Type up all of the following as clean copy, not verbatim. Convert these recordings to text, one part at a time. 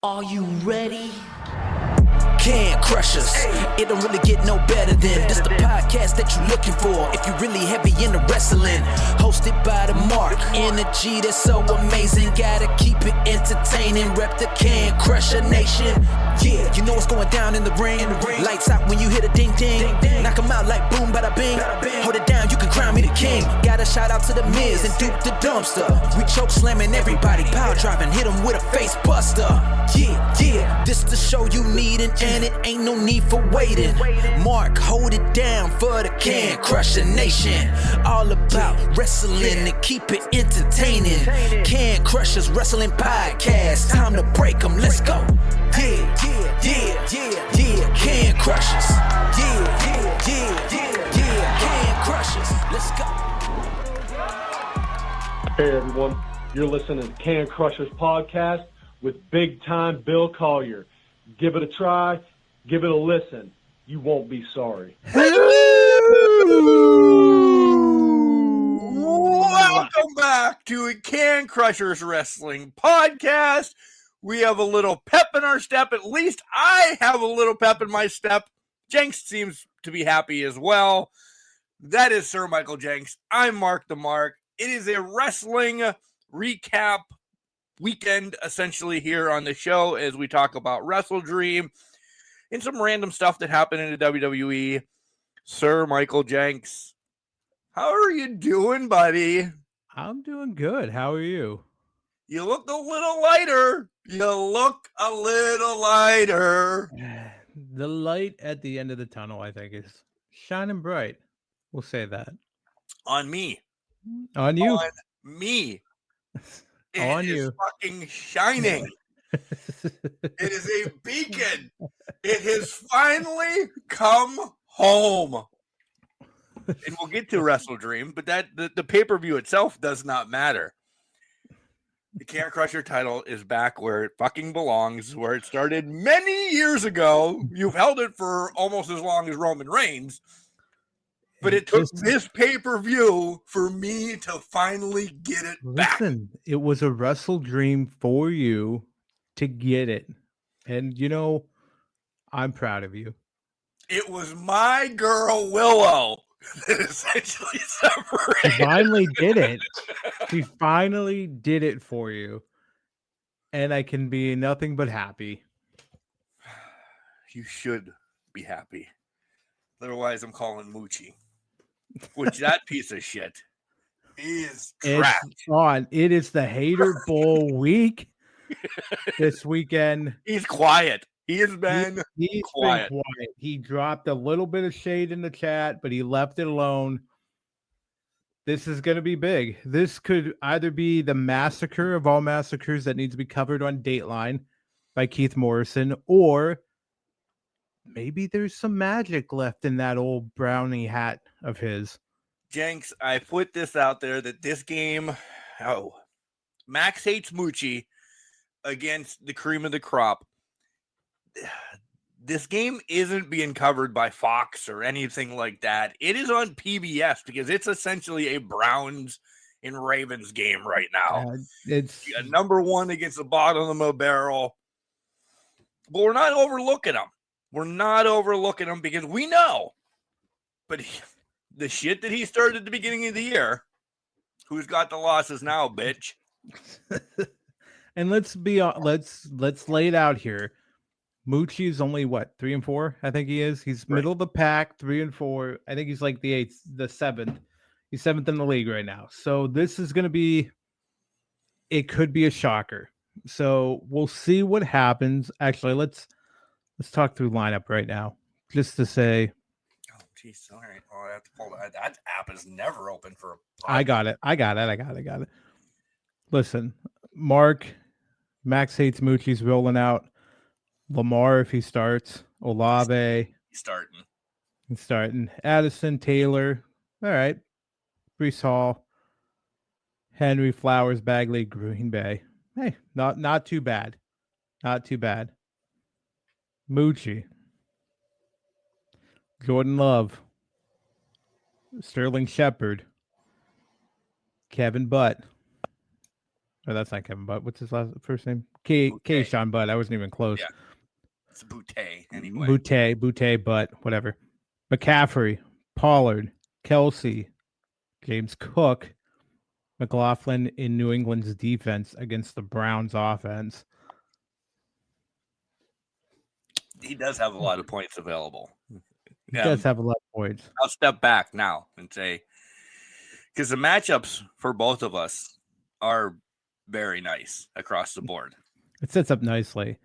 Are you ready? Can crush us. It don't really get no better than this. The podcast that you're looking for if you're really heavy into wrestling. Hosted by the Mark. Energy that's so amazing. Gotta keep it entertaining. Rep the Can Crusher Nation. Yeah, you know what's going down in the ring. Lights out when you hit a ding ding. Knock 'em out like boom bada bing. Hold it down, you can crown me the king. Got a shout out to the Miz and Duke the Dumpster. We choke slamming everybody. Power driving, hit 'em with a face buster. Yeah, this the show you need and it ain't no need for waiting. Mark, hold it down for the Can Crusher Nation. All about wrestling and keep it entertaining. Can Crushers Wrestling Podcast. Time to break 'em, let's go. Yeah, Can Crushers. Yeah, Can Crushers. Let's go. Hey everyone, you're listening to Can Crushers Podcast with Big Time Bill Collier. Give it a try, give it a listen. You won't be sorry. Welcome back to a Can Crushers Wrestling Podcast. We have a little pep in our step. At least I have a little pep in my step. Jenks seems to be happy as well. That is Sir Michael Jenks. I'm Mark the Mark. It is a wrestling recap weekend essentially here on the show as we talk about Wrestle Dream and some random stuff that happened in the WWE. Sir Michael Jenks, how are you doing, buddy? I'm doing good. How are you? You look a little lighter. The light at the end of the tunnel, I think, is shining bright. We'll say that. On me. On you. On me. On It you. is fucking shining. It is a beacon. It has finally come home. And we'll get to Wrestle Dream, but that the pay-per-view itself does not matter. The Can Crusher title is back where it fucking belongs, where it started many years ago. You've held it for almost as long as Roman Reigns. But it took this pay-per-view for me to finally get it back. Listen, it was a Wrestle Dream for you to get it. And, you know, I'm proud of you. It was my girl, Willow, that essentially separated. She finally did it. She finally did it for you. And I can be nothing but happy. You should be happy. Otherwise, I'm calling Moochie. Which that piece of shit is trash. It is the Hater Bowl week this weekend. He's quiet. He has been quiet. He dropped a little bit of shade in the chat, but he left it alone. This is going to be big. This could either be the massacre of all massacres that needs to be covered on Dateline by Keith Morrison, or maybe there's some magic left in that old brownie hat of his. Jenks, I put this out there that this game, Max hates Moochie against the cream of the crop. This game isn't being covered by Fox or anything like that. It is on PBS because it's essentially a Browns and Ravens game right now. It's number one against the bottom of the barrel. But we're not overlooking them. We're not overlooking them because we know. But the shit that he started at the beginning of the year, who's got the losses now, bitch? And let's lay it out here. Moochie is only what, 3-4? I think he is. He's middle of the pack, 3-4. I think he's like the 7th. He's 7th in the league right now. So this is going to be. It could be a shocker. So we'll see what happens. Actually, let's talk through lineup right now, just to say. Oh, geez, all right. Oh, I have to pull that. That app is never open for a podcast. I got it. Listen, Mark, Max hates Moochie's rolling out. Lamar, if he starts. Olave. He's starting. Addison, Taylor. All right. Brees Hall. Henry, Flowers, Bagley, Green Bay. Hey, not too bad. Not too bad. Moochie. Jordan Love. Sterling Shepard. Kevin Butt. Or that's not Kevin Butt. What's his first name? Sean Butt. I wasn't even close. Yeah. It's Boutte anyway. Boutte, Butt, whatever. McCaffrey, Pollard, Kelsey, James Cook, McLaughlin in New England's defense against the Browns offense. He does have a lot of points available. He does have a lot of points. I'll step back now and say, because the matchups for both of us are very nice across the board. It sets up nicely.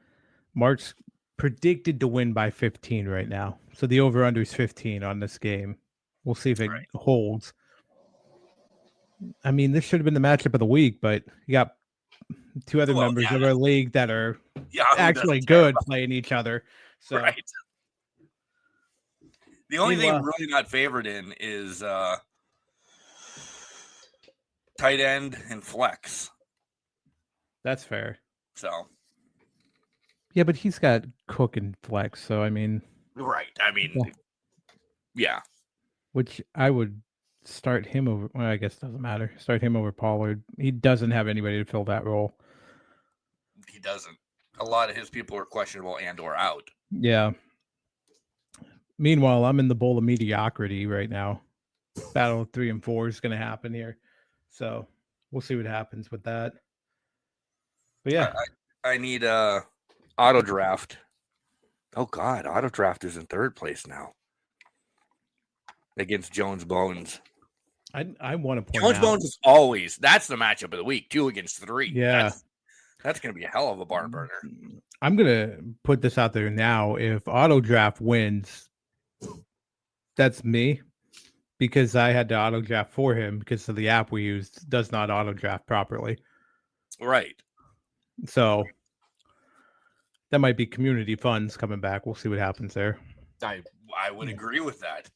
Mark's predicted to win by 15 right now. So the over-under is 15 on this game. We'll see if it holds. I mean, this should have been the matchup of the week, but you got two other members of our league that are actually good playing each other. So the only thing really not favored in is tight end and flex. That's fair. So yeah, but he's got Cook and flex, so I mean, yeah. Which I would start him over. Well, I guess it doesn't matter. Start him over Pollard. He doesn't have anybody to fill that role. He doesn't. A lot of his people are questionable and or out. Yeah. Meanwhile, I'm in the bowl of mediocrity right now. Battle of 3 and 4 is going to happen here. So we'll see what happens with that. But yeah. I need auto draft. Oh God, auto draft is in third place now. Against Jones Bones. I want to point Jones out. Bones is always, that's the matchup of the week, 2 against 3. Yeah. That's going to be a hell of a barn burner. I'm going to put this out there now. If auto draft wins, that's me, because I had to auto draft for him because of the app we used does not auto draft properly. Right. So that might be community funds coming back. We'll see what happens there. I would agree with that.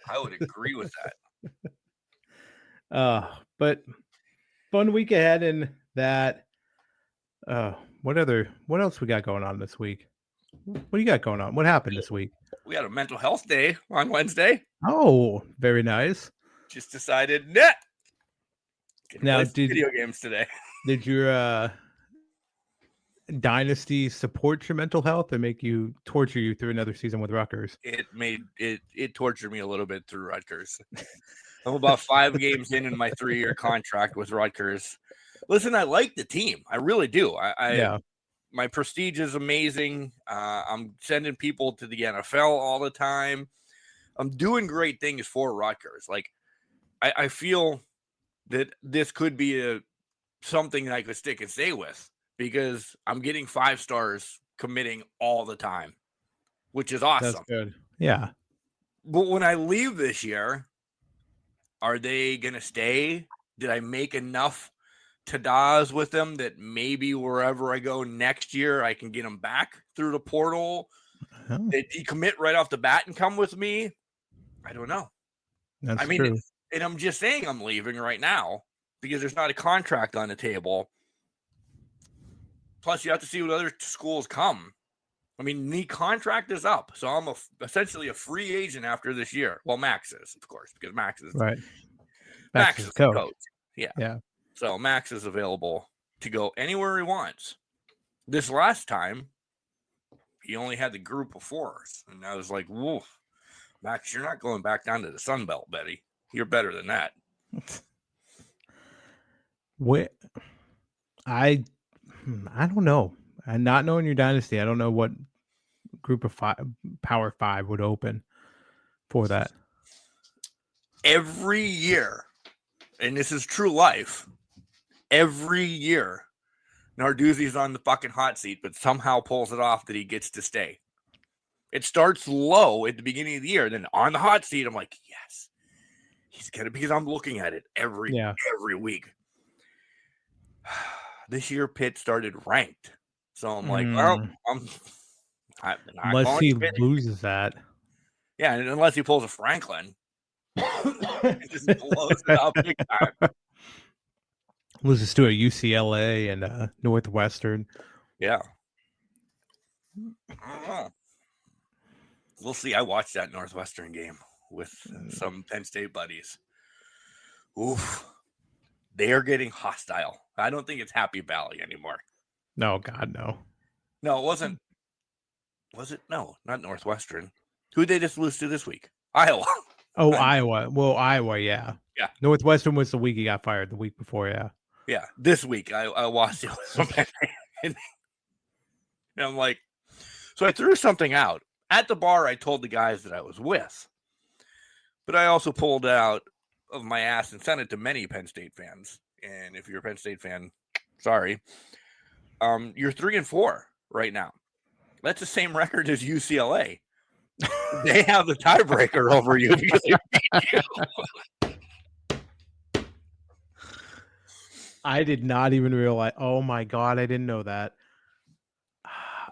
I would agree with that. But fun week ahead in that. What else we got going on this week? What do you got going on? What happened this week? We had a mental health day on Wednesday. Oh, very nice. Just decided, nah. Now, video games today. Did your dynasty support your mental health or make you torture you through another season with Rutgers? It tortured me a little bit through Rutgers. I'm about 5 games in my 3-year contract with Rutgers. Listen, I like the team. I really do. My prestige is amazing. I'm sending people to the NFL all the time. I'm doing great things for Rutgers. Like, I feel that this could be something that I could stick and stay with because I'm getting 5 stars committing all the time, which is awesome. That's good. Yeah. But when I leave this year, are they going to stay? Did I make enough ta-das with them that maybe wherever I go next year, I can get them back through the portal? Did he commit right off the bat and come with me? I don't know. That's true. And I'm just saying I'm leaving right now because there's not a contract on the table. Plus, you have to see what other schools come. I mean, the contract is up, so I'm essentially a free agent after this year. Well, Max is, of course, because Max is right. Max is the coach. Yeah. So Max is available to go anywhere he wants. This last time, he only had the group of 4s, and I was like, "Woof, Max, you're not going back down to the Sun Belt, Betty. You're better than that." I don't know. And not knowing your dynasty, I don't know what group of 5, Power 5 would open for that. Every year, and this is true life, every year, Narduzzi's on the fucking hot seat, but somehow pulls it off that he gets to stay. It starts low at the beginning of the year, then on the hot seat, I'm like, yes, he's gonna, because I'm looking at it every week. This year, Pitt started ranked, so I'm like, well, unless he loses that, yeah, and unless he pulls a Franklin, it just blows it up big time. Loses to a UCLA and Northwestern. Yeah. I don't know. We'll see. I watched that Northwestern game with some Penn State buddies. Oof. They are getting hostile. I don't think it's Happy Valley anymore. No, God, no. No, it wasn't. Was it? No, not Northwestern. Who'd they just lose to this week? Iowa. Oh, Iowa. Well, Iowa, yeah. Yeah. Northwestern was the week he got fired. The week before, yeah. Yeah, this week I lost it. And I'm like, so I threw something out. At the bar, I told the guys that I was with. But I also pulled out of my ass and sent it to many Penn State fans. And if you're a Penn State fan, sorry. You're 3-4 right now. That's the same record as UCLA. They have the tiebreaker over you because they beat you. I did not even realize. Oh my God, I didn't know that.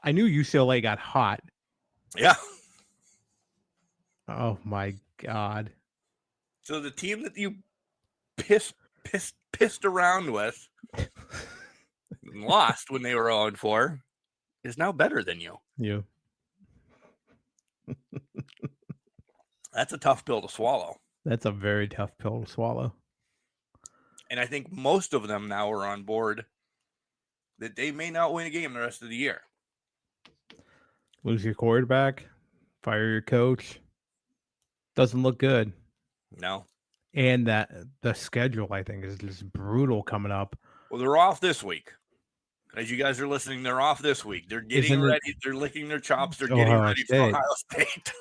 I knew UCLA got hot. Yeah. Oh my God. So the team that you pissed around with and lost when they were 0-4 is now better than you. You. That's a tough pill to swallow. That's a very tough pill to swallow. And I think most of them now are on board that they may not win a game the rest of the year. Lose your quarterback, fire your coach. Doesn't look good. No. And that the schedule, I think, is just brutal coming up. Well, they're off this week. As you guys are listening, they're off this week. They're getting ready. They're licking their chops. They're getting ready for Ohio State.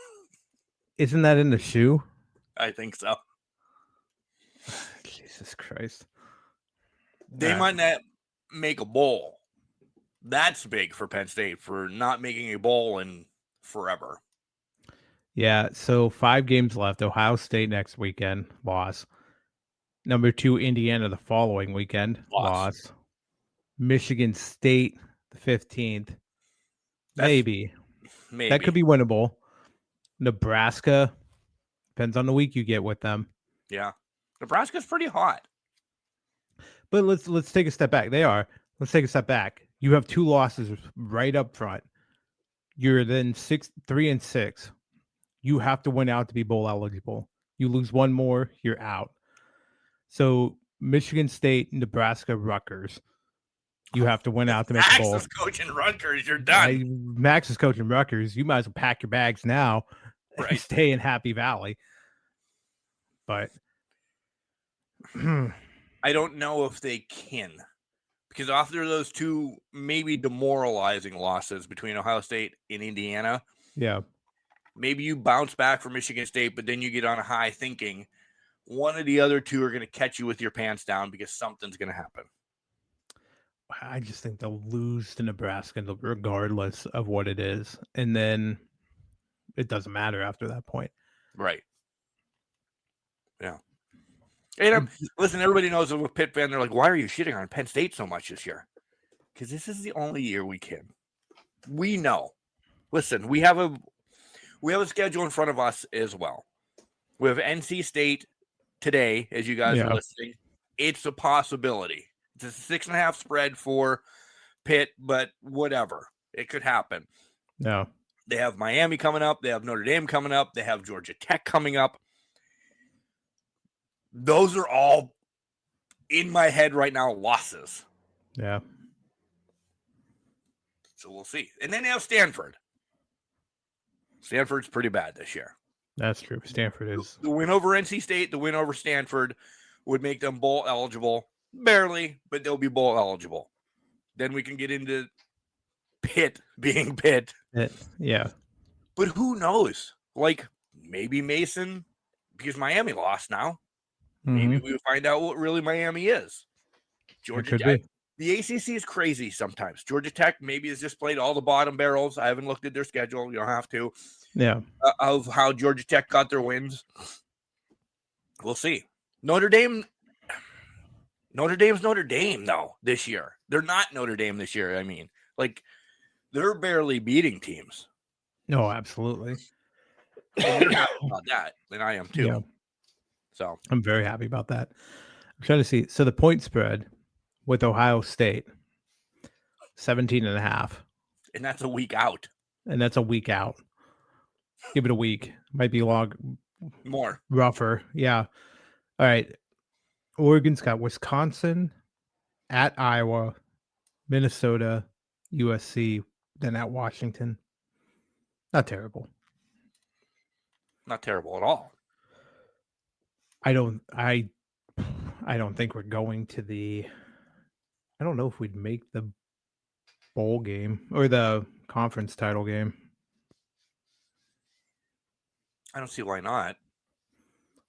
Isn't that in the shoe? I think so. Jesus Christ. They might not make a bowl. That's big for Penn State for not making a bowl in forever. Yeah, so 5 games left. Ohio State next weekend, loss. Number 2, Indiana the following weekend, loss. Michigan State the 15th. Maybe. That could be winnable. Nebraska. Depends on the week you get with them. Yeah. Nebraska's pretty hot. But let's take a step back. They are. Let's take a step back. You have 2 losses right up front. You're then 3-6. You have to win out to be bowl eligible. You lose one more, you're out. So Michigan State, Nebraska, Rutgers. You have to win out to make the bowl. Max is coaching Rutgers. You're done. Max is coaching Rutgers. You might as well pack your bags now and stay in Happy Valley. But I don't know if they can. Because after those 2 maybe demoralizing losses between Ohio State and Indiana, yeah, maybe you bounce back from Michigan State, but then you get on a high thinking one of the other 2 are going to catch you with your pants down because something's going to happen. I just think they'll lose to Nebraska regardless of what it is. And then it doesn't matter after that point. Right. Yeah. And listen, everybody knows I'm a Pitt fan. They're like, why are you shitting on Penn State so much this year? Because this is the only year we can. We know. Listen, we have a schedule in front of us as well. We have NC State today, as you guys are listening. It's a possibility. It's a 6.5 spread for Pitt, but whatever. It could happen. No. They have Miami coming up. They have Notre Dame coming up. They have Georgia Tech coming up. Those are all in my head right now losses. Yeah. So we'll see. And then they have Stanford. Stanford's pretty bad this year. That's true. Stanford is. The win over NC State, the win over Stanford would make them bowl eligible. Barely, but they'll be bowl eligible. Then we can get into Pitt being Pitt. Yeah. But who knows? Like, maybe Mason, because Miami lost now. Maybe we find out what really Miami is. Georgia Tech. The ACC is crazy sometimes. Georgia Tech maybe has just played all the bottom barrels. I haven't looked at their schedule. You don't have to. Yeah. Of how Georgia Tech got their wins. We'll see. Notre Dame's Notre Dame, though, this year. They're not Notre Dame this year, I mean. Like, they're barely beating teams. No, absolutely. And you're happy about that, and I am too. Yeah. So I'm very happy about that. I'm trying to see. So the point spread with Ohio State, 17.5. And that's a week out. Give it a week. Might be more. Rougher. Yeah. All right. Oregon's got Wisconsin, at Iowa, Minnesota, USC, then at Washington. Not terrible. Not terrible at all. I don't think we're going to the. I don't know if we'd make the bowl game or the conference title game. I don't see why not.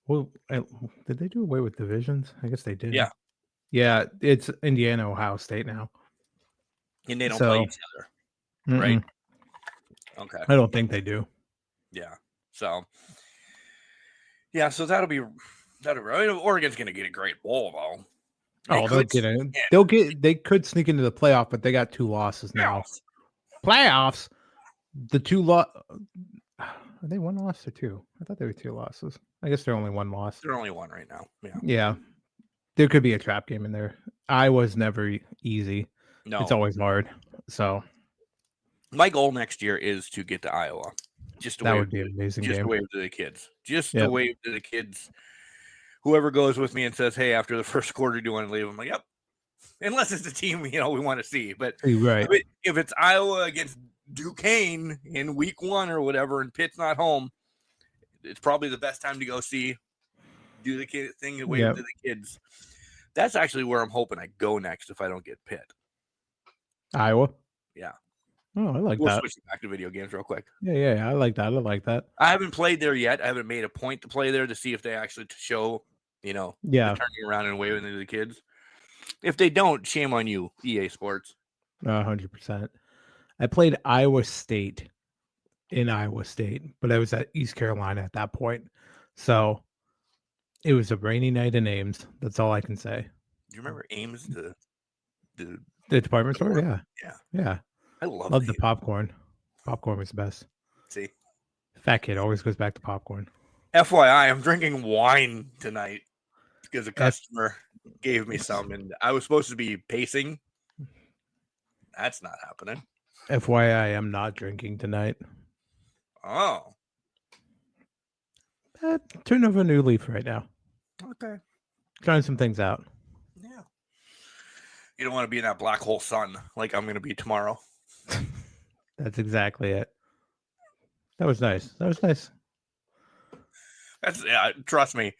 Well, did they do away with divisions? I guess they did. Yeah. Yeah, it's Indiana, Ohio State now. And they don't play each other, right? Okay. I don't think they do. Yeah. So, yeah, so that'll be Oregon's going to get a great bowl, though. They could sneak into the playoff, but they got 2 losses now. Playoffs? The 2 are they 1 loss or 2? I thought they were 2 losses. I guess they're only 1 loss. They're only 1 right now. Yeah. Yeah. There could be a trap game in there. Iowa's never easy. No. It's always hard. So my goal next year is to get to Iowa. That would be an amazing game. Just to wave to the kids. To wave to the kids. Whoever goes with me and says, hey, after the first quarter, do you want to leave? I'm like, yep. Unless it's the team, we want to see. But right. if it's Iowa against Duquesne in week 1 or whatever, and Pitt's not home, it's probably the best time to go see, do the kid thing and wave to the kids. That's actually where I'm hoping I go next if I don't get Pitt. Iowa? Yeah. Oh, I like that. We'll switch back to video games real quick. Yeah. I like that. I haven't played there yet. I haven't made a point to play there to see if they actually show, turning around and waving to the kids. If they don't, shame on you, EA Sports. 100%. I played Iowa State in Iowa State, but I was at East Carolina at that point. So it was a rainy night in Ames. That's all I can say. Do you remember Ames, the department store? Yeah. I love the popcorn. Popcorn was the best. See? Fat kid always goes back to popcorn. FYI, I'm drinking wine tonight because a customer gave me some, and I was supposed to be pacing. That's not happening. FYI, I'm not drinking tonight. Oh. Turn over a new leaf right now. Okay. Trying some things out. Yeah. You don't want to be in that black hole sun like I'm going to be tomorrow. That's exactly it. That was nice. Trust me.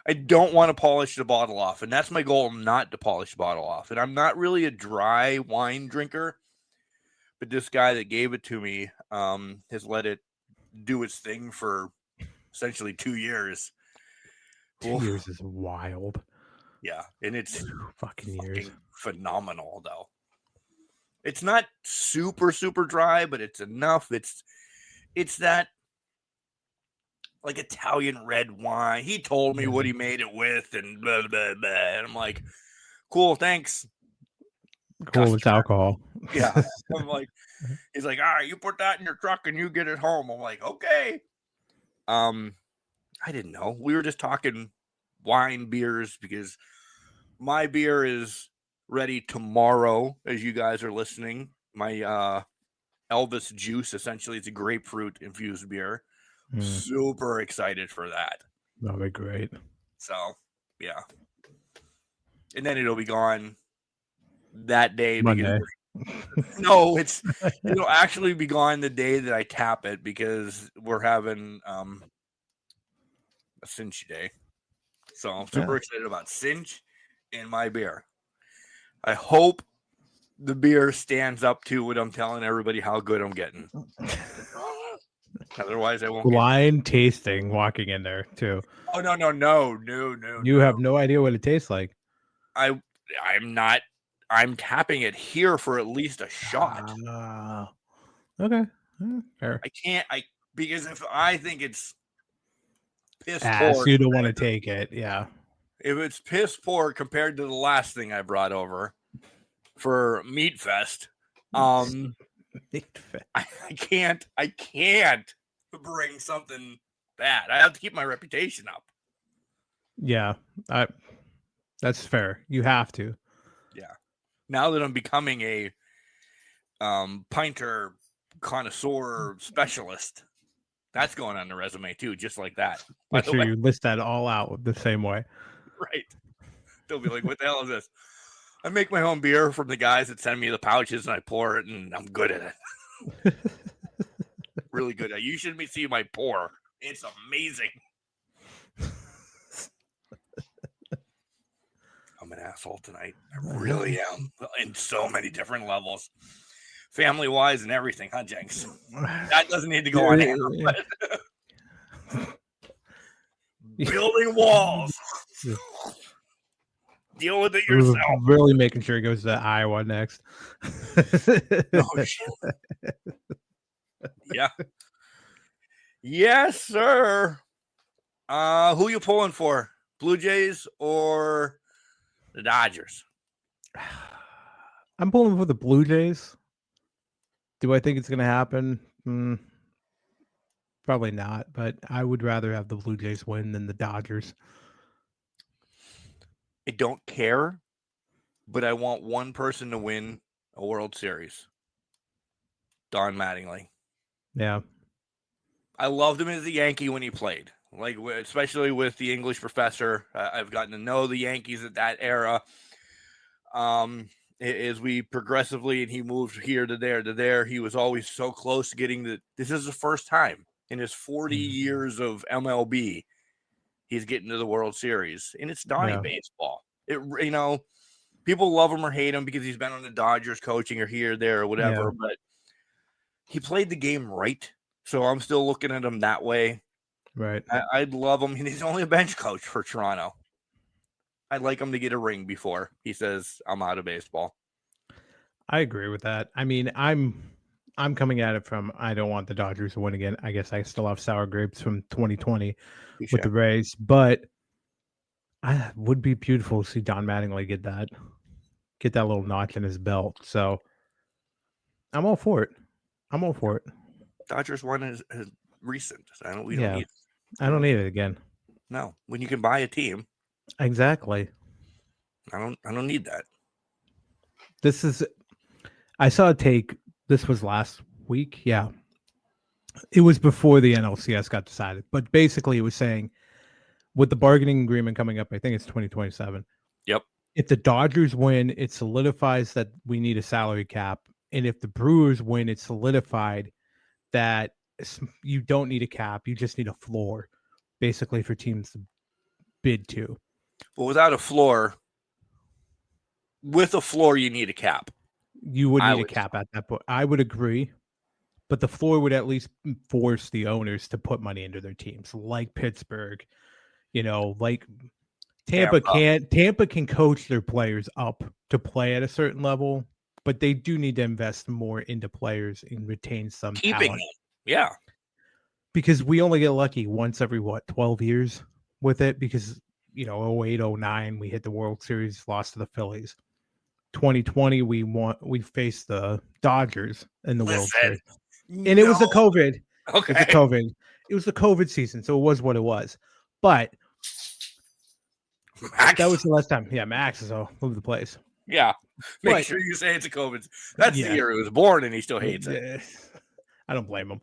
I don't want to polish the bottle off, and that's my goal, not to polish the bottle off. And I'm not really a dry wine drinker, but this guy that gave it to me has let it do its thing for essentially 2 years. 2 years is wild. Yeah, and it's 2 fucking years. Phenomenal, though. It's not super, super dry, but it's enough. It's that like Italian red wine. He told me what he made it with and blah, blah, blah. And I'm like, cool, thanks. Cool, it's alcohol. Yeah. I'm like, he's like, all right, you put that in your truck and you get it home. I'm like, okay. I didn't know. We were just talking wine beers because my beer is ready tomorrow as you guys are listening. My Elvis Juice, essentially, it's a grapefruit infused beer. Super excited for that. That'll be great. So, yeah. And then it'll be gone that day. Monday. No, it'll actually be gone the day that I tap it because we're having a cinch day. So I'm super excited about cinch and my beer. I hope the beer stands up to what I'm telling everybody how good I'm getting. Otherwise, I won't. Blind tasting walking in there too. Oh no! You have no idea what it tastes like. I'm not. I'm tapping it here for at least a shot. Okay. Fair. Because if I think it's piss poor, you don't want to take it. Yeah. If it's piss poor compared to the last thing I brought over for Meat Fest, I can't bring something bad. I have to keep my reputation up. Yeah, that's fair. You have to. Yeah. Now that I'm becoming a pinter connoisseur specialist, that's going on the resume too, just like that. Make sure you list that all out the same way. Right. They'll be like, what the hell is this? I make my own beer from the guys that send me the pouches, and I pour it, and I'm good at it. Really good at it. You should see my pour. It's amazing. I'm an asshole tonight. I really am. In so many different levels. Family-wise and everything, huh, Jenks? That doesn't need to go on air. Building walls. Deal with it yourself. Really making sure he goes to Iowa next. No shit. Yeah. Yes, sir. Who you pulling for? Blue Jays or the Dodgers? I'm pulling for the Blue Jays. Do I think it's going to happen? Probably not, but I would rather have the Blue Jays win than the Dodgers. I don't care, but I want one person to win a World Series. Don Mattingly. Yeah. I loved him as a Yankee when he played, like especially with the English professor. I've gotten to know the Yankees at that era. As we progressively, and he moved here to there, he was always so close to getting this is the first time in his 40 years of MLB, he's getting to the World Series, and it's Donnie baseball. People love him or hate him because he's been on the Dodgers coaching or here, there, or whatever, but he played the game right. So I'm still looking at him that way. Right. I'd love him. He's only a bench coach for Toronto. I'd like him to get a ring before he says I'm out of baseball. I agree with that. I mean, I'm coming at it from I don't want the Dodgers to win again. I guess I still have sour grapes from 2020 with the Rays, but I would be beautiful to see Don Mattingly get that little notch in his belt. So I'm all for it. Dodgers won is recent. So don't need it. I don't need it again. No, when you can buy a team. Exactly. I don't need that. I saw a take. This was last week. Yeah. It was before the NLCS got decided, but basically it was saying with the bargaining agreement coming up, I think it's 2027. Yep. If the Dodgers win, it solidifies that we need a salary cap. And if the Brewers win, it's solidified that you don't need a cap. You just need a floor, basically, for teams to bid to. Well, without a floor, with a floor, you need a cap. You would need a cap at that point. I would agree. But the floor would at least force the owners to put money into their teams, like Pittsburgh. Like Tampa can coach their players up to play at a certain level, but they do need to invest more into players and retain some talent. Yeah. Because we only get lucky once every 12 years with it, because 08, 09 we hit the World Series, lost to the Phillies. 2020 we faced the Dodgers in the World Series. And it was the COVID. Okay. It was the COVID season, so it was what it was. But Max. That was the last time. Yeah, Max is all over the place. Yeah. Make sure you say it's a COVID. That's the year he was born, and he still hates it. I don't blame him.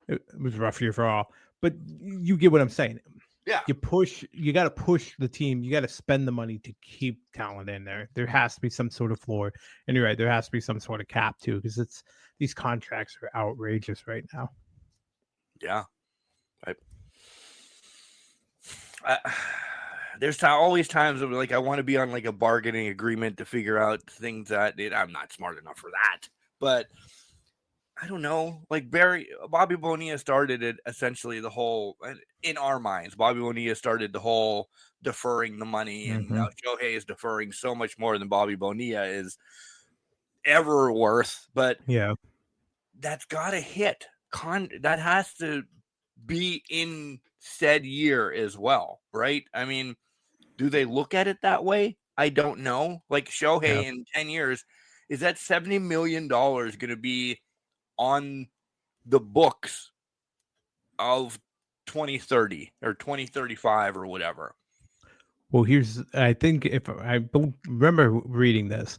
It was a rough year for all. But you get what I'm saying. Yeah. You got to push the team. You got to spend the money to keep talent in there. There has to be some sort of floor. And you're right, there has to be some sort of cap too, because these contracts are outrageous right now. Yeah. There's always times of like I want to be on like a bargaining agreement to figure out things that I'm not smart enough for that. But I don't know. Like Bobby Bonilla started it essentially the whole in our minds. Bobby Bonilla started the whole deferring the money, and now Shohei is deferring so much more than Bobby Bonilla is ever worth. But that's got to hit. That has to be in said year as well, right? I mean, do they look at it that way? I don't know. Like Shohei in 10 years, is that $70 million going to be on the books of 2030 or 2035 or whatever? Well, I think if I remember reading this,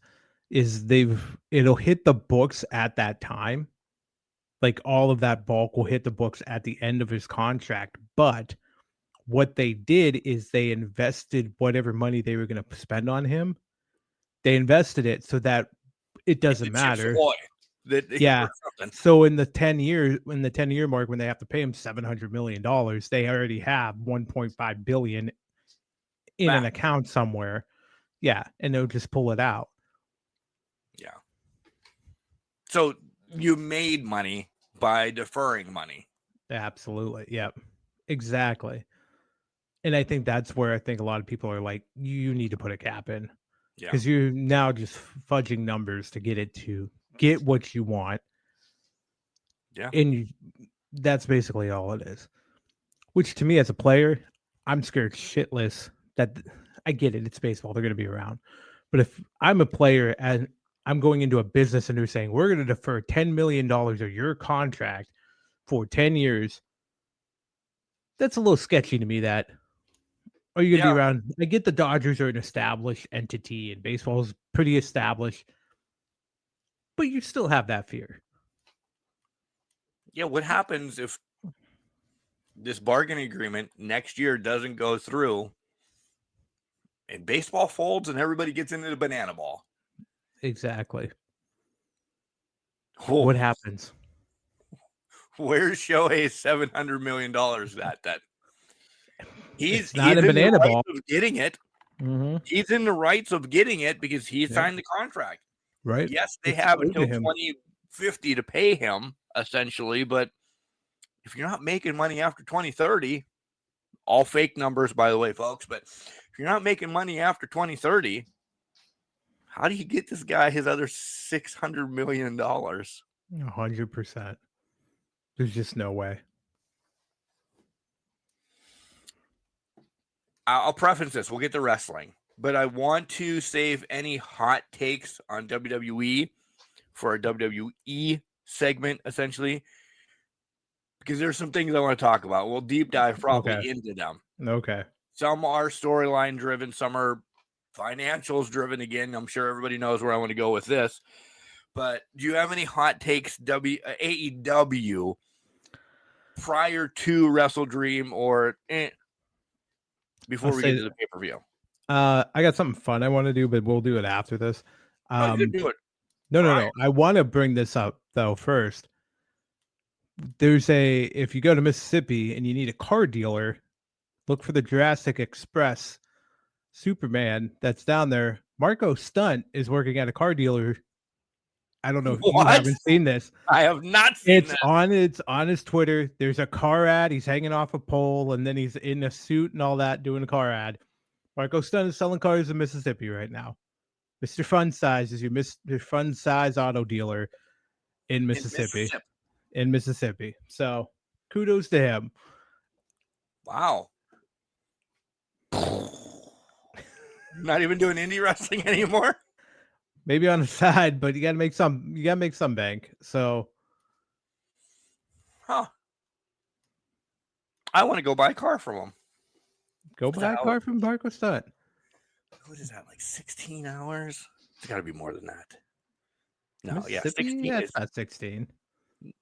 it'll hit the books at that time. Like all of that bulk will hit the books at the end of his contract. But what they did is they invested whatever money they were going to spend on him. They invested it so that it doesn't matter. Yeah. So in the 10-year mark, when they have to pay him $700 million, they already have $1.5 billion in an account somewhere. Yeah. And they'll just pull it out. Yeah. So you made money by deferring money. Absolutely. Yep. Exactly. And I think that's where I think a lot of people are like, you need to put a cap in. Yeah. Because you're now just fudging numbers to get what you want. Yeah. And that's basically all it is. Which to me as a player, I'm scared shitless that I get it. It's baseball. They're going to be around. But if I'm a player and I'm going into a business and they're saying, we're going to defer $10 million of your contract for 10 years, that's a little sketchy to me. That are you going to be around? I get the Dodgers are an established entity and baseball is pretty established, but you still have that fear. Yeah. What happens if this bargaining agreement next year doesn't go through and baseball folds and everybody gets into the banana ball? Exactly. Oh. What happens? Where's Shohei's $700 million that he's not a banana ball of getting it. Mm-hmm. He's in the rights of getting it because he signed the contract. Right. Yes, they have until 2050 to pay him, essentially, but if you're not making money after 2030, all fake numbers, by the way, folks, but if you're not making money after 2030, how do you get this guy his other $600 million? 100%. There's just no way. I'll preface this. We'll get to wrestling, but I want to save any hot takes on WWE for a WWE segment, essentially, because there's some things I want to talk about. We'll deep dive probably into them. Okay. Some are storyline driven. Some are financials driven. Again, I'm sure everybody knows where I want to go with this. But do you have any hot takes, AEW, prior to Wrestle Dream or before we get to the pay-per-view? I got something fun I want to do, but we'll do it after this. You can do it. No. I want to bring this up, though, first. If you go to Mississippi and you need a car dealer, look for the Jurassic Express Superman that's down there. Marco Stunt is working at a car dealer. I don't know if you haven't seen this. I have not seen it. It's on his Twitter. There's a car ad. He's hanging off a pole, and then he's in a suit and all that doing a car ad. Marco Stunt is selling cars in Mississippi right now. Mr. Fun Size is your Mr. Fun Size auto dealer in Mississippi. So kudos to him. Wow. Not even doing indie wrestling anymore? Maybe on the side, but you gotta make some bank. So I want to go buy a car from him. Go buy a car from Marco Stunt. What is that, like 16 hours? It's got to be more than that. No, 16. Yeah, it's not 16.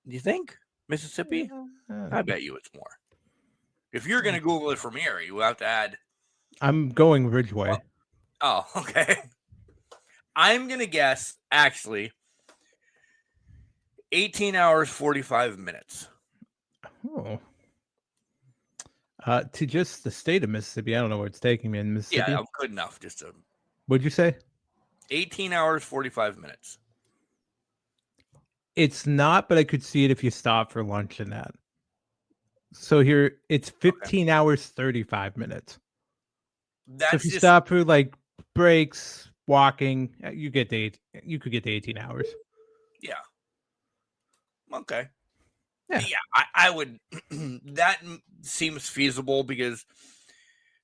You think? Mississippi? Yeah. I bet you it's more. If you're going to Google it from here, you have to add. I'm going Ridgeway. Oh, okay. I'm going to guess, actually, 18 hours, 45 minutes. Oh. To just the state of Mississippi. I don't know where it's taking me in Mississippi. Yeah, I'm good enough. What'd you say? 18 hours, 45 minutes. It's not, but I could see it if you stop for lunch and that. So here, it's 15 hours, 35 minutes. So if you stop for like breaks, walking, you could get to 18 hours. Yeah. Okay. Yeah, I would. That seems feasible because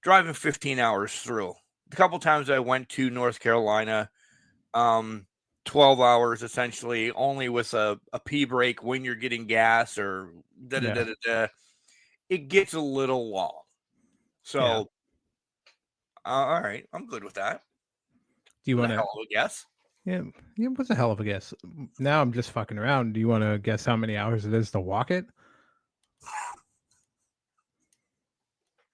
driving 15 hours through. A couple times I went to North Carolina, 12 hours essentially, only with a pee break when you're getting gas or It gets a little long. So, all right, I'm good with that. Do you want to hell of a guess? Yeah, it was a hell of a guess. Now I'm just fucking around. Do you want to guess how many hours it is to walk it?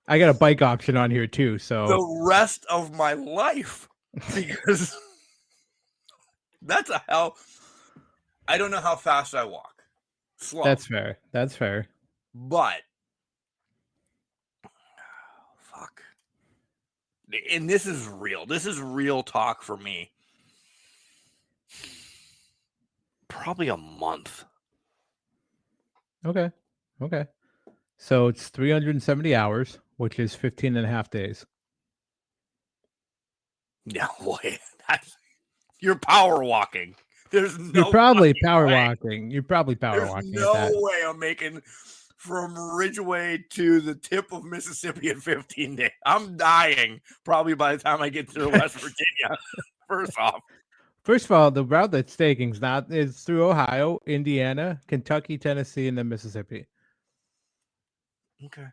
I got a bike option on here too. So the rest of my life because that's a hell. I don't know how fast I walk. Slow. that's fair. That's fair. But fuck. And this is real. This is real talk for me. Probably a month. Okay. Okay. So it's 370 hours, which is 15 and a half days. No way. You're power walking. There's no You're probably fucking power way. walking. You're probably power There's walking no at that. way I'm making from Ridgeway to the tip of Mississippi in 15 days. I'm dying probably by the time I get through West Virginia. First off. First of all, the route that's taking is through Ohio, Indiana, Kentucky, Tennessee, and then Mississippi. Okay.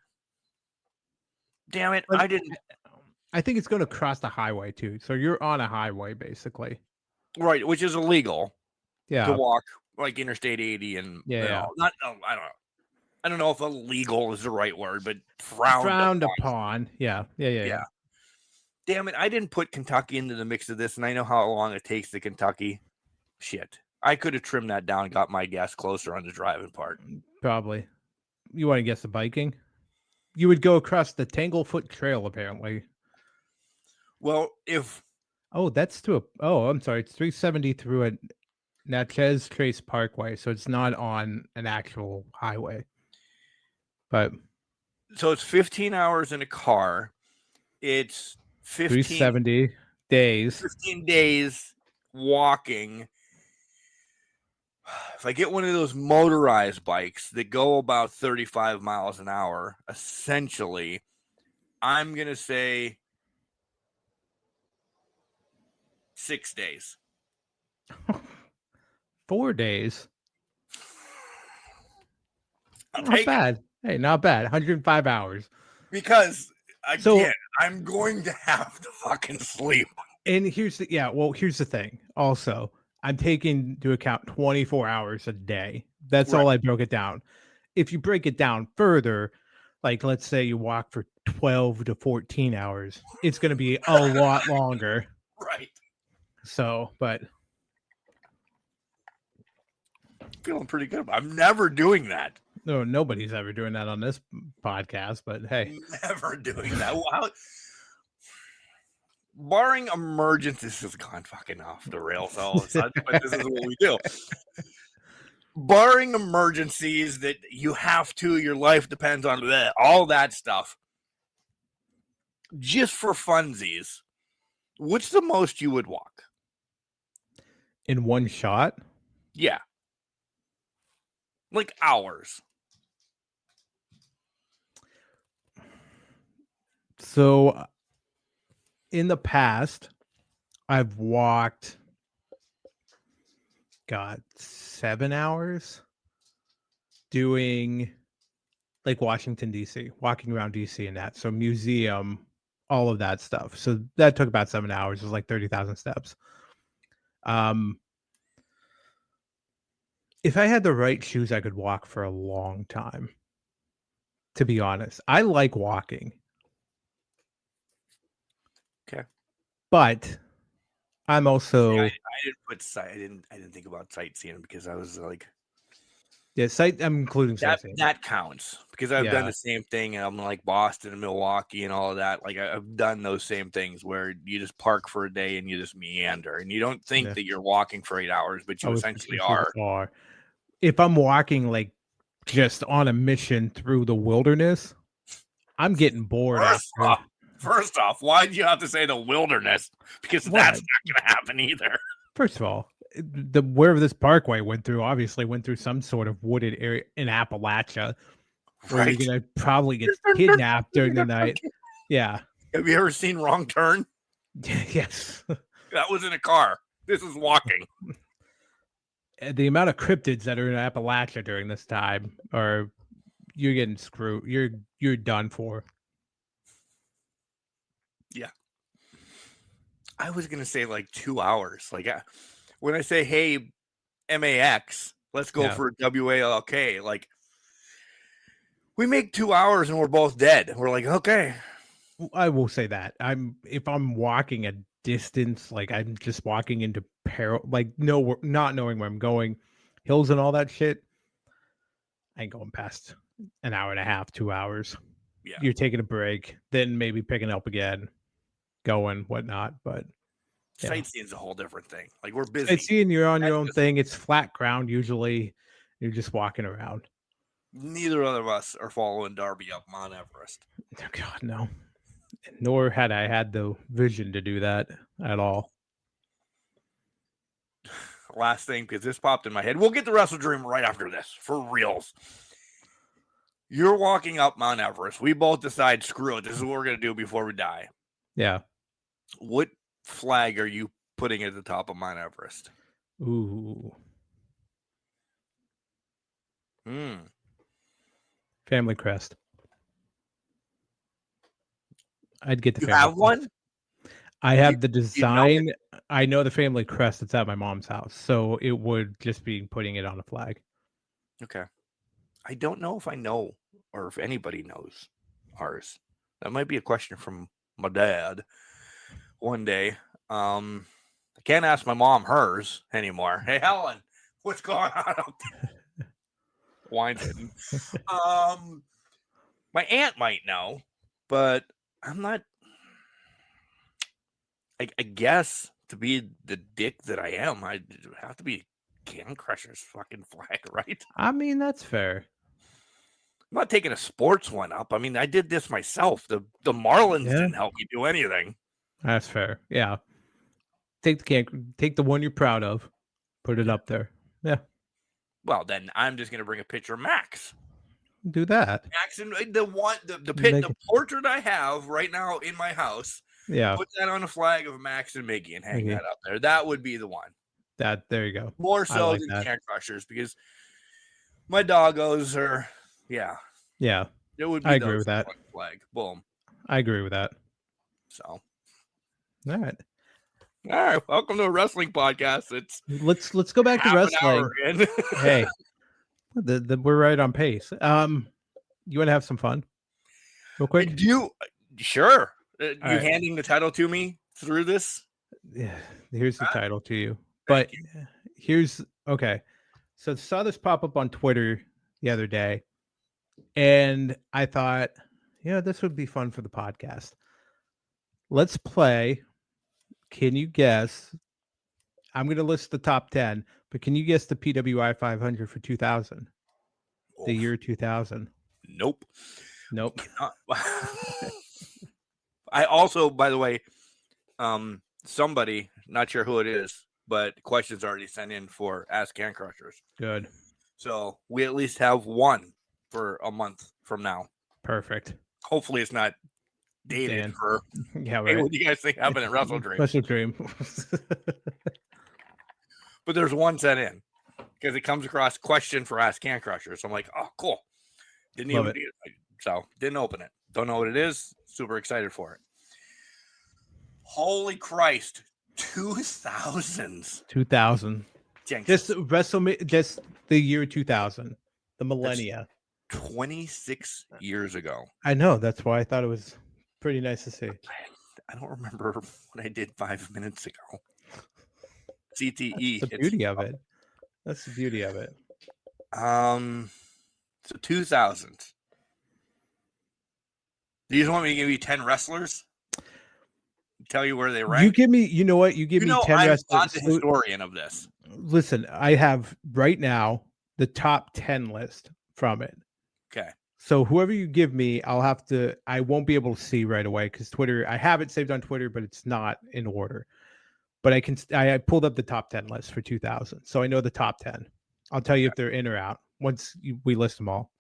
Damn it. But I didn't. I think it's going to cross the highway too. So you're on a highway basically. Right, which is illegal to Yeah. walk like Interstate 80 and Yeah, you yeah. know, not. Oh, I don't know. I don't know if illegal is the right word, but frowned upon. Yeah. Yeah. Damn it. I didn't put Kentucky into the mix of this, and I know how long it takes to Kentucky. Shit. I could have trimmed that down and got my gas closer on the driving part. Probably. You want to guess the biking? You would go across the Tanglefoot Trail, apparently. Well, if Oh, that's through a. Oh, I'm sorry. It's 370 through a Natchez Trace Parkway, so it's not on an actual highway. But so, it's 15 hours in a car. It's 370 days. 15 days walking. If I get one of those motorized bikes that go about 35 miles an hour, essentially, I'm going to say 6 days. 4 days. I'll Not take it bad. Hey, not bad. 105 hours. because, again, So- I'm going to have to fucking sleep. And here's the thing. Also, I'm taking into account 24 hours a day. That's all I broke it down. If you break it down further, like let's say you walk for 12 to 14 hours, it's going to be a lot longer. Right. So, but Feeling pretty good. I'm never doing that. no, nobody's ever doing that on this podcast. But hey, Never doing that. Wow. Barring emergencies, this has gone fucking off the rails all of a sudden, but this is what we do. Barring emergencies that you have to, your life depends on that, all that stuff. Just for funsies, what's the most you would walk? in one shot, Yeah. Like hours. so in the past, I've walked, 7 hours doing like Washington, D.C., walking around D.C. and that. So museum, all of that stuff. So that took about 7 hours. It was like 30,000 steps. If I had the right shoes, I could walk for a long time. To be honest, I like walking. Okay. But I'm also I didn't put I didn't think about sightseeing because I was like I'm including sightseeing. that counts because I've done Yeah. the same thing. I'm like Boston and Milwaukee and all of that. Like I've done those same things where you just park for a day and you just meander and you don't think Yeah. that you're walking for 8 hours, but you essentially are. If I'm walking like just on a mission through the wilderness, I'm getting bored. First off, why'd you have to say the wilderness? Because that's not going to happen either. First of all, wherever this parkway went through, obviously went through some sort of wooded area in Appalachia, where Right. you're gonna probably get kidnapped during the night. Yeah. Have you ever seen Wrong Turn? Yes. That was in a car. This is walking. The amount of cryptids that are in Appalachia during this time you're getting screwed. You're done for. Yeah. I was going to say like 2 hours. Like when I say, hey, MAX, let's go for WALK. Like We make 2 hours and we're both dead. We're like, okay. I will say that if I'm walking a distance, like I'm just walking into peril, like not knowing where I'm going, hills and all that shit, I ain't going past an hour and a half, 2 hours. Yeah. You're taking a break, then maybe picking up again, going, whatnot. But yeah. Sightseeing's a whole different thing. Like we're busy. Sightseeing, you're on your own thing. It's flat ground usually. You're just walking around. Neither of us are following Darby up Mount Everest. Oh God, no. Nor had I had the vision to do that at all. Last thing, because this popped in my head. We'll get the Wrestle Dream right after this, for reals. You're walking up Mount Everest. We both decide, screw it, this is what we're going to do before we die. Yeah. What flag are you putting at the top of Mount Everest? Ooh. Family crest. I'd get the you family have crest. One? I have the design. You know I know the family crest that's at my mom's house. So it would just be putting it on a flag. Okay. I don't know if I know or if anybody knows ours. That might be a question from my dad one day. I can't ask my mom hers anymore. Hey, Helen, what's going on up there? Wine hidden. My aunt might know, but I'm not. I guess to be the dick that I am, I have to be Can Crusher's fucking flag, right? I mean, that's fair. I'm not taking a sports one up. I mean, I did this myself. The Marlins didn't help me do anything. That's fair. Yeah. Take the one you're proud of, put it up there. Yeah. Well, then I'm just gonna bring a picture of Max. Do that. Max and the portrait I have right now in my house. Yeah. Put that on a flag of Max and Miggy and hang that up there. That would be the one. There you go. More so than Can Crushers, because my doggos are Yeah. It would be I agree with that. Flag. Boom. I agree with that. So all right. Welcome to a wrestling podcast. Let's go back to wrestling. Hey. We're right on pace. You want to have some fun? Real quick? Sure. Handing the title to me through this? Yeah. Here's the title to you. But okay. So saw this pop up on Twitter the other day, and I thought, this would be fun for the podcast. Let's play. Can you guess? I'm going to list the top 10, but can you guess the PWI 500 for 2000? The year 2000? Nope. I also, by the way, somebody, not sure who it is, but questions already sent in for Ask Can Crushers. Good. So we at least have one for a month from now. Perfect. Hopefully it's not dated for. Yeah, right. Hey, what do you guys think happened at Wrestle Dream? Wrestle Dream. But there's one sent in because it comes across question for Ask Can Crushers. So I'm like, oh, cool. Didn't open it. Don't know what it is. Super excited for it. Holy Christ. 2000s. 2000. Jenks. Just the year 2000. The millennia. That's 26 years ago. I know. That's why I thought it was pretty nice to see. I don't remember what I did 5 minutes ago. CTE. That's the beauty of it. So 2000s. Do you just want me to give you 10 wrestlers? Tell you where they rank? You give me 10 wrestlers. I'm not the historian of this. Listen, I have right now the top 10 list from it. Okay. So whoever you give me, I won't be able to see right away because Twitter, I have it saved on Twitter, but it's not in order. But I pulled up the top 10 list for 2000. So I know the top 10. I'll tell you if they're in or out once we list them all.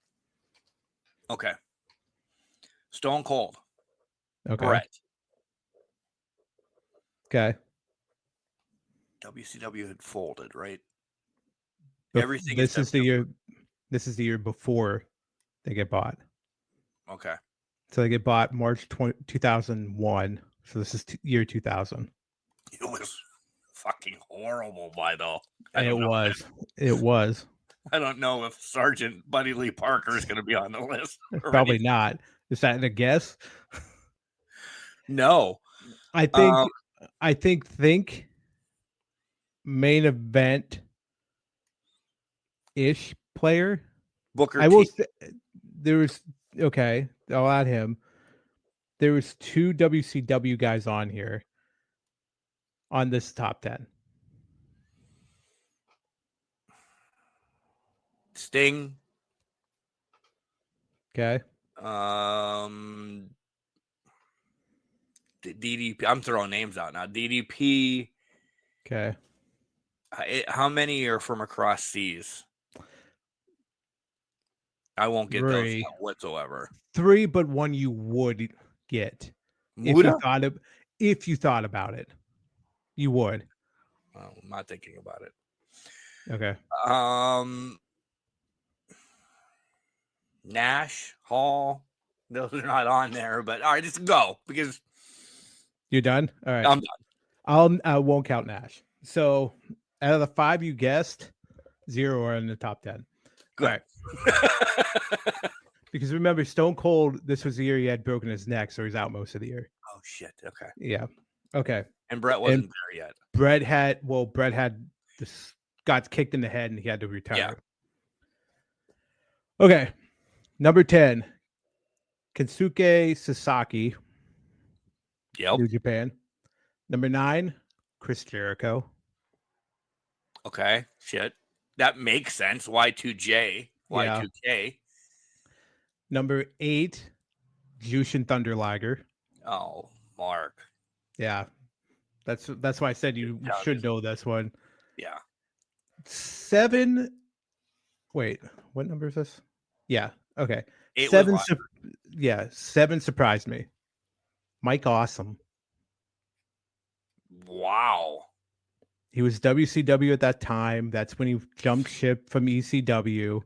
Okay. Stone Cold. Okay. Brett. Okay. WCW had folded, right? Everything. This is the year before they get bought. Okay. So they get bought March 2001. So this is year 2000. It was fucking horrible by though. It was. I don't know if Sergeant Buddy Lee Parker is going to be on the list. Probably not. Is that a guess? No. I think main event ish player. Booker I will T. say there was okay, I'll add him. There was 2 WCW guys on here on this top 10. Sting. Okay. DDP. I'm throwing names out now. DDP. Okay. How many are from across seas? I won't get 3. those whatsoever. 3, but one you would get Muda? if you thought about it. You would. Well, I'm not thinking about it. Okay. Nash, Hall, those are not on there. But all right, just go because You're done. All right. I'm done. I won't count Nash. So out of the 5 you guessed, 0 are in the top 10. Good. All right. Because remember, Stone Cold, this was the year he had broken his neck, so he's out most of the year. Oh shit. Okay. Yeah. Okay. And Brett wasn't there yet. Brett had this, got kicked in the head and he had to retire. Yeah. Okay. Number 10, Kensuke Sasaki, Yep. New Japan. Number 9, Chris Jericho. Okay. Shit. That makes sense. Y2J. Yeah. Y2K. Number 8, Jushin Thunder Liger. Oh, Mark. Yeah. That's why I said you should know this one. Yeah. 7. Wait, what number is this? Yeah. Okay. 8 7. was 7 surprised me. Mike Awesome. wow. He was WCW at that time. That's when he jumped ship from ECW.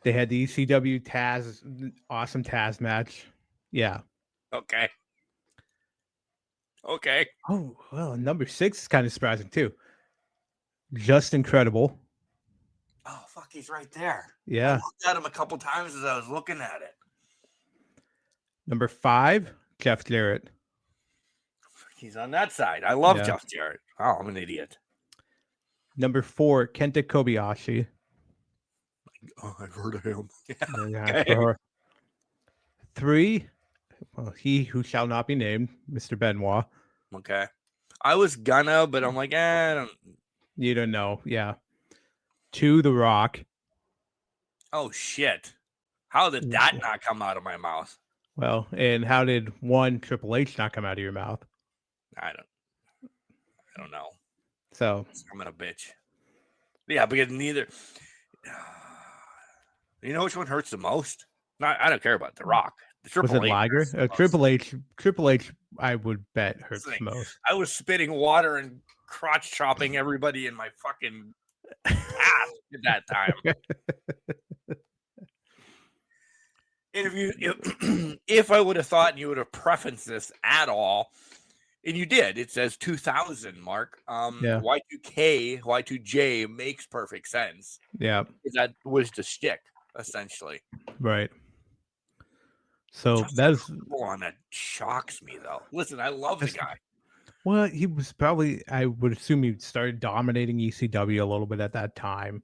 They had the ECW awesome Taz match. Yeah. Okay. Okay. Oh, well, number 6 is kind of surprising too. Just Incredible. Oh, fuck, he's right there. Yeah. I looked at him a couple times as I was looking at it. Number 5, Jeff Jarrett. He's on that side. I love Yeah. Jeff Jarrett. Oh, I'm an idiot. Number 4, Kenta Kobayashi. Oh, I've heard of him. Yeah, for 3, well, he who shall not be named, Mr. Benoit. Okay. I was gonna, but I'm like, I don't. You don't know. Yeah. 2, The Rock. Oh, shit. How did that not come out of my mouth? Well, and how did 1, Triple H not come out of your mouth? I don't know. So I'm a bitch. Yeah, because neither. You know which one hurts the most? I don't care about The Rock. The was it Liger? hurts the most. Triple H, I would bet hurts Thing. most. I was spitting water and crotch chopping everybody in my fucking path at that time. And if I would have thought and you would have prefaced this at all, and you did, it says 2000, Mark. Yeah. Y2K, Y2J makes perfect sense. Yeah. That was the shtick, essentially. Right. So that's one that shocks me, though. Listen, I love the guy. Well, he was probably, I would assume he started dominating ECW a little bit at that time,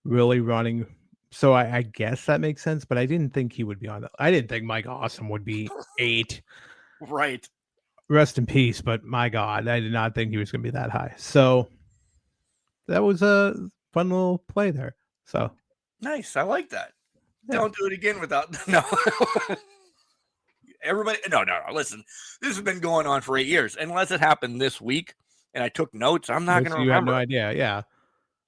really running. So I guess that makes sense, but I didn't think he would be on that. I didn't think Mike Awesome would be 8. Right. Rest in peace, but my God, I did not think he was going to be that high. So that was a fun little play there. So nice. I like that. Yeah. Don't do it again without no. Everybody, no. Listen, this has been going on for 8 years. Unless it happened this week and I took notes, I'm not going to remember. You have no idea. Yeah,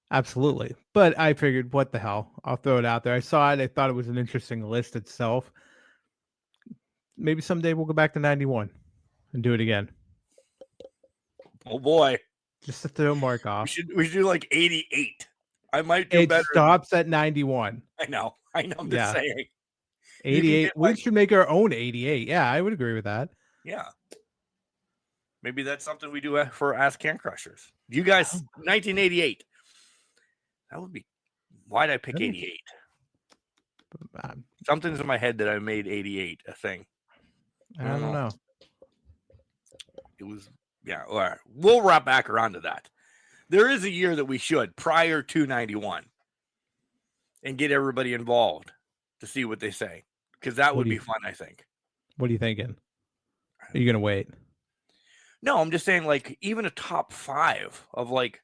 absolutely. But I figured, what the hell? I'll throw it out there. I saw it. I thought it was an interesting list itself. Maybe someday we'll go back to 91 and do it again. Oh boy. Just to throw Mark off. We should do like 88. I might do better. It stops at 91. I know. I'm just saying. 88. We should make our own 88. Yeah, I would agree with that. Yeah. Maybe that's something we do for Ask Can Crushers. You guys, 1988. That would be Why did I pick 88? Um, Something's in my head that I made 88 a thing. I don't know. It was, yeah. All right. We'll wrap back around to that. There is a year that we should, prior to 91, and get everybody involved to see what they say, because that would be fun, I think. What are you thinking? Are you going to wait? No, I'm just saying, like, even a top 5 of like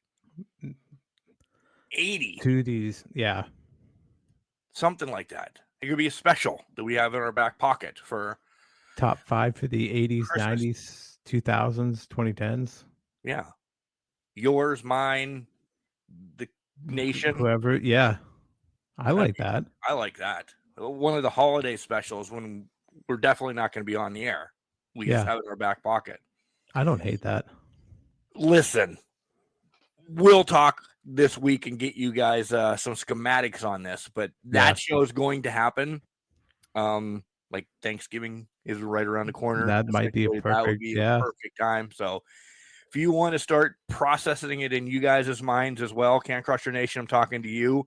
80. To these, yeah. Something like that. It could be a special that we have in our back pocket for top 5 for the 80s, Christmas. 90s, 2000s, 2010s. Yeah. Yours, mine, the nation. Whoever, yeah. I like that. I like that. One of the holiday specials when we're definitely not going to be on the air. We just have it in our back pocket. I don't hate that. Listen, we'll talk this week and get you guys some schematics on this, but that show is going to happen. Like Thanksgiving is right around the corner. That might be a perfect time. So if you want to start processing it in you guys' minds as well, Can Crusher Nation, I'm talking to you.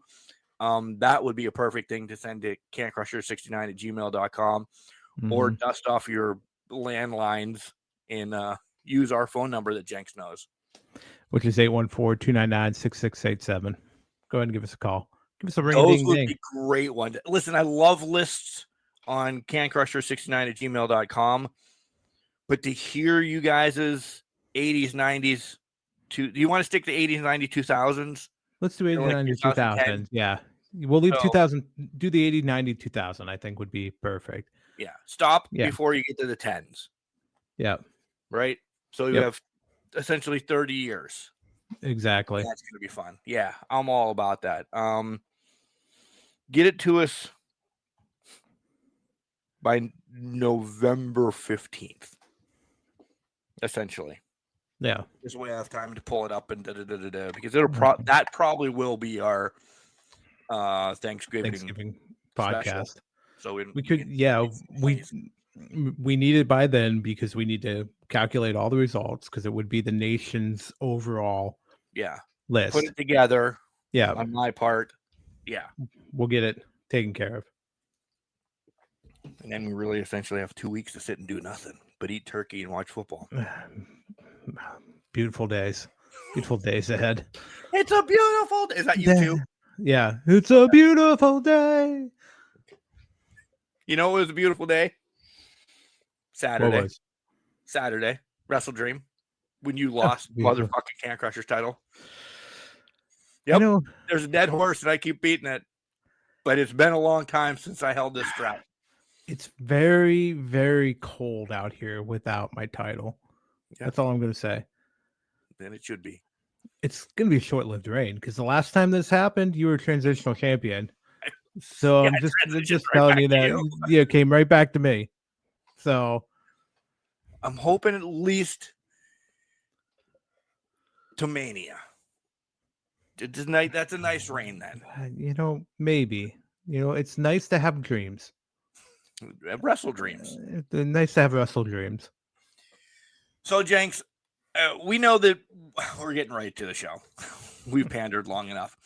That would be a perfect thing to send to cancrusher69@gmail.com or dust off your landlines and use our phone number that Jenks knows, which is 814-299-6687. Go ahead and give us a call. Give us a ring. Those would be great ones. Listen, I love lists on cancrusher69@gmail.com, but to hear you guys' 80s, 90s, do you want to stick to 80s, 90s, 2000s? Let's do 80s, 90s, 2000s. Yeah. We'll leave 2000, do the 80, 90, 2000, I think would be perfect. Yeah. Stop before you get to the 10s. Yeah. Right? So you have essentially 30 years. Exactly. That's going to be fun. Yeah. I'm all about that. Get it to us by November 15th. Essentially. Yeah. This way I have time to pull it up and because that probably will be our Thanksgiving podcast. Special. So we could, we need it by then because we need to calculate all the results because it would be the nation's overall list. Put it together. Yeah. On my part. Yeah. We'll get it taken care of. And then we really essentially have 2 weeks to sit and do nothing but eat turkey and watch football. Beautiful days. Beautiful days ahead. It's a beautiful day. Is that you too? Yeah. It's a beautiful day. You know it was a beautiful day? Saturday. Wrestle Dream. When you lost motherfucking Can Crusher's title. Yep. There's a dead horse and I keep beating it. But it's been a long time since I held this strap. It's very, very cold out here without my title. Yeah. That's all I'm going to say. Then it should be. It's going to be a short-lived reign because the last time this happened, you were a transitional champion. So I'm just telling you that it came right back to me. So I'm hoping at least to Mania. That's a nice reign then. Maybe. It's nice to have dreams. Wrestle dreams. Nice to have wrestle dreams. So, Jenks, we know that we're getting right to the show. We've pandered long enough.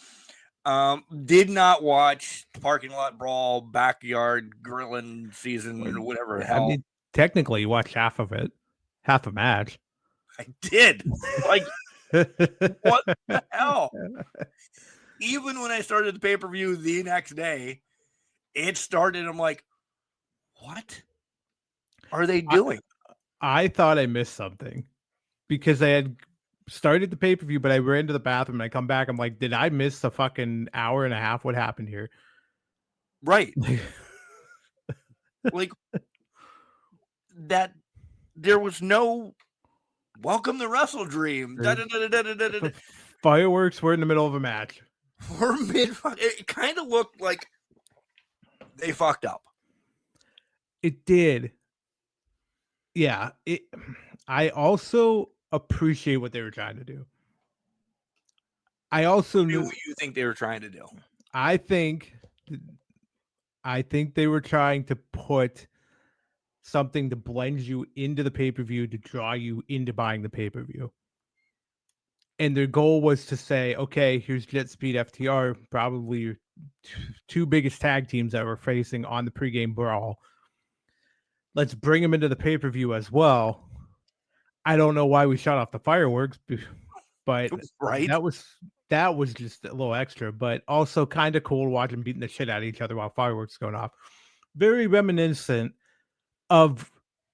Did not watch Parking Lot Brawl, Backyard Grilling season, or whatever the hell. Technically, you watched half of it. Half a match. I did. Like, what the hell? Even when I started the pay-per-view the next day, it started. I'm like, what are they doing? I thought I missed something because I had started the pay-per-view, but I ran to the bathroom and I come back. I'm like, did I miss a fucking hour and a half? What happened here? Right. Like that. There was no welcome to Wrestle Dream. Fireworks were in the middle of a match. We're it kind of looked like they fucked up. It did. Yeah. I also appreciate what they were trying to do. I also knew what you think they were trying to do. I think they were trying to put something to blend you into the pay-per-view to draw you into buying the pay-per-view. And their goal was to say, okay, here's Jet Speed FTR, probably your two biggest tag teams that we're facing on the pregame brawl. Let's bring them into the pay-per-view as well. I don't know why we shut off the fireworks, but Right? that was just a little extra, but also kind of cool watching beating the shit out of each other while fireworks going off. Very reminiscent of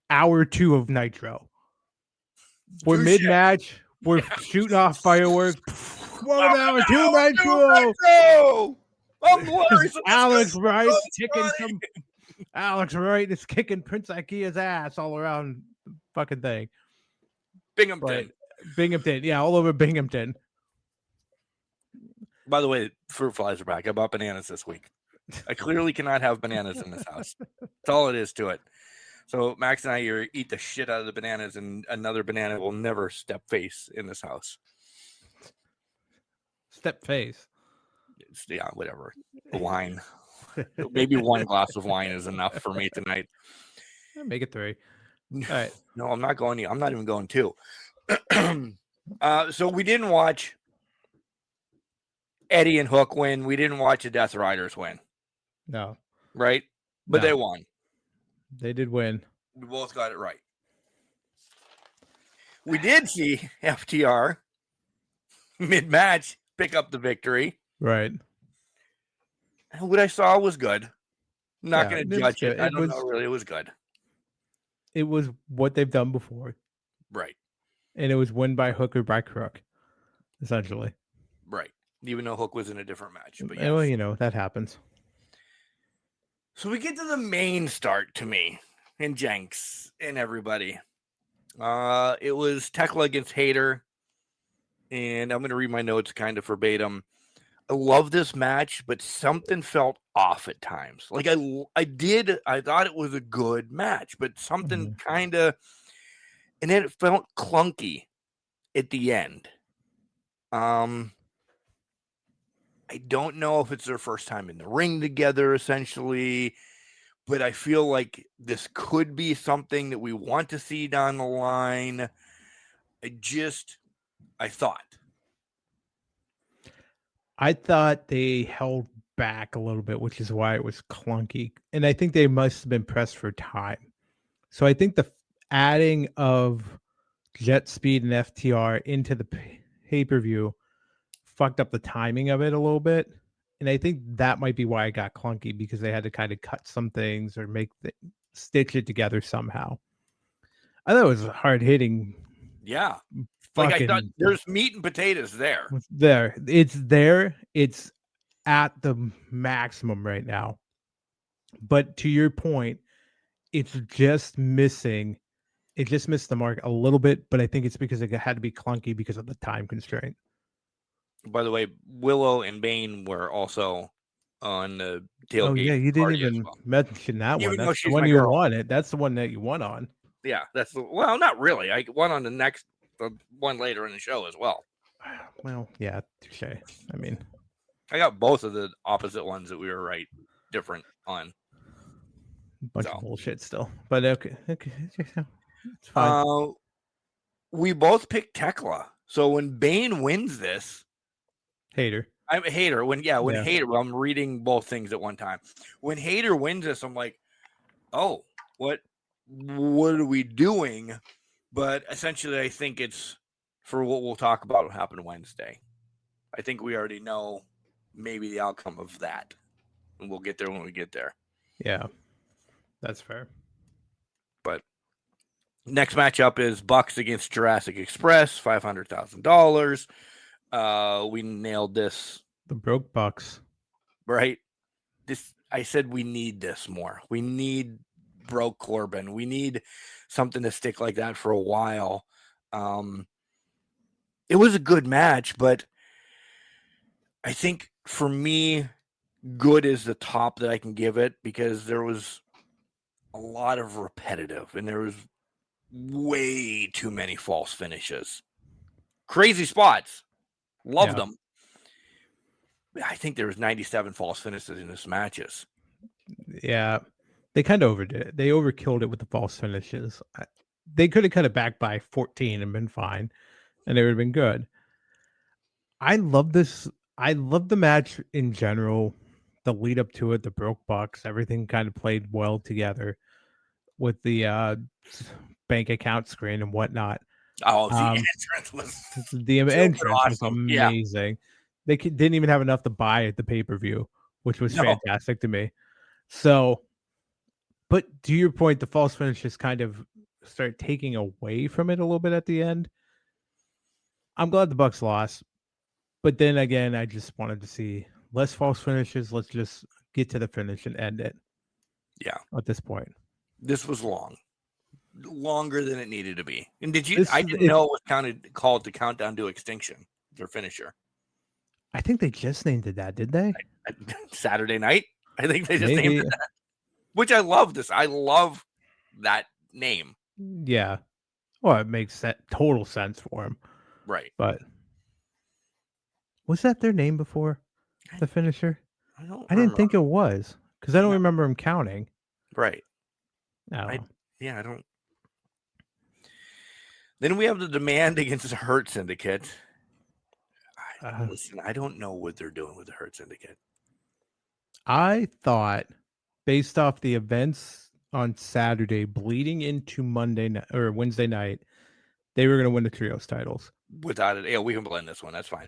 hour 2 of Nitro. We're Touche. mid-match. We're shooting off fireworks. One hour 2 Nitro. Nitro! I'm Larry. Alex Wright kicking some. Alex Wright is kicking Prince Ikea's ass all around the fucking thing. Binghamton. Binghamton, yeah, all over Binghamton. By the way, fruit flies are back. I bought bananas this week. I clearly cannot have bananas in this house. That's all it is to it. So Max and I eat the shit out of the bananas, and another banana will never step face in this house. Step face. Yeah, whatever. Wine. Maybe one glass of wine is enough for me tonight. Make it 3. All right. No, I'm not going. I'm not even going 2. So we didn't watch Eddie and Hook win. We didn't watch the Death Riders win. No. Right? But No. they won. They did win. We both got it right. We did see FTR mid-match pick up the victory. Right. What I saw was good. I'm not Yeah, going it's to judge good. it. I don't know. Really, it was good. It was what they've done before. Right. And it was win by hook or by crook, essentially. Right. Even though Hook was in a different match. But Well, yes. you know, that happens. So we get to the main start to me and Jenks and everybody. It was Tekla against Hater. And I'm going to read my notes kind of verbatim. I love this match, but something felt off at times. Like I thought it was a good match, but something kind of, and then it felt clunky at the end. I don't know if it's their first time in the ring together, essentially, but I feel like this could be something that we want to see down the line. I thought they held back a little bit, which is why it was clunky. And I think they must have been pressed for time. So I think the adding of Jet Speed and FTR into the pay-per-view fucked up the timing of it a little bit. And I think that might be why it got clunky, because they had to kind of cut some things or stitch it together somehow. I thought it was hard hitting. Yeah. Like I thought there's meat and potatoes there. It's there. It's at the maximum right now. But to your point, it's just missing. It just missed the mark a little bit, but I think it's because it had to be clunky because of the time constraint. By the way, Willow and Bane were also on the tailgate. Oh yeah, you didn't even mention that one. That's the one you won it. That's the one that you won on. Yeah, well, not really. I won on the one later in the show as well. Well, yeah, touche. I mean, I got both of the opposite ones that we were different on. Bunch of bullshit still, but okay, it's fine. We both picked Tekla, so when Bane wins this, Hater. I'm a hater. Hater, I'm reading both things at one time. When Hater wins this, I'm like, oh, what are we doing? But essentially, I think it's for what we'll talk about what happened Wednesday. I think we already know maybe the outcome of that, and we'll get there when we get there. Yeah, that's fair. But next matchup is Bucks against Jurassic Express, $500,000. We nailed this. The broke Bucks, right? I said we need this more. We need broke Corbin. We need something to stick like that for a while. It was a good match, but I think for me, good is the top that I can give it, because there was a lot of repetitive and there was way too many false finishes. Crazy spots. Loved them. I think there was 97 false finishes in this matches. Yeah, they kind of overdid it. They overkilled it with the false finishes. They could have cut it back by 14 and been fine, and it would have been good. I love this. I love the match in general. the lead up to it, the broke bucks, everything kind of played well together with the bank account screen and whatnot. Oh, the Um, entrance was the super entrance was awesome. Yeah. amazing. They didn't even have enough to buy at the pay-per-view, which was No. fantastic to me. So, but to your point, the false finishes kind of start taking away from it a little bit at the end. I'm glad the Bucks lost, but then again, I just wanted to see less false finishes. Let's just get to the finish and end it. Yeah. At this point, This was longer than it needed to be. And This I is- didn't know it was called the Countdown to Extinction, their finisher. I think they just named it that, did they? Saturday night, I think they just named Maybe. it that. Which I love this. I love that name. Yeah. Well, it makes total sense for him. Right. But was that their name before the finisher? I didn't think it was because I don't remember him counting. Right. I don't. Then we have the demand against the Hurt Syndicate. Listen, I don't know what they're doing with the Hurt Syndicate. I thought, based off the events on Saturday, bleeding into Monday night or Wednesday night, they were going to win the trios titles. Without it, yeah, we can blend this one. That's fine.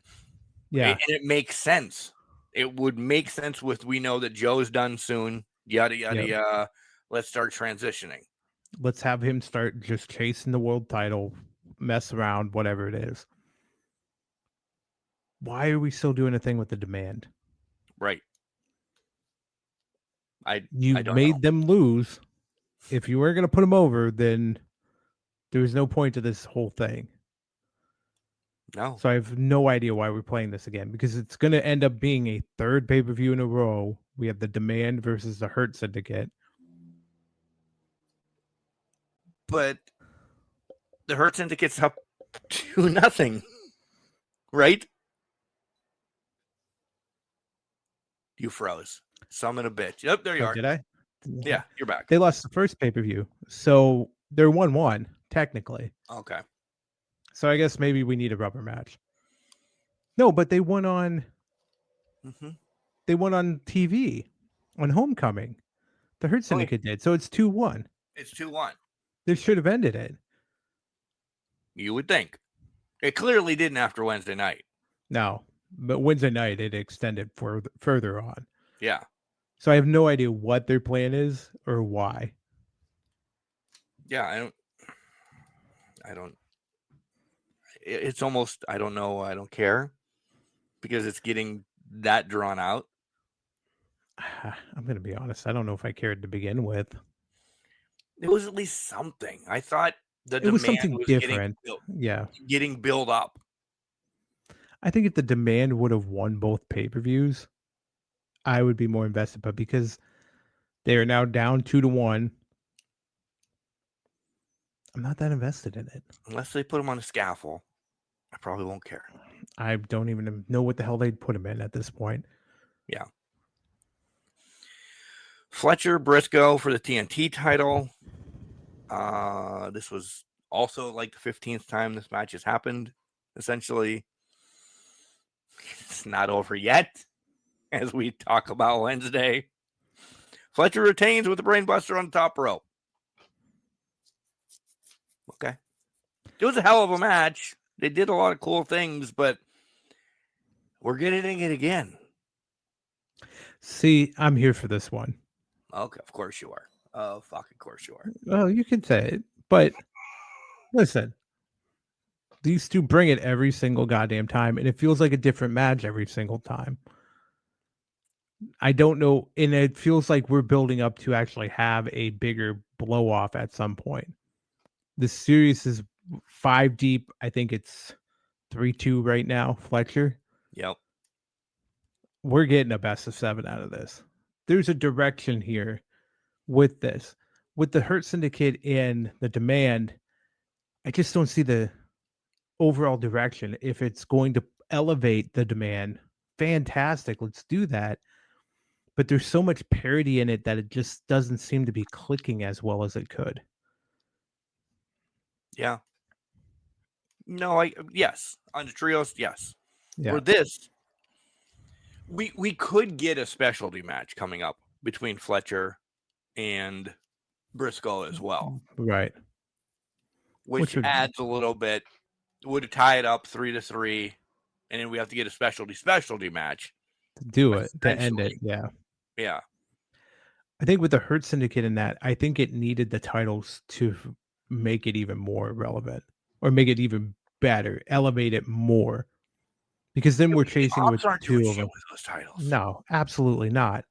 Yeah, and it makes sense. It would make sense with we know that Joe's done soon. Yada yada yada. Let's start transitioning. Let's have him start just chasing the world title, mess around, whatever it is. Why are we still doing a thing with the demand? Right. You made them lose. If you weren't going to put them over, then there was no point to this whole thing. No. So I have no idea why we're playing this again, because it's going to end up being a third pay-per-view in a row. We have the Demand versus the Hurt Syndicate. But the Hurt Syndicate's up 2-0. Right? You froze. Summon a bitch. Yep, there you are. Did I? Yeah, you're back. They lost the first pay-per-view. So they're 1-1, technically. Okay. So I guess maybe we need a rubber match. No, but they won on they won on TV on Homecoming. The Hurt Syndicate did. So it's 2-1. It's 2-1. They should have ended it. You would think. It clearly didn't after Wednesday night. No, but Wednesday night it extended further on. Yeah. So I have no idea what their plan is or why. Yeah, I don't. It's almost, I don't know. I don't care because it's getting that drawn out. I'm going to be honest. I don't know if I cared to begin with. It was at least something. I thought it was something different. Getting built up. I think if the Demand would have won both pay-per-views, I would be more invested. But because they are now down 2-1, I'm not that invested in it. Unless they put him on a scaffold, I probably won't care. I don't even know what the hell they'd put him in at this point. Yeah. Fletcher Briscoe for the TNT title. This was also like the 15th time this match has happened. Essentially, it's not over yet, as we talk about Wednesday. Fletcher retains with the brainbuster on the top rope. Okay. It was a hell of a match. They did a lot of cool things, but we're getting it again. See, I'm here for this one. Okay, of course you are. Oh, fuck, of course you are. Well, you can say it, but listen, these two bring it every single goddamn time, and it feels like a different match every single time. I don't know, and it feels like we're building up to actually have a bigger blow off at some point. The series is 5 deep. I think it's 3-2 right now, Fletcher. Yep. We're getting a best of 7 out of this. There's a direction here with this. With the Hurt Syndicate and the Demand, I just don't see the overall direction. If it's going to elevate the Demand, fantastic. Let's do that. But there's so much parody in it that it just doesn't seem to be clicking as well as it could. Yeah. No, yes. On the trios, yes. Yeah. For this, We could get a specialty match coming up between Fletcher and Briscoe as well, Right. which would- adds a little bit. Would tie it up 3-3, and then we have to get a specialty match. To do it, to end it. Essentially. Yeah. Yeah. I think with the Hurt Syndicate in that, I think it needed the titles to make it even more relevant or make it even better, elevate it more. Because then we're chasing with aren't two doing of shit them. with those titles. No, absolutely not.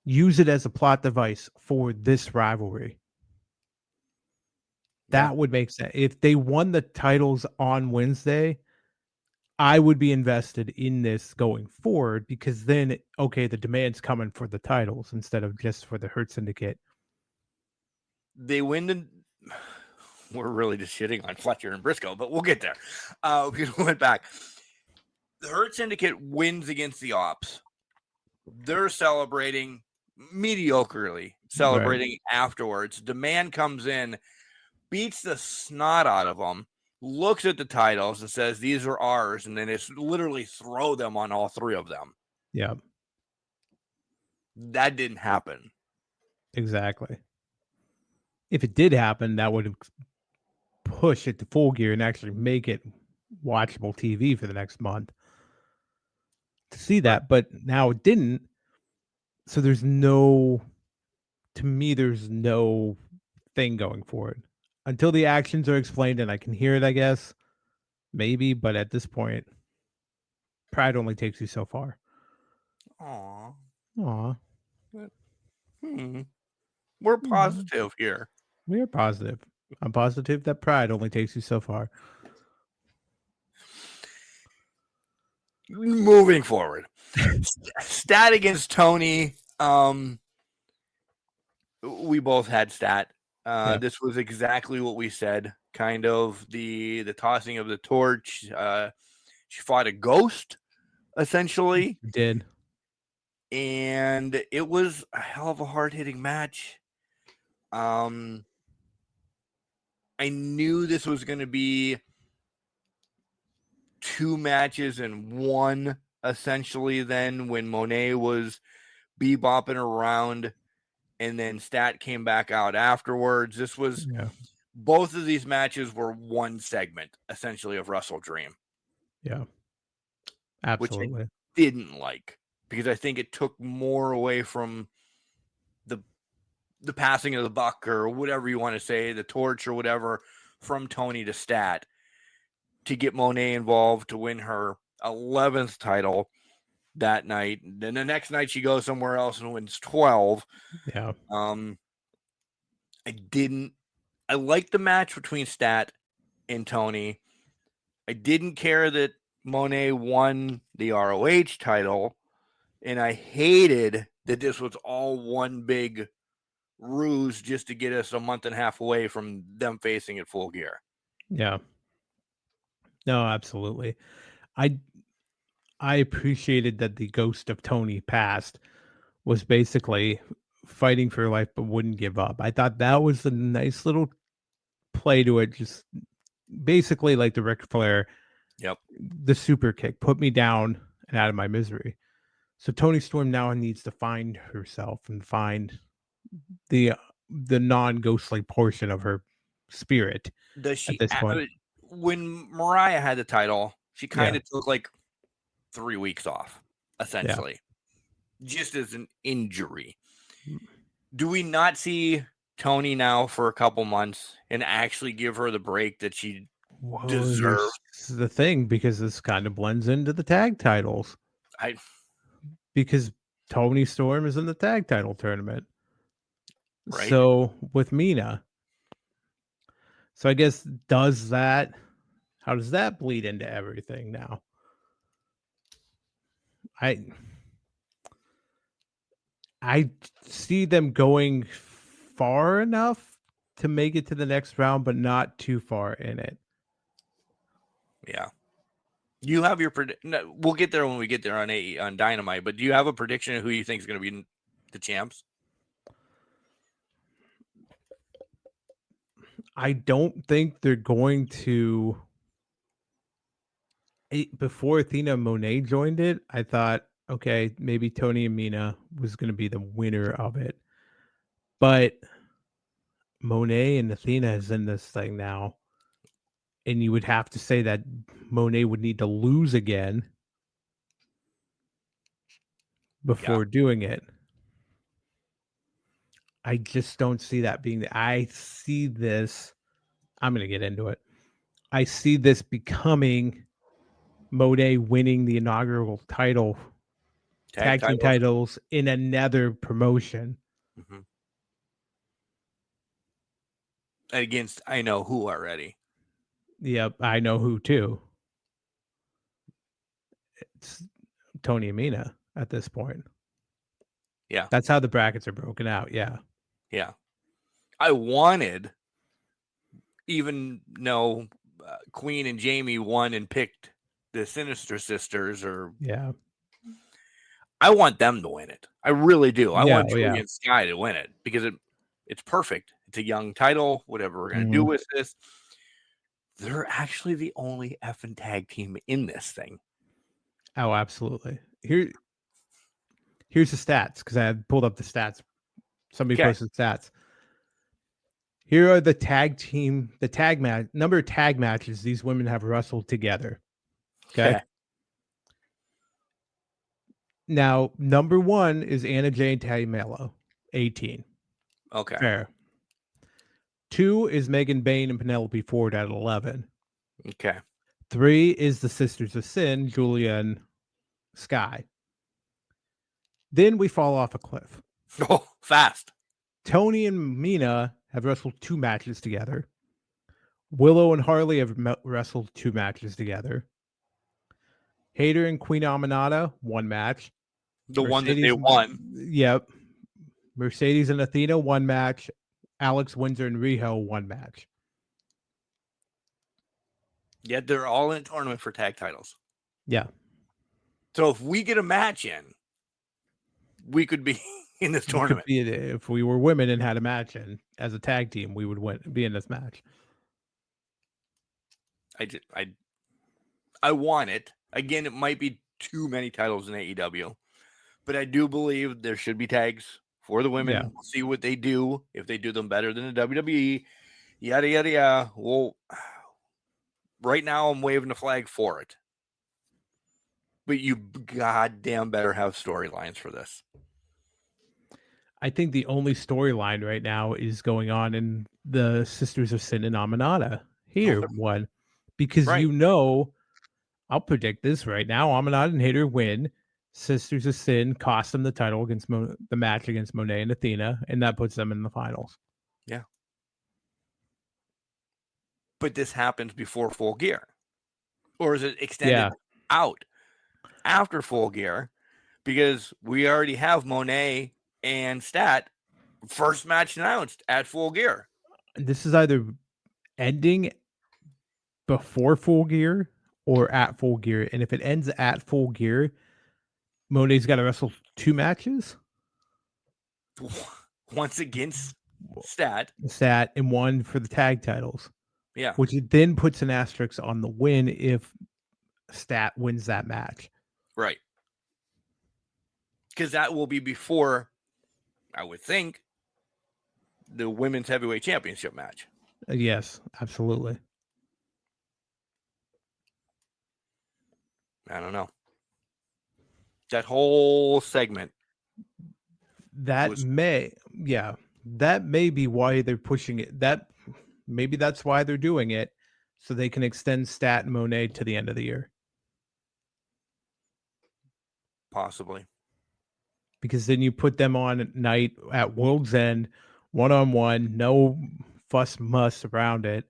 Use it as a plot device for this rivalry. That would make sense. If they won the titles on Wednesday, I would be invested in this going forward because then, okay, the demand's coming for the titles instead of just for the Hurt Syndicate. They win the. We're really just shitting on Fletcher and Briscoe, but we'll get there. We went back. The Hurt Syndicate wins against the Ops. They're celebrating mediocrely, celebrating afterwards. Demand comes in, beats the snot out of them, looks at the titles and says, "These are ours," and then it's literally throw them on all three of them. Yeah, that didn't happen. Exactly. If it did happen, that would push it to Full Gear and actually make it watchable TV for the next month to see that. But now it didn't. So there's no, to me, there's no thing going forward until the actions are explained and I can hear it, I guess. Maybe, but at this point, pride only takes you so far. Aw. We're positive here. We are positive. I'm positive that pride only takes you so far. Moving forward. Stat against Tony. We both had Stat. This was exactly what we said. Kind of the tossing of the torch. She fought a ghost, essentially. Did. And it was a hell of a hard-hitting match. I knew this was going to be two matches in one, essentially, then when Monet was bebopping around and then Stat came back out afterwards. This was both of these matches were one segment, essentially, of Wrestle Dream. Yeah. Absolutely. Which I didn't like because I think it took more away from the passing of the buck or whatever you want to say, the torch or whatever, from Tony to Stat to get Monet involved to win her 11th title that night. Then the next night she goes somewhere else and wins 12. Yeah. I liked the match between Stat and Tony. I didn't care that Monet won the ROH title, and I hated that this was all one big ruse just to get us a month and a half away from them facing at Full Gear. Yeah. No, absolutely. I appreciated that the ghost of Tony past was basically fighting for life but wouldn't give up. I thought that was a nice little play to it. Just basically like the Ric Flair, the super kick, put me down and out of my misery. So Toni Storm now needs to find herself and find the non-ghostly portion of her spirit. Does she at this point? When Mariah had the title, she kind of took like 3 weeks off, essentially, just as an injury. Do we not see Toni now for a couple months and actually give her the break that she deserves? This is the thing, because this kind of blends into the tag titles. Because Toni Storm is in the tag title tournament. Right. So with Mina. So I guess how does that bleed into everything now? I see them going far enough to make it to the next round, but not too far in it. Yeah. You have your prediction. We'll get there when we get there on Dynamite, but do you have a prediction of who you think is going to be the champs? I don't think they're going to. Before Athena Monet joined it, I thought okay, maybe Tony and Mina was going to be the winner of it. But Monet and Athena is in this thing now. And you would have to say that Monet would need to lose again before doing it. I just don't see that being I see this. I'm going to get into it. I see this becoming Monet winning the inaugural title, tag team titles in another promotion. Mm-hmm. Against, I know who already. Yep, I know who too. It's Tony and Mina at this point. Yeah. That's how the brackets are broken out. Yeah. Yeah. I wanted, even though Queen and Jamie won and picked the Sinister Sisters, or yeah, I want them to win it. I really do. I want Julie yeah. and Sky to win it because it's perfect. It's a young title, whatever we're going to do with this. They're actually the only effing tag team in this thing. Oh, absolutely. Here's the stats, because I had pulled up the stats. Somebody posted stats. Here are the number of tag matches these women have wrestled together. Okay. Now, number 1 is Anna Jay and Taya Mello, 18. Okay. Fair. 2 is Megan Bain and Penelope Ford at 11. Okay. 3 is the Sisters of Sin, Julia and Sky. Then we fall off a cliff. Oh, fast. Tony and Mina have wrestled 2 matches together. Willow and Harley have wrestled 2 matches together. Hayter and Queen Aminata, 1 match. The one that they won. Yep. Mercedes and Athena, 1 match. Alex Windsor and Riho, 1 match. Yet they're all in a tournament for tag titles. Yeah. So if we get a match in, we could be in this tournament. If we were women and had a match in as a tag team, we would be in this match. I want it. Again, it might be too many titles in AEW, but I do believe there should be tags for the women. Yeah. We'll see what they do. If they do them better than the WWE, yada, yada, yada. Well, right now I'm waving the flag for it. But you goddamn better have storylines for this. I think the only storyline right now is going on in the Sisters of Sin and Aminata here one, because I'll predict this right now. Aminata and Hayter win. Sisters of Sin cost them the title against the match against Monet and Athena, and that puts them in the finals. Yeah. But this happens before Full Gear, or is it extended out after Full Gear? Because we already have Monet and Stat first match announced at Full Gear. This is either ending before Full Gear or at Full Gear. And if it ends at Full Gear, Monet's got to wrestle 2 matches. Once against Stat, and 1 for the tag titles. Yeah. Which then puts an asterisk on the win if Stat wins that match. Right. Because that will be before, I would think, the Women's Heavyweight Championship match. Yes, absolutely. I don't know. That whole segment. That may be why they're pushing it. Maybe that's why they're doing it, so they can extend Stat and Monet to the end of the year. Possibly. Because then you put them on at night at World's End, 1-on-1, no fuss muss around it.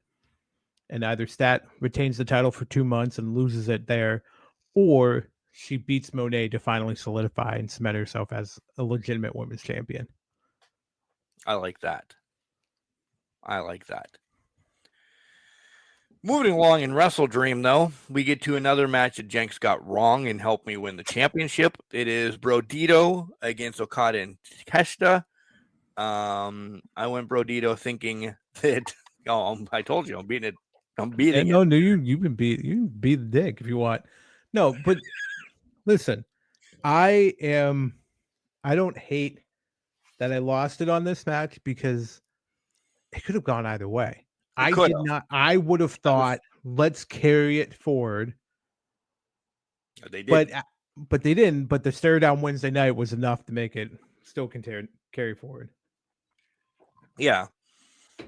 And either Stat retains the title for 2 months and loses it there, or she beats Monet to finally solidify and cement herself as a legitimate women's champion. I like that. Moving along in Wrestle Dream, though, we get to another match that Jenks got wrong and helped me win the championship. It is Brodito against Okada and Takeshita. I went Brodito thinking that, I told you, I'm beating it. No, you can be the dick if you want. No, but listen, I don't hate that I lost it on this match because it could have gone either way. I could did have. not. I would have thought, let's carry it forward, They did. but they didn't. But the stare down Wednesday night was enough to make it still carry forward. Yeah.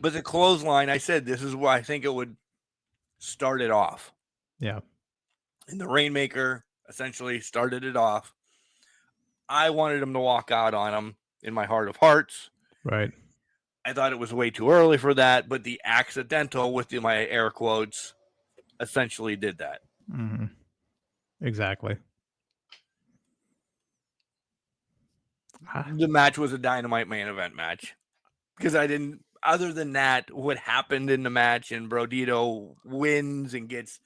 But the clothesline, I said this is why I think it would start it off. Yeah. And the Rainmaker essentially started it off. I wanted him to walk out on him in my heart of hearts. Right. I thought it was way too early for that, but the accidental, with my air quotes, essentially did that. Mm-hmm. Exactly. The match was a Dynamite main event match because I didn't. Other than that, what happened in the match, and Brodito wins and gets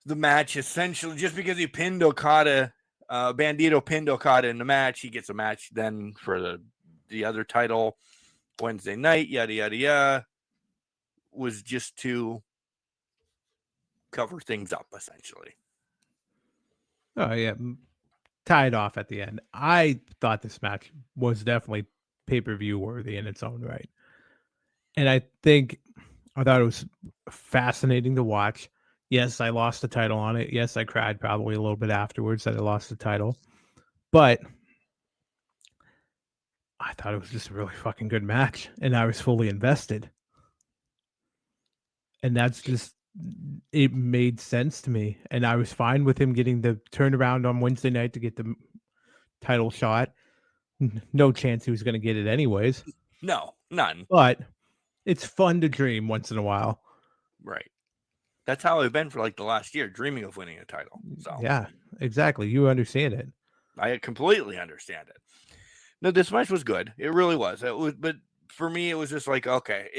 the match essentially just because he pinned Okada, Bandito pinned Okada in the match. He gets a match then for the other title Wednesday night. Yada yada yada. Was just to cover things up essentially. Oh yeah, tied off at the end. I thought this match was definitely pay-per-view worthy in its own right. And I thought it was fascinating to watch. Yes, I lost the title on it. Yes, I cried probably a little bit afterwards that I lost the title. But I thought it was just a really fucking good match. And I was fully invested. And that's just, it made sense to me. And I was fine with him getting the turnaround on Wednesday night to get the title shot. No chance he was going to get it anyways. No, none. But it's fun to dream once in a while. Right. That's how I've been for like the last year, dreaming of winning a title. So yeah, exactly. You understand it. I completely understand it. No, this match was good. It really was. But for me, it was just like, okay,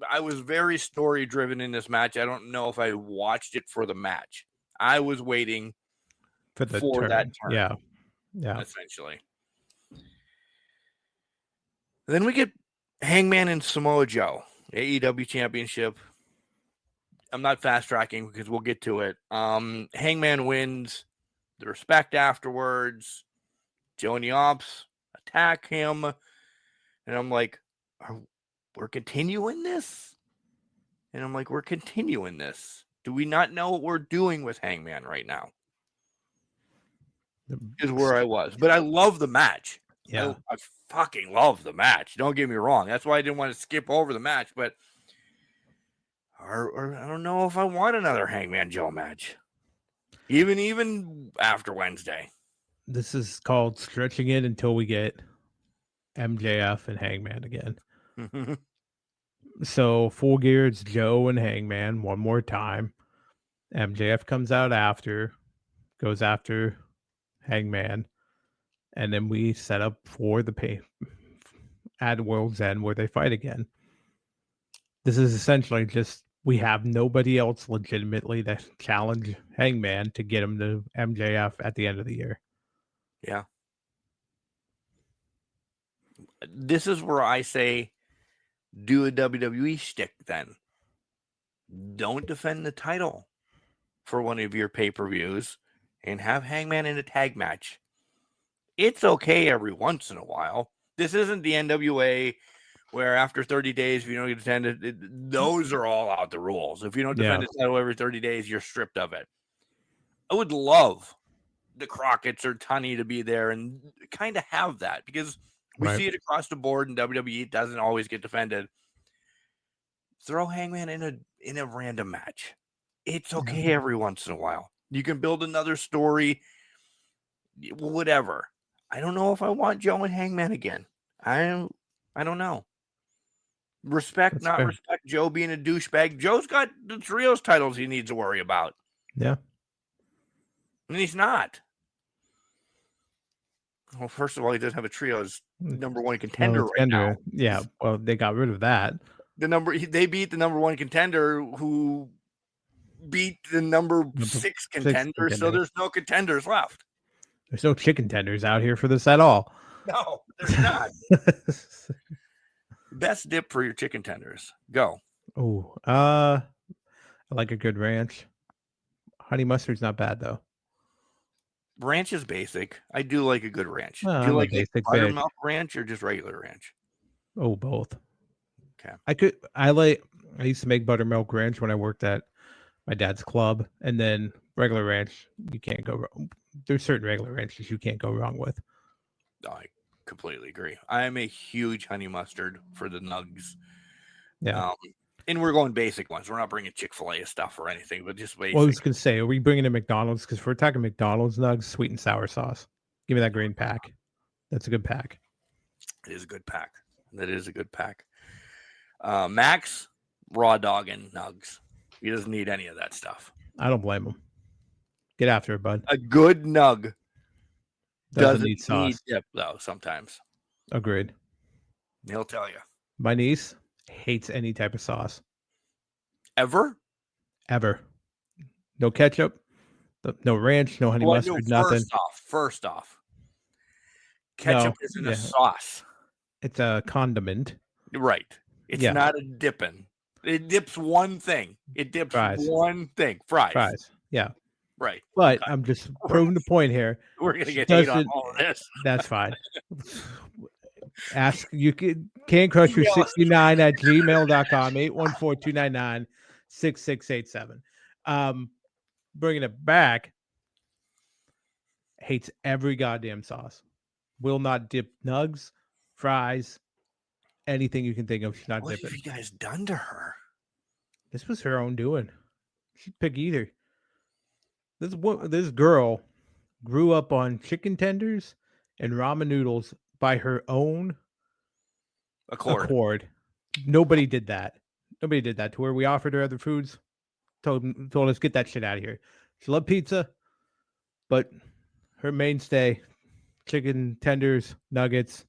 I was very story driven in this match. I don't know if I watched it for the match. I was waiting for that turn. Yeah. Essentially. Then we get Hangman and Samoa Joe, AEW Championship. I'm not fast tracking because we'll get to it. Hangman wins. The respect afterwards. Joe and the Ops attack him. And I'm like, we're continuing this? And I'm like, we're continuing this. Do we not know what we're doing with Hangman right now? Is where I was. But I love the match. Yeah. I fucking love the match. Don't get me wrong. That's why I didn't want to skip over the match. But or I don't know if I want another Hangman Joe match. Even after Wednesday. This is called stretching it until we get MJF and Hangman again. So Full Gear, it's Joe and Hangman one more time. MJF comes out after, goes after Hangman, and then we set up for the at World's End where they fight again. This is essentially just, we have nobody else legitimately that challenge Hangman to get him to MJF at the end of the year. Yeah. This is where I say, do a WWE shtick then. Don't defend the title for one of your pay-per-views and have Hangman in a tag match. It's okay every once in a while. This isn't the NWA where after 30 days, if you don't get defended, those are all out the rules. If you don't defend the title every 30 days, you're stripped of it. I would love the Crockett's or Tunney to be there and kind of have that because we see it across the board and WWE doesn't always get defended. Throw Hangman in a random match. It's okay every once in a while. You can build another story, whatever. I don't know if I want Joe and Hangman again. I don't know. Respect Joe being a douchebag. Joe's got the trios titles he needs to worry about. Yeah. And he's not. Well, first of all, he doesn't have a trios number one contender right now. Yeah, well, they got rid of that. They beat the number one contender who beat the number 6 contender, so there's no contenders left. There's no chicken tenders out here for this at all. No, there's not. Best dip for your chicken tenders. Go. Oh, I like a good ranch. Honey mustard's not bad though. Ranch is basic. I do like a good ranch. Well, Do you I'm a like basic bitch. buttermilk ranch or just regular ranch? Oh, both. Okay. I used to make buttermilk ranch when I worked at my dad's club, and then regular ranch, you can't go wrong. There's certain regular ranches you can't go wrong with. I completely agree. I am a huge honey mustard for the nugs. Yeah. And we're going basic ones. We're not bringing Chick-fil-A stuff or anything, but just basic. Well, I was going to say, are we bringing in McDonald's? Because if we're talking McDonald's nugs, sweet and sour sauce. Give me that green pack. That's a good pack. It is a good pack. That is a good pack. Max, raw dog and nugs. He doesn't need any of that stuff. I don't blame him. Get after it, bud. A good nug Doesn't need sauce. dip, though, sometimes. Agreed. He'll tell you. My niece hates any type of sauce. Ever? Ever. No ketchup, no ranch, no honey mustard, nothing. First off, ketchup isn't a sauce. It's a condiment. Right. It's not a dipping. It dips one thing. It dips one thing. Fries. Yeah. Right. But I'm just proving the point here. We're going to get hate on all of this. That's fine. Ask you can crush your 69 at gmail.com 814-299-6687. Bringing it back, hates every goddamn sauce. Will not dip nugs, fries, anything you can think of. She's not dipping. What have you guys done to her? This was her own doing. She'd pick either. This girl grew up on chicken tenders and ramen noodles by her own accord. Nobody did that. Nobody did that to her. We offered her other foods. Told us, get that shit out of here. She loved pizza, but her mainstay, chicken tenders, nuggets,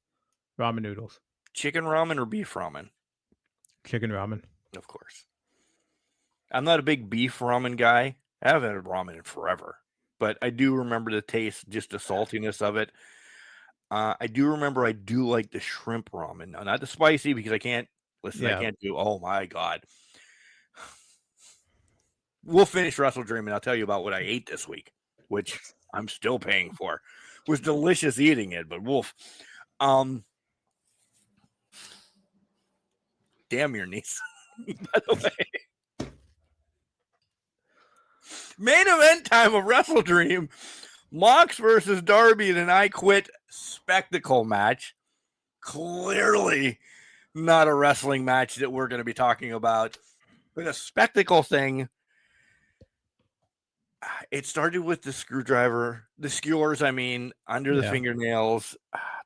ramen noodles. Chicken ramen or beef ramen? Chicken ramen. Of course. I'm not a big beef ramen guy. I haven't had ramen in forever, but I do remember the taste, just the saltiness of it. I do remember I do like the shrimp ramen. Now, not the spicy because I can't I can't do. Oh my God. We'll finish Wrestle Dream and I'll tell you about what I ate this week, which I'm still paying for. It was delicious eating it, but woof. Damn your niece. By the way. Main event time of Wrestle Dream. Mox versus Darby in an I Quit spectacle match. Clearly not a wrestling match that we're going to be talking about, but a spectacle thing. It started with the skewers, under the fingernails,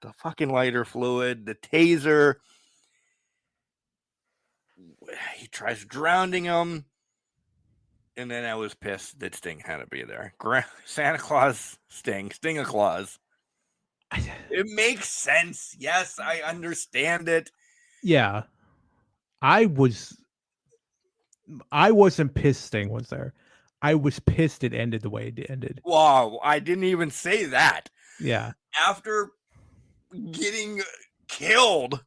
the fucking lighter fluid, the taser. He tries drowning him. And then I was pissed that Sting had to be there. Santa Claus, Sting of Claus. It makes sense. Yes, I understand it. Yeah. I wasn't pissed Sting was there. I was pissed it ended the way it ended. Wow, I didn't even say that. Yeah. After getting killed,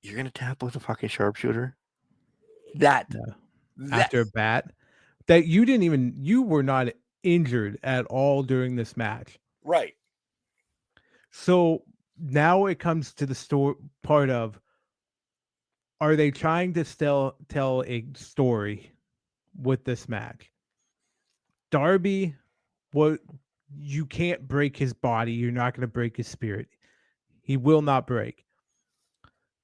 you're going to tap with a fucking sharpshooter? After a bat that you were not injured at all during this match. Right. So now it comes to the story part of, are they trying to still tell a story with this match? Darby, you can't break his body. You're not going to break his spirit. He will not break.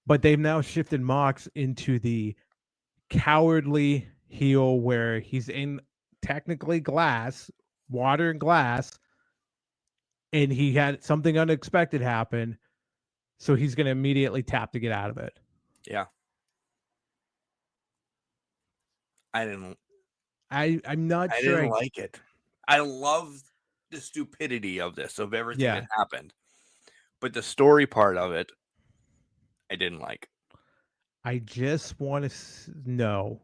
But they've now shifted Mox into the cowardly heel where he's in technically glass, water and glass, and he had something unexpected happen, so he's going to immediately tap to get out of it. Yeah. I'm not sure. I didn't like it. I love the stupidity of this, of everything that happened. But the story part of it, I didn't like. I just want to know,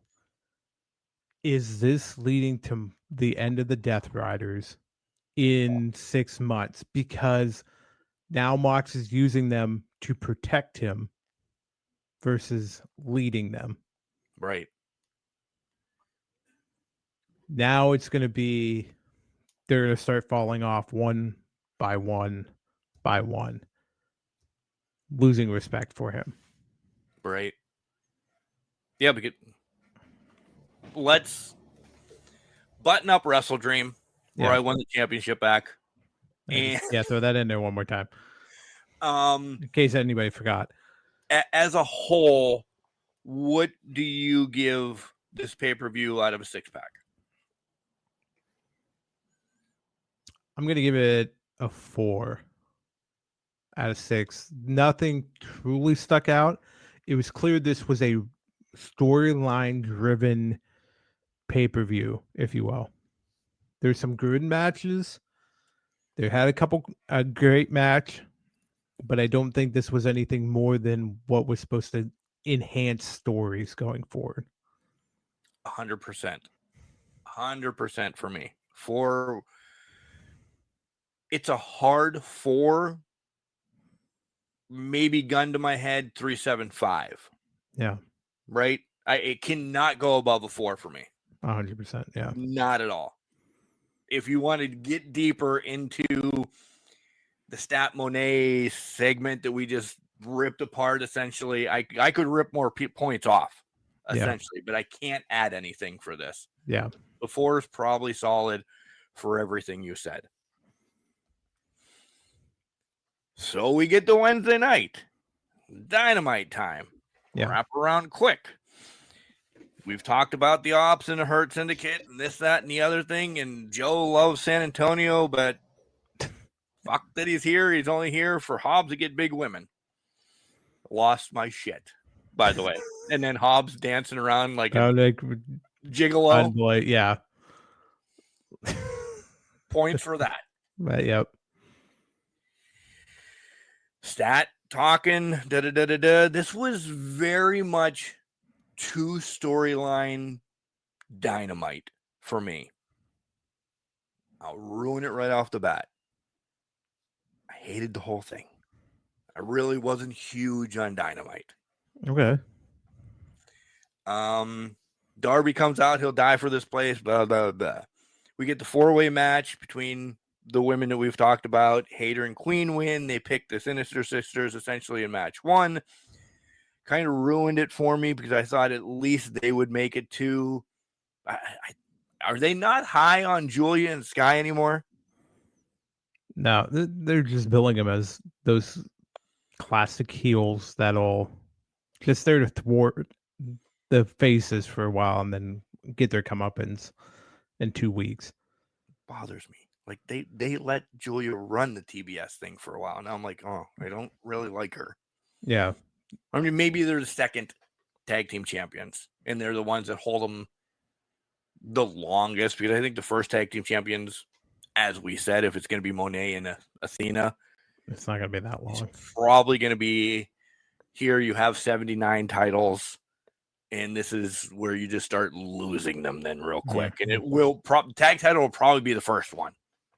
is this leading to the end of the Death Riders in 6 months? Because now Mox is using them to protect him versus leading them. Right. Now it's going to be they're going to start falling off one by one by one, losing respect for him. Right. Yeah, because let's button up Wrestle Dream, where I won the championship back. And throw that in there one more time. In case anybody forgot. As a whole, what do you give this pay-per-view out of a 6-pack? I'm going to give it a 4 out of 6. Nothing truly stuck out. It was clear this was a storyline-driven pay-per-view, if you will. There's some good matches. They had a great match, but I don't think this was anything more than what was supposed to enhance stories going forward. 100%. 100% for me. It's a hard 4, maybe gun to my head, 3.75. Yeah. Right? It cannot go above a 4 for me. 100%. Yeah. Not at all. If you want to get deeper into the Stat Monet segment that we just ripped apart, essentially, I could rip more points off, essentially, but I can't add anything for this. Yeah. The 4 is probably solid for everything you said. So we get to Wednesday night. Dynamite time. Yeah. Wrap around quick. We've talked about the Ops and the Hurt Syndicate and this, that, and the other thing. And Joe loves San Antonio, but fuck that he's here. He's only here for Hobbs to get big women. Lost my shit, by the way. And then Hobbs dancing around like a gigolo. Yeah. Points for that. Yep. Stat talking. This was very much 2 storyline Dynamite for me. I'll ruin it right off the bat. I hated the whole thing. I really wasn't huge on Dynamite. Okay. Darby comes out, he'll die for this place, blah, blah, blah. We get the 4-way match between the women that we've talked about. Hayter and Queen win. They pick the Sinister Sisters essentially in match 1. Kind of ruined it for me because I thought at least they would make it to. Are they not high on Julia and Sky anymore? No, they're just billing them as those classic heels that'll just there to thwart the faces for a while and then get their comeuppance in 2 weeks. Bothers me. Like they let Julia run the TBS thing for a while. Now I'm like, oh, I don't really like her. Yeah. I mean, maybe they're the second tag team champions, and they're the ones that hold them the longest, because I think the first tag team champions, as we said, if it's going to be Monet and Athena, it's not going to be that long. It's probably going to be here. You have 79 titles, and this is where you just start losing them then real quick. Yeah. And it will tag title will probably be the first one.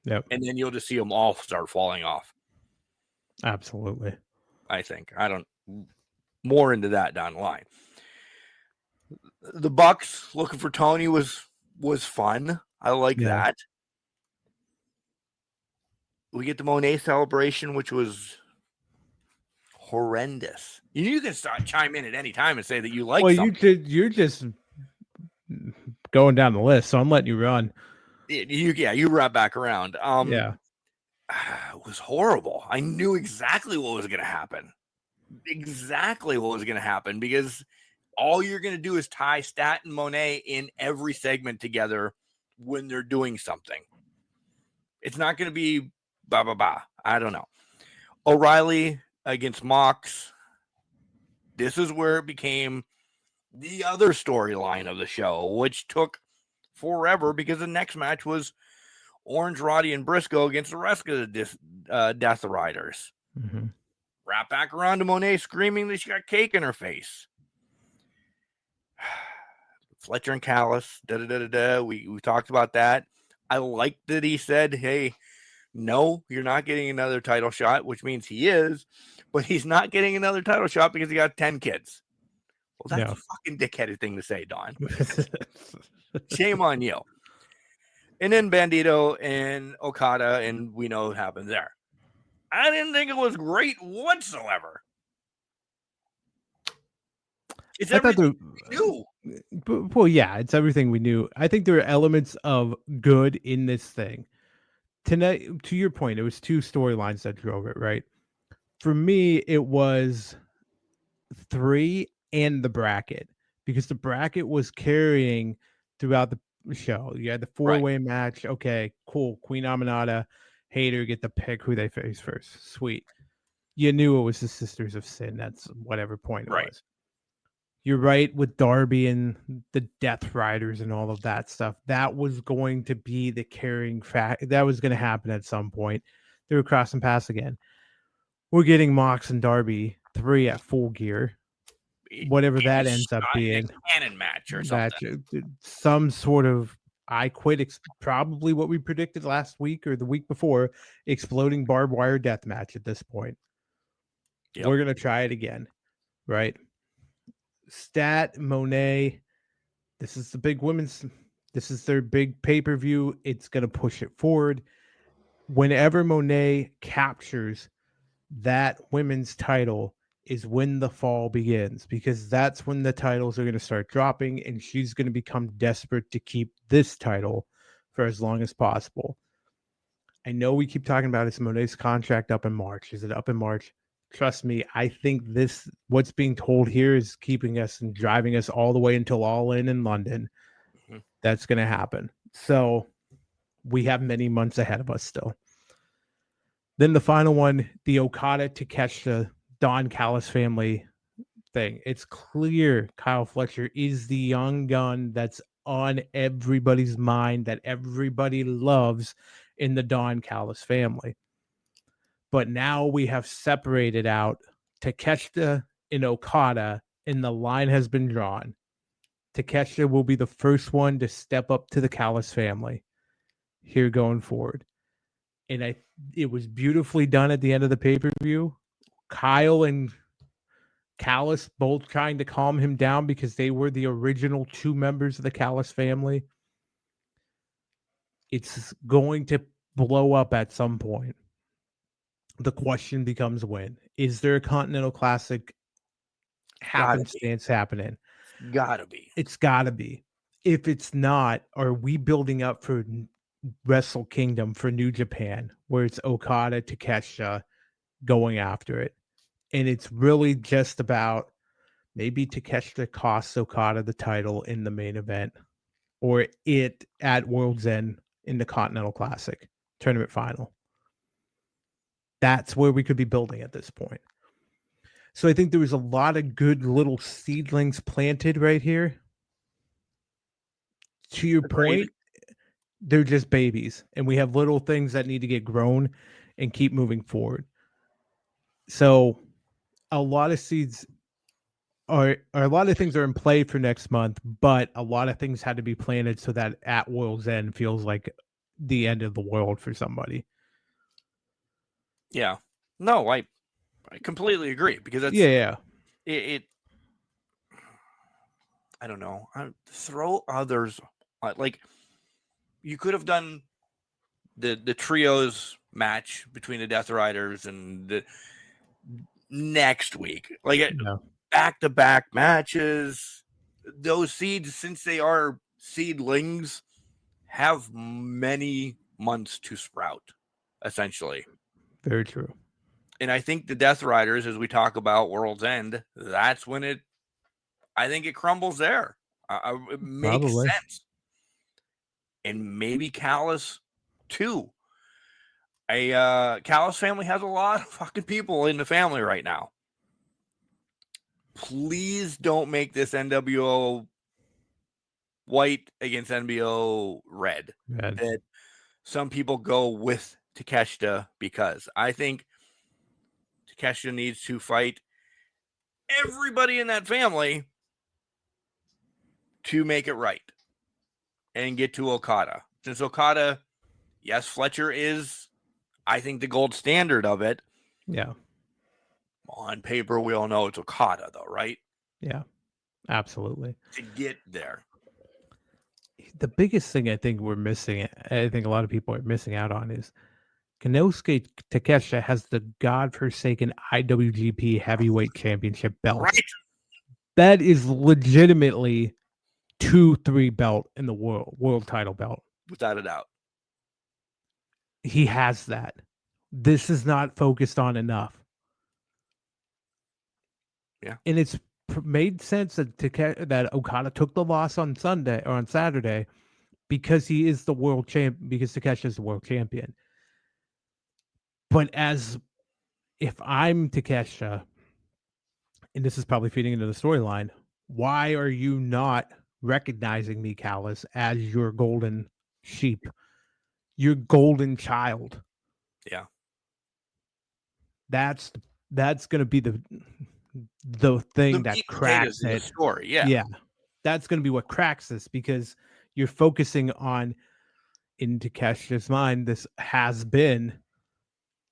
Yep. And then you'll just see them all start falling off. Absolutely. I think. I don't. More into that down the line. The Bucks looking for Tony was fun. I like that. We get the Monet celebration, which was horrendous. You can start chime in at any time and say that you like. Well, something. you're just going down the list, so I'm letting you run. You wrap back around. Yeah, it was horrible. I knew exactly what was going to happen. Exactly what was going to happen, because all you're going to do is tie Stat and Monet in every segment together when they're doing something. It's not going to be blah, blah, blah. I don't know. O'Reilly against Mox. This is where it became the other storyline of the show, which took forever because the next match was Orange, Roddy, and Briscoe against the rest of the Death Riders. Mm-hmm. Wrap back around to Monet screaming that she got cake in her face. Fletcher and Callis, we talked about that. I like that he said, hey, no, you're not getting another title shot, which means he is, but he's not getting another title shot because he got 10 kids. Well, that's a fucking dickheaded thing to say, Don. Shame on you. And then Bandito and Okada, and we know what happened there. I didn't think it was great whatsoever. It's everything we knew. Well, yeah, it's everything we knew. I think there are elements of good in this thing. Tonight, to your point, it was two storylines that drove it, right? For me, it was 3 and the bracket, because the bracket was carrying throughout the show. You had the four-way match. Okay, cool. Queen Aminata, Hater get to pick who they face first. Sweet. You knew it was the Sisters of Sin. That's whatever point it was. You're right with Darby and the Death Riders and all of that stuff. That was going to be the carrying fact. That was going to happen at some point. They were crossing paths again. We're getting Mox and Darby 3 at Full Gear. Whatever that ends up being. Cannon match or something. Some sort of I Quit, probably what we predicted last week or the week before, exploding barbed wire death match at this point. Yep. We're going to try it again, right? Stat, Monet, this is the big this is their big pay-per-view. It's going to push it forward. Whenever Monet captures that women's title is when the fall begins, because that's when the titles are going to start dropping, and she's going to become desperate to keep this title for as long as possible. I know we keep talking about is Monet's contract up in March. Is it up in March? Trust me, I think what's being told here is keeping us and driving us all the way until All In London. Mm-hmm. That's going to happen. So we have many months ahead of us still. Then the final one, the Okada to catch the Don Callis family thing. It's clear Kyle Fletcher is the young gun that's on everybody's mind, that everybody loves in the Don Callis family. But now we have separated out Takeshita and Okada, and the line has been drawn. Takeshita will be the first one to step up to the Callis family here going forward. And it was beautifully done at the end of the pay-per-view. Kyle and Callis both trying to calm him down because they were the original 2 members of the Callis family. It's going to blow up at some point. The question becomes when. Is there a Continental Classic happenstance happening? Gotta be. It's gotta be. If it's not, are we building up for Wrestle Kingdom for New Japan, where it's Okada, Takeshita going after it? And it's really just about maybe Takeshita costs Okada the title in the main event, or it at World's End in the Continental Classic tournament final. That's where we could be building at this point. So I think there was a lot of good little seedlings planted right here. To your point, they're just babies, and we have little things that need to get grown and keep moving forward. So a lot of seeds are a lot of things are in play for next month, but a lot of things had to be planted so that at World's End feels like the end of the world for somebody. Yeah. No, I completely agree, because that's it I don't know. Throw others, like you could have done the trios match between the Death Riders and the next week, like back-to-back matches. Those seeds, since they are seedlings, have many months to sprout, essentially. Very true. And I think the Death Riders, as we talk about World's End, that's when I think it crumbles there. It makes sense. And maybe Callis, too. Callis family has a lot of fucking people in the family right now. Please don't make this NWO white against NWO red. That some people go with Takeshita, because I think Takeshita needs to fight everybody in that family to make it right and get to Okada. Since Okada, yes, Fletcher is, I think, the gold standard of it. Yeah. On paper, we all know it's Okada, though, right? Yeah, absolutely. To get there. the biggest thing I think we're missing, I think a lot of people are missing out on is Konosuke Takeshita has the godforsaken IWGP Heavyweight Championship belt. Right. That is legitimately 2-3 belt in the world title belt. Without a doubt. He has that. This is not focused on enough. Yeah. And it's made sense that Okada took the loss on Sunday or on Saturday because he is the world champ, because Takeshi is the world champion. But if I'm Takeshita, and this is probably feeding into the storyline, why are you not recognizing me, Callis, as your golden sheep, your golden child? Yeah. That's going to be the thing that cracks it. it. Story, yeah. Yeah. That's going to be what cracks this, because you're focusing on, in Takeshi's mind, this has been,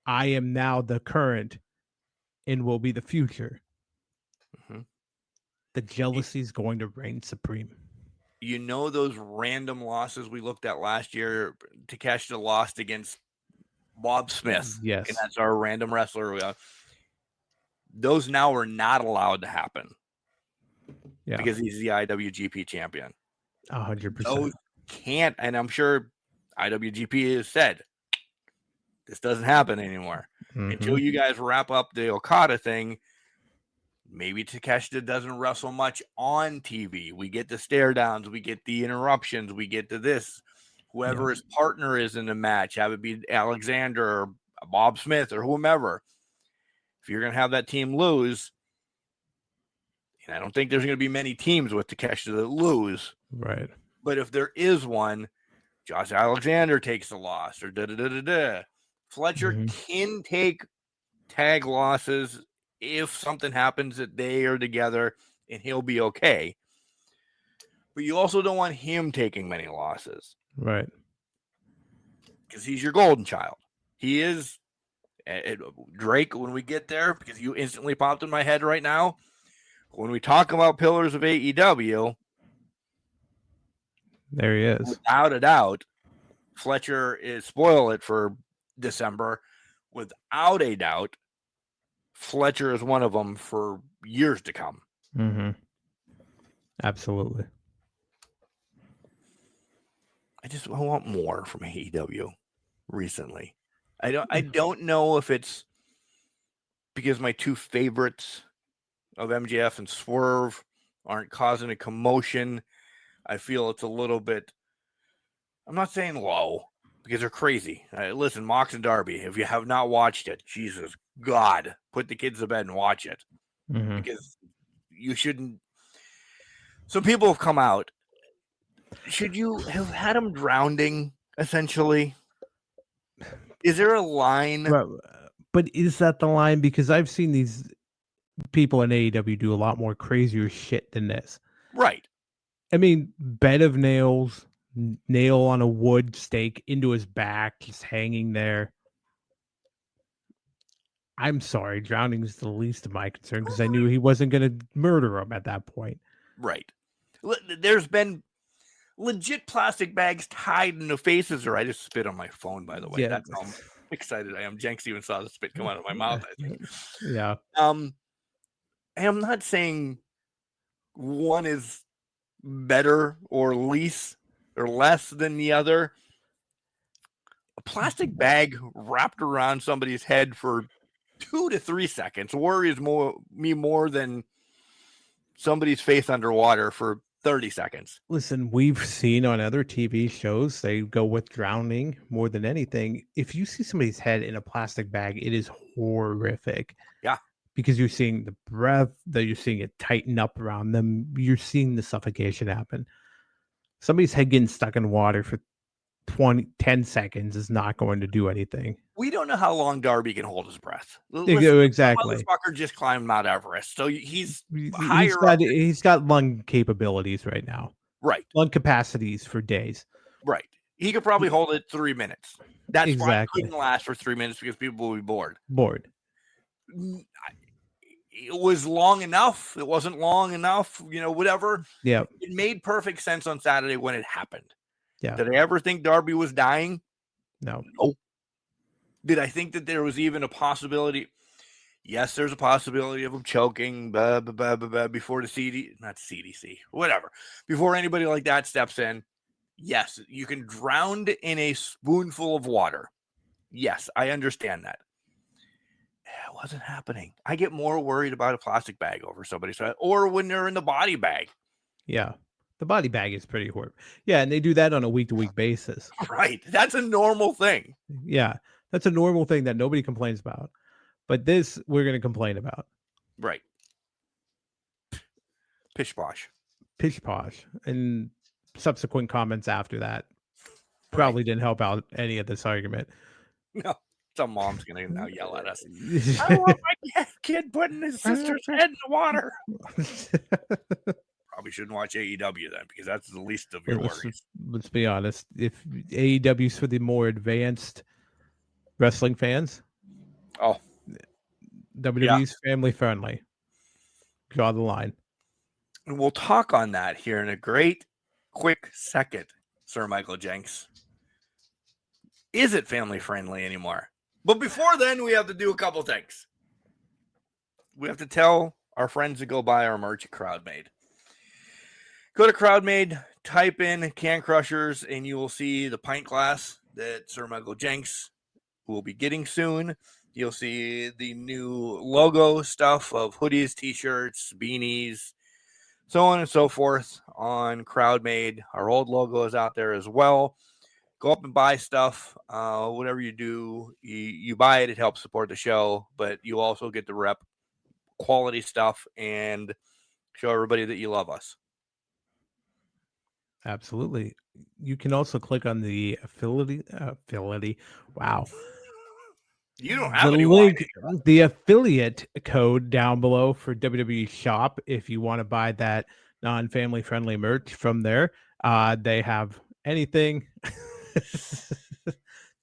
I am now the current and will be the future. Mm-hmm. The jealousy is going to reign supreme. You know those random losses we looked at last year? Takeshita lost against Bob Smith. Yes. And that's our random wrestler. Those now are not allowed to happen. Yeah. Because he's the IWGP champion. 100%. Those can't, and I'm sure IWGP has said, this doesn't happen anymore. Mm-hmm. Until you guys wrap up the Okada thing, maybe Takeshita doesn't wrestle much on TV. We get the stare downs, we get the interruptions, we get to this. Whoever his partner is in the match, have it be Alexander or Bob Smith or whomever. If you're going to have that team lose, and I don't think there's going to be many teams with Takeshita that lose. Right. But if there is one, Josh Alexander takes the loss or da-da-da-da-da. Fletcher can take tag losses if something happens that they are together, and he'll be okay. But you also don't want him taking many losses. Right. Because he's your golden child. He is Drake when we get there, because you instantly popped in my head right now. When we talk about pillars of AEW, there he is. Without a doubt, Fletcher is, spoil it for December, without a doubt, Fletcher is one of them for years to come. Mm-hmm. Absolutely. I want more from AEW recently. I don't know if it's because my two favorites of MJF and Swerve aren't causing a commotion. I feel it's a little bit, I'm not saying low, because they're crazy. Listen, Mox and Darby, if you have not watched it, Jesus God, put the kids to bed and watch it. Mm-hmm. Because you shouldn't. Some people have come out. Should you have had them drowning, essentially? Is there a line? But is that the line? Because I've seen these people in AEW do a lot more crazier shit than this. Right. I mean, bed of nails, nail on a wood stake into his back, just hanging there. I'm sorry, drowning is the least of my concern, because I knew he wasn't going to murder him at that point. Right. There's been legit plastic bags tied in the faces, or I just spit on my phone, by the way. Yeah. That's how excited I am. Jenks even saw the spit come out of my mouth, I think. Yeah. I'm not saying one is better or less than the other. A plastic bag wrapped around somebody's head for 2 to 3 seconds worries me more than somebody's face underwater for 30 seconds. Listen, we've seen on other TV shows, they go with drowning more than anything. If you see somebody's head in a plastic bag, it is horrific. Yeah. Because you're seeing the breath, that you're seeing it tighten up around them. You're seeing the suffocation happen. Somebody's head getting stuck in water for 10 seconds is not going to do anything. We don't know how long Darby can hold his breath. Listen, exactly. This motherfucker just climbed Mount Everest, so he's got lung capabilities right now. Right. Lung capacities for days. Right. He could probably hold it 3 minutes. That's exactly. why it couldn't last for 3 minutes, because people will be bored. it was long enough. It wasn't long enough, whatever. Yeah. It made perfect sense on Saturday when it happened. Yeah. Did I ever think Darby was dying? No. Did I think that there was even a possibility? Yes, there's a possibility of him choking before the not CDC, whatever. Before anybody like that steps in. Yes, you can drown in a spoonful of water. Yes, I understand that. It wasn't happening. I get more worried about a plastic bag over somebody's head, or when they're in the body bag. Yeah. The body bag is pretty horrible. Yeah, and they do that on a week-to-week basis. Right. That's a normal thing. Yeah. That's a normal thing that nobody complains about. But this, we're going to complain about. Right. Pish posh. Pish posh. And subsequent comments after that probably didn't help out any of this argument. No. Some mom's going to now yell at us. I don't want my kid putting his sister's head in the water. Probably shouldn't watch AEW then, because that's the least of your worries. Let's be honest. If AEW's for the more advanced wrestling fans, WWE's family friendly. Draw the line. And we'll talk on that here in a great, quick second, Sir Michael Jenks. Is it family friendly anymore? But before then, we have to do a couple things. We have to tell our friends to go buy our merch at CrowdMade. Go to CrowdMade, type in Can Crushers, and you will see the pint glass that Sir Michael Jenks will be getting soon. You'll see the new logo stuff of hoodies, t-shirts, beanies, so on and so forth on CrowdMade. Our old logo is out there as well. Go up and buy stuff. Whatever you do, you buy it. It helps support the show, but you also get to rep quality stuff and show everybody that you love us. Absolutely. You can also click on the affiliate. Wow. You don't have the link, the affiliate code down below for WWE Shop if you want to buy that non-family friendly merch from there. They have anything.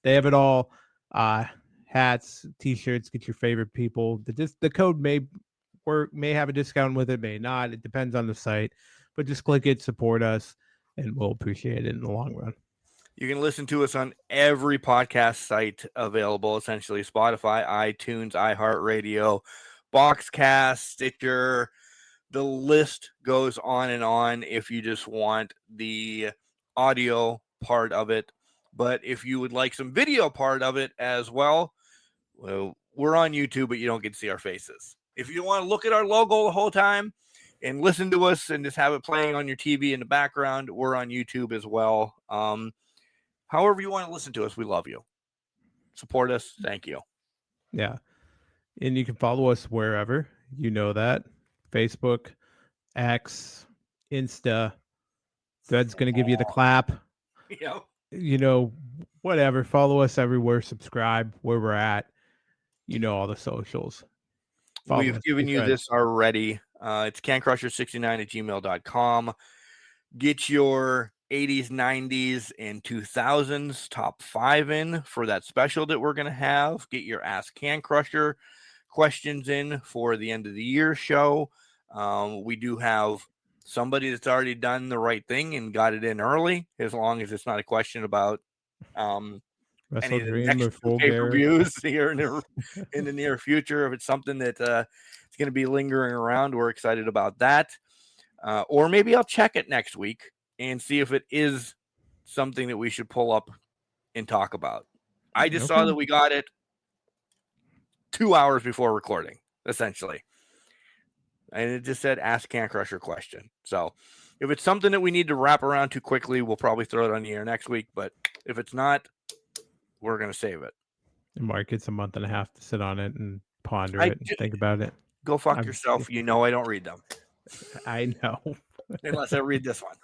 They have it all. Hats, t-shirts, get your favorite people. The code may work, may have a discount with it, may not. It depends on the site. But just click it, support us, and we'll appreciate it in the long run. You can listen to us on every podcast site available, essentially Spotify, iTunes, iHeartRadio, Boxcast, Stitcher. The list goes on and on if you just want the audio part of it. But if you would like some video part of it as well, we're on YouTube, but you don't get to see our faces. If you want to look at our logo the whole time and listen to us and just have it playing on your TV in the background, we're on YouTube as well. However you want to listen to us, we love you. Support us. Thank you. Yeah. And you can follow us wherever. You know that. Facebook, X, Insta. Thread's going to give you the clap. Yep. Whatever. Follow us everywhere. Subscribe where we're at. All the socials. We've given you this already. It's cancrusher69@gmail.com. Get your 80s, 90s, and 2000s top 5 in for that special that we're going to have. Get your Ask Can Crusher questions in for the end of the year show. We do have somebody that's already done the right thing and got it in early, as long as it's not a question about any of the next pay-per-views here in the near future. If it's something that it's going to be lingering around, we're excited about that. Or maybe I'll check it next week and see if it is something that we should pull up and talk about. I just saw that we got it 2 hours before recording, essentially. And it just said, ask Can Crusher question. So if it's something that we need to wrap around too quickly, we'll probably throw it on the air next week. But if it's not, we're going to save it. And Mark gets a month and a half to sit on it and ponder it and think about it. Go fuck yourself. I don't read them. I know. Unless I read this one.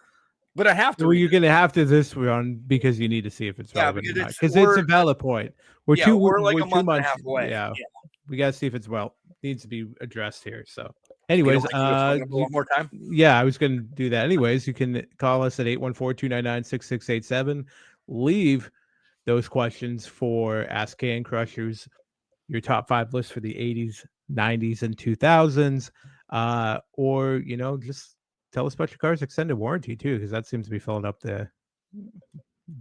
But I have to. Well, you're going to have to this one because you need to see if it's relevant. Because it's a valid point. We're like a month and a half away. Yeah. We got to see if it's needs to be addressed here. So, anyways, one more time. Yeah, I was going to do that. Anyways, you can call us at 814-299-6687. Leave those questions for Ask Can Crushers your top 5 list for the 80s, 90s, and 2000s, or just tell us about your car's extended warranty too, because that seems to be filling up the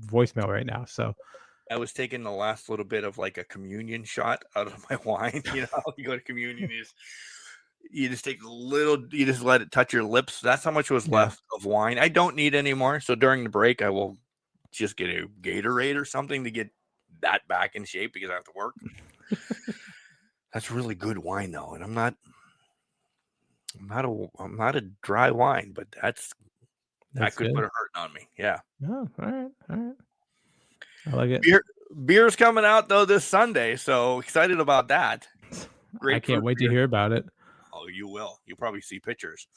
voicemail right now. So I was taking the last little bit of like a communion shot out of my wine. You go to communion, you just take a little, you just let it touch your lips. That's how much was left of wine. I don't need any more. So during the break, I will just get a Gatorade or something to get that back in shape because I have to work. That's really good wine though. And I'm not a dry wine, but that could put a hurting on me. Yeah. Oh, all right. I like it. Beer's coming out though this Sunday, so excited about that. I can't wait to hear about it. Oh, you will. You'll probably see pictures.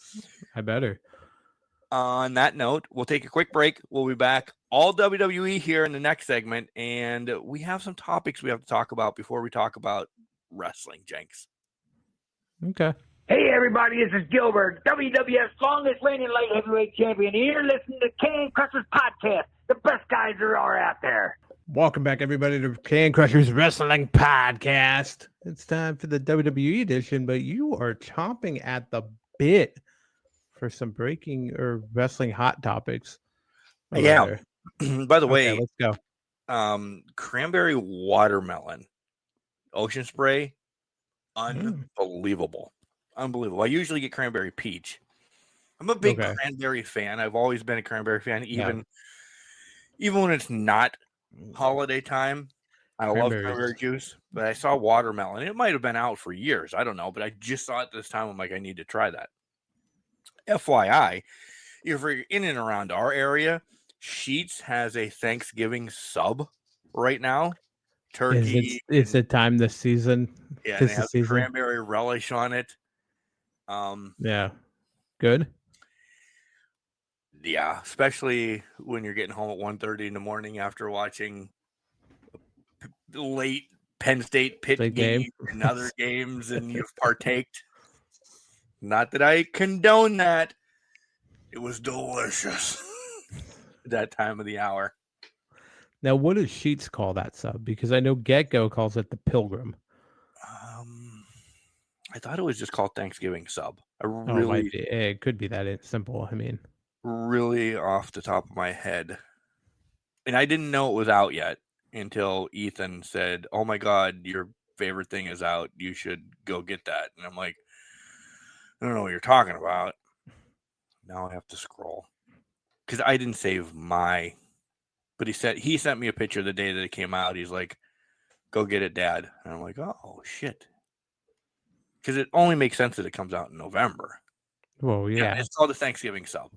I better. On that note, we'll take a quick break. We'll be back all WWE here in the next segment, and we have some topics we have to talk about before we talk about wrestling, Jenks. Okay. Hey everybody, this is Gilbert, WWF's longest reigning light heavyweight champion. And you're listening to Can Crushers Podcast, the best guys there are out there. Welcome back, everybody, to Can Crushers Wrestling Podcast. It's time for the WWE edition, but you are chomping at the bit for some breaking or wrestling hot topics. Yeah. By the way, let's go. Cranberry watermelon ocean spray, unbelievable. Unbelievable. I usually get cranberry peach. I'm a big cranberry fan. I've always been a cranberry fan, even when it's not holiday time. I love cranberry juice, but I saw watermelon. It might have been out for years. I don't know, but I just saw it this time. I'm like, I need to try that. FYI, if you're in and around our area, Sheetz has a Thanksgiving sub right now. Turkey. Is it time this season? Yeah, and it has cranberry relish on it. Yeah. Good. Yeah, especially when you're getting home at 1:30 in the morning after watching late Penn State Pitt game and other games, and you've partaked. Not that I condone that. It was delicious that time of the hour. Now, what does Sheetz call that sub? Because I know Get-Go calls it the Pilgrim. I thought it was just called Thanksgiving sub. It could be that simple. I mean, really off the top of my head. And I didn't know it was out yet until Ethan said, "Oh my God, your favorite thing is out. You should go get that." And I'm like, I don't know what you're talking about. Now I have to scroll because I didn't save my. But he sent me a picture the day that it came out. He's like, "Go get it, Dad." And I'm like, "Oh shit," because it only makes sense that it comes out in November. Well, yeah. It's called the Thanksgiving sub.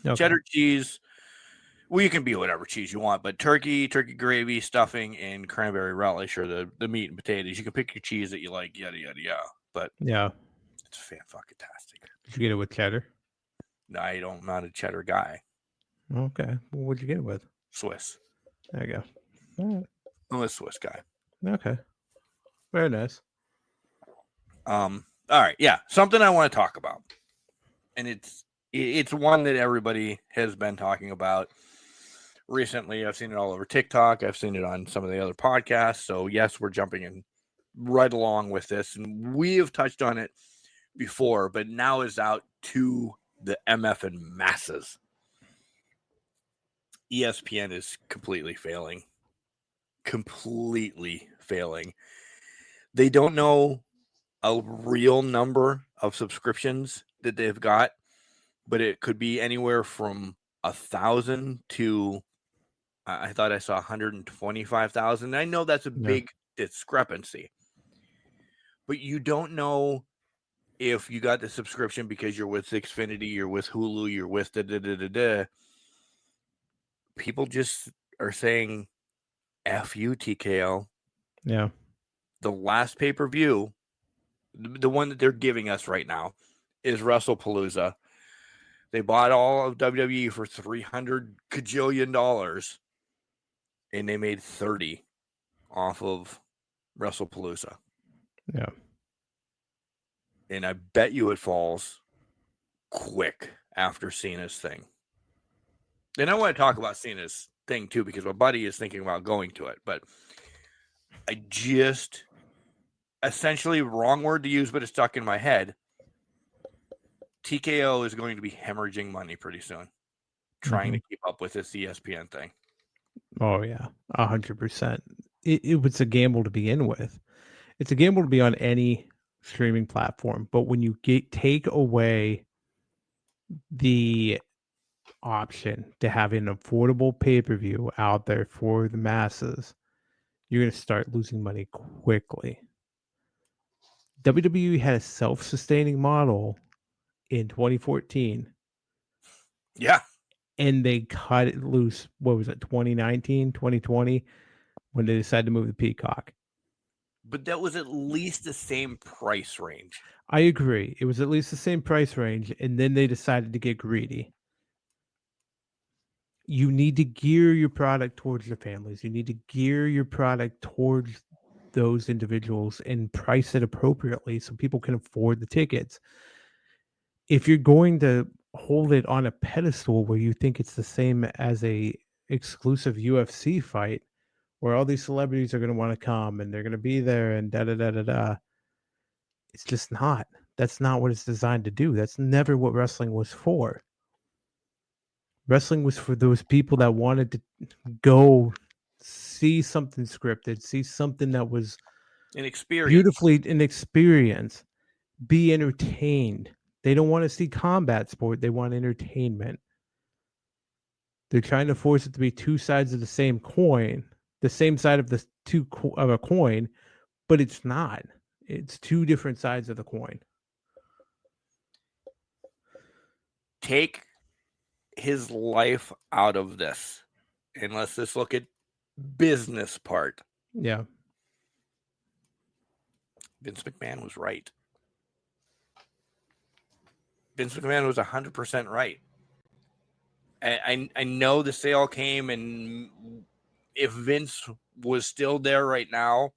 Okay. Cheddar cheese. Well, you can be whatever cheese you want, but turkey gravy, stuffing, and cranberry relish are the meat and potatoes. You can pick your cheese that you like, yada yada yada. But yeah, it's fan-fucking-tastic. Did you get it with cheddar? No, I'm not a cheddar guy. Okay. Well, what'd you get it with? Swiss. There you go. All right. I'm a Swiss guy. Okay. Very nice. All right. Yeah. Something I want to talk about. And it's one that everybody has been talking about recently. I've seen it all over TikTok. I've seen it on some of the other podcasts. So yes, we're jumping in right along with this. And we have touched on it before, but now is out to the MF and masses. ESPN is completely failing. They don't know a real number of subscriptions that they've got, but it could be anywhere from 1,000 to I thought I saw 125,000. I know that's a big discrepancy, but you don't know if you got the subscription because you're with Xfinity, you're with Hulu, you're with da-da-da-da-da. People just are saying, F you, TKO. Yeah. The last pay-per-view, the one that they're giving us right now, is WrestlePalooza. They bought all of WWE for $300 kajillion, and they made 30 off of WrestlePalooza. Yeah. And I bet you it falls quick after Cena's thing. And I want to talk about Cena's thing too, because my buddy is thinking about going to it. But I just essentially wrong word to use, but it's stuck in my head. TKO is going to be hemorrhaging money pretty soon, trying to keep up with this ESPN thing. Oh yeah, 100%. It was a gamble to begin with. It's a gamble to be on any streaming platform, but when you take away the option to have an affordable pay-per-view out there for the masses, you're going to start losing money quickly. WWE had a self-sustaining model in 2014. Yeah. And they cut it loose, what was it, 2019, 2020, when they decided to move the Peacock. But that was at least the same price range. I agree. It was at least the same price range, and then they decided to get greedy. You need to gear your product towards the families. You need to gear your product towards those individuals and price it appropriately so people can afford the tickets. If you're going to hold it on a pedestal where you think it's the same as a exclusive UFC fight, where all these celebrities are going to want to come and they're going to be there and da-da-da-da-da. It's just not. That's not what it's designed to do. That's never what wrestling was for. Wrestling was for those people that wanted to go see something scripted, see something that was An experience. beautifully an experience, be entertained. They don't want to see combat sport. They want entertainment. They're trying to force it to be two sides of the same coin, the same side of the of a coin, but it's not. It's two different sides of the coin. Take his life out of this, and let's just look at business part. Yeah. Vince McMahon was right. Vince McMahon was 100% right. I know the sale came, and if Vince was still there right now,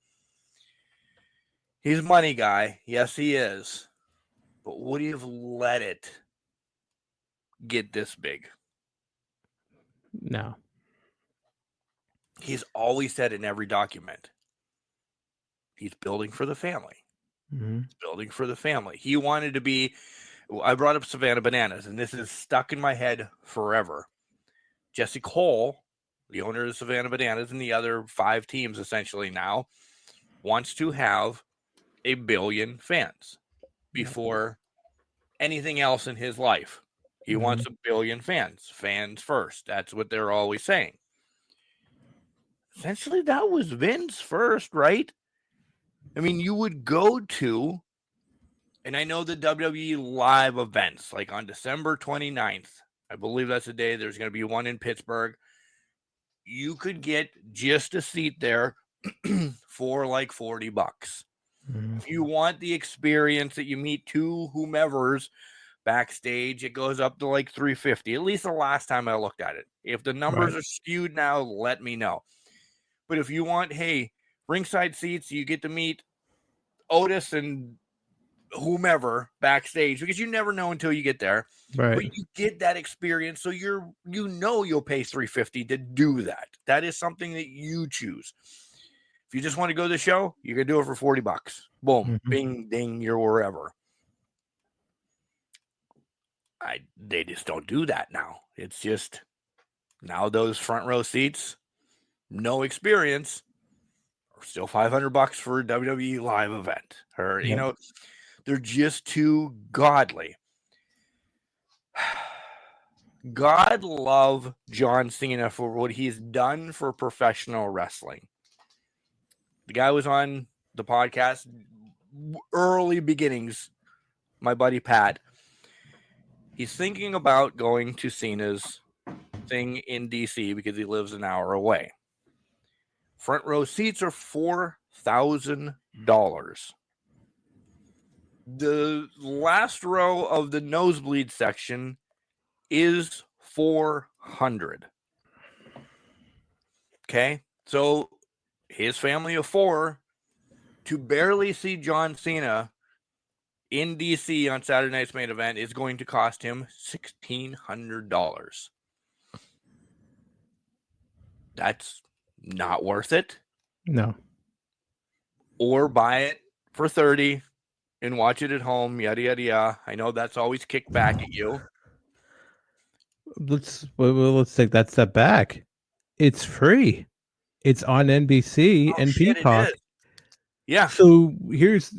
he's a money guy. Yes, he is. But would he have let it get this big? No. He's always said in every document, he's building for the family. Mm-hmm. He's building for the family. He wanted to be, I brought up Savannah Bananas, and this is stuck in my head forever. Jesse Cole, the owner of Savannah Bananas and the other 5 teams essentially now, wants to have 1 billion fans before anything else in his life. He wants 1 billion fans. Fans first. That's what they're always saying. Essentially, that was Vince first, right? I mean, you would go to, and I know the WWE live events, like on December 29th, I believe that's the day, there's going to be one in Pittsburgh. You could get just a seat there for like $40. Mm-hmm. If you want the experience that you meet 2 whomevers backstage, it goes up to like $350. At least the last time I looked at it. If the numbers are skewed now, let me know. But if you want, hey, ringside seats, you get to meet Otis and whomever backstage, because you never know until you get there. Right. But you get that experience, so you'll pay $350 to do that. That is something that you choose. If you just want to go to the show, you can do it for $40. Boom, bing, ding, you're wherever. They just don't do that now. It's just now those front row seats, no experience, are still $500 for a WWE live event. Or you know, they're just too godly. God love John Cena for what he's done for professional wrestling. The guy was on the podcast, early beginnings, my buddy Pat. He's thinking about going to Cena's thing in DC because he lives an hour away. Front row seats are $4,000. The last row of the nosebleed section is $400. Okay, so his family of 4 to barely see John Cena in DC on Saturday night's main event is going to cost him $1,600. That's not worth it. No. Or buy it for 30 and watch it at home, yada, yada, yada. I know that's always kicked back at you. Let's take that step back. It's free. It's on NBC and Shit, it Peacock. is. Yeah. So here's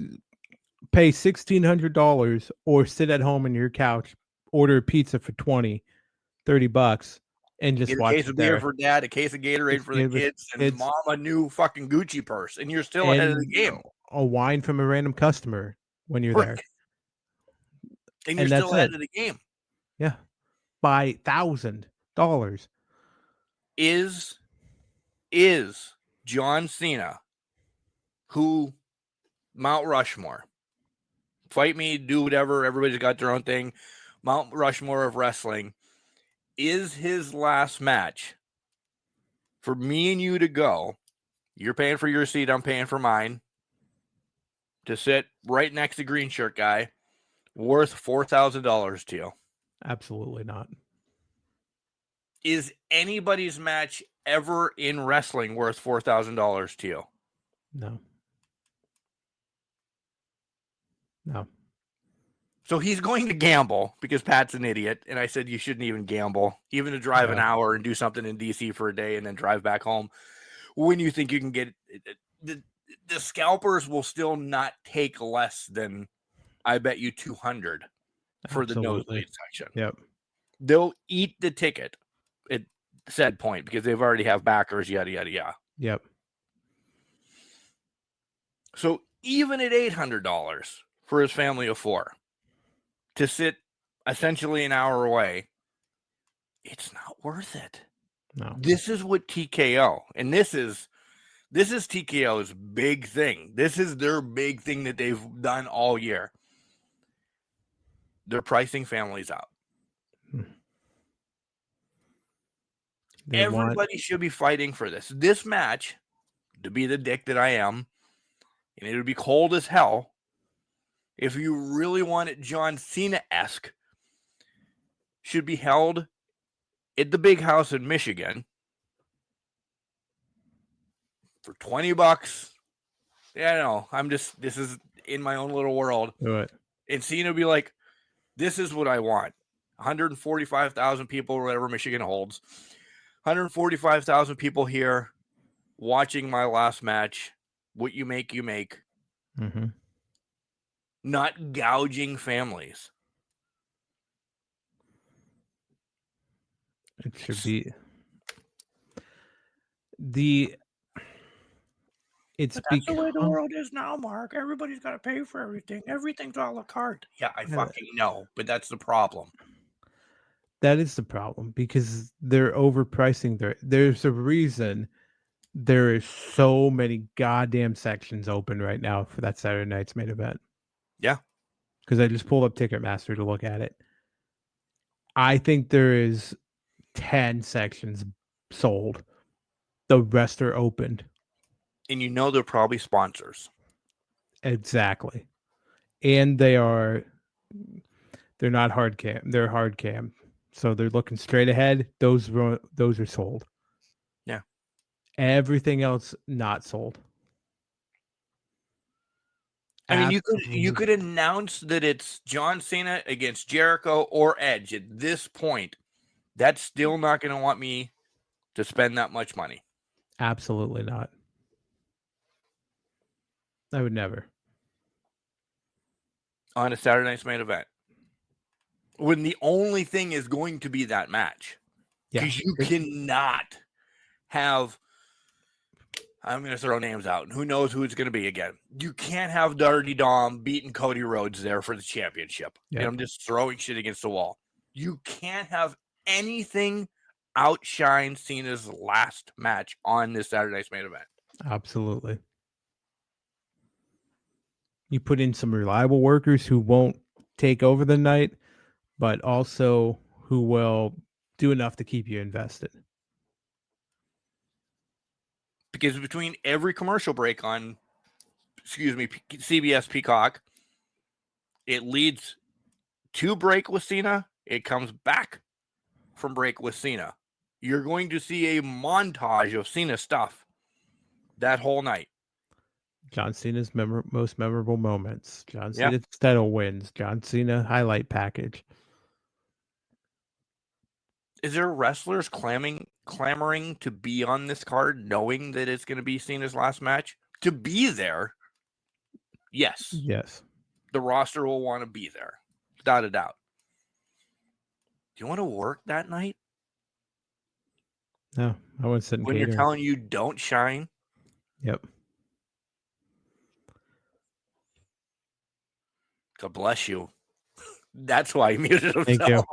pay $1,600 or sit at home on your couch, order a pizza for $20-$30 and just Get a watch case it of beer there. for dad, a case of Gatorade for the kids, and mom a new fucking Gucci purse, and you're still ahead of the game. A wine from a random customer when you're there. And you're still ahead of the game. Yeah. By $1,000. Is John Cena, who Mount Rushmore, fight me, do whatever, everybody's got their own thing, Mount Rushmore of wrestling, is his last match for me and you to go, you're paying for your seat, I'm paying for mine, to sit right next to Green Shirt Guy, worth $4,000 to you? Absolutely not. Is anybody's match ever in wrestling worth $4,000 to you? No. No. So he's going to gamble because Pat's an idiot. And I said, you shouldn't even gamble, even to drive an hour and do something in DC for a day and then drive back home. When you think you can get the scalpers will still not take less than, I bet you, 200 for the nosebleed section. Yep. They'll eat the ticket at said point because they've already have backers, yada, yada, yada. Yep. So even at $800 for his family of four to sit essentially an hour away, it's not worth it. No. This is what TKO, and this is TKO's big thing. This is their big thing that they've done all year. They're pricing families out. Everybody should be fighting for this. This match, to be the dick that I am, and it would be cold as hell, if you really want it John Cena-esque, should be held at the Big House in Michigan for $20. Yeah, no, this is in my own little world. Do it. And Cena would be like, this is what I want. 145,000 people, or whatever Michigan holds. 145,000 people here watching my last match. What you make, you make. Mm-hmm. Not gouging families. It should be it's that's the way the world is now, Mark. Everybody's got to pay for everything. Everything's a la carte. Yeah, I fucking know, but that's the problem. That is the problem because they're overpricing. There's a reason there is so many goddamn sections open right now for that Saturday night's main event. Yeah. Because I just pulled up Ticketmaster to look at it. I think there is 10 sections sold. The rest are opened. And you know they're probably sponsors. Exactly. And they're not hard cam. They're hard cam. So they're looking straight ahead. Those are sold. Yeah. Everything else not sold. I mean, you could announce that it's John Cena against Jericho or Edge at this point. That's still not going to want me to spend that much money. Absolutely not. I would never. On a Saturday night's main event. When the only thing is going to be that match. Because you cannot have, I'm going to throw names out, and who knows who it's going to be again. You can't have Dirty Dom beating Cody Rhodes there for the championship. Yep. And I'm just throwing shit against the wall. You can't have anything outshine Cena's last match on this Saturday night's main event. Absolutely. You put in some reliable workers who won't take over the night, but also who will do enough to keep you invested. Because between every commercial break on, CBS Peacock, it leads to break with Cena. It comes back from break with Cena. You're going to see a montage of Cena stuff that whole night. John Cena's most memorable moments. John Yeah. Cena's title wins. John Cena highlight package. Is there wrestlers clamoring to be on this card, knowing that it's going to be Cena's last match? To be there, yes. Yes. The roster will want to be there, without a doubt. Do you want to work that night? No, I wouldn't sit in When catering. you're telling you don't shine? Yep. God bless you. That's why he muted himself. Thank you.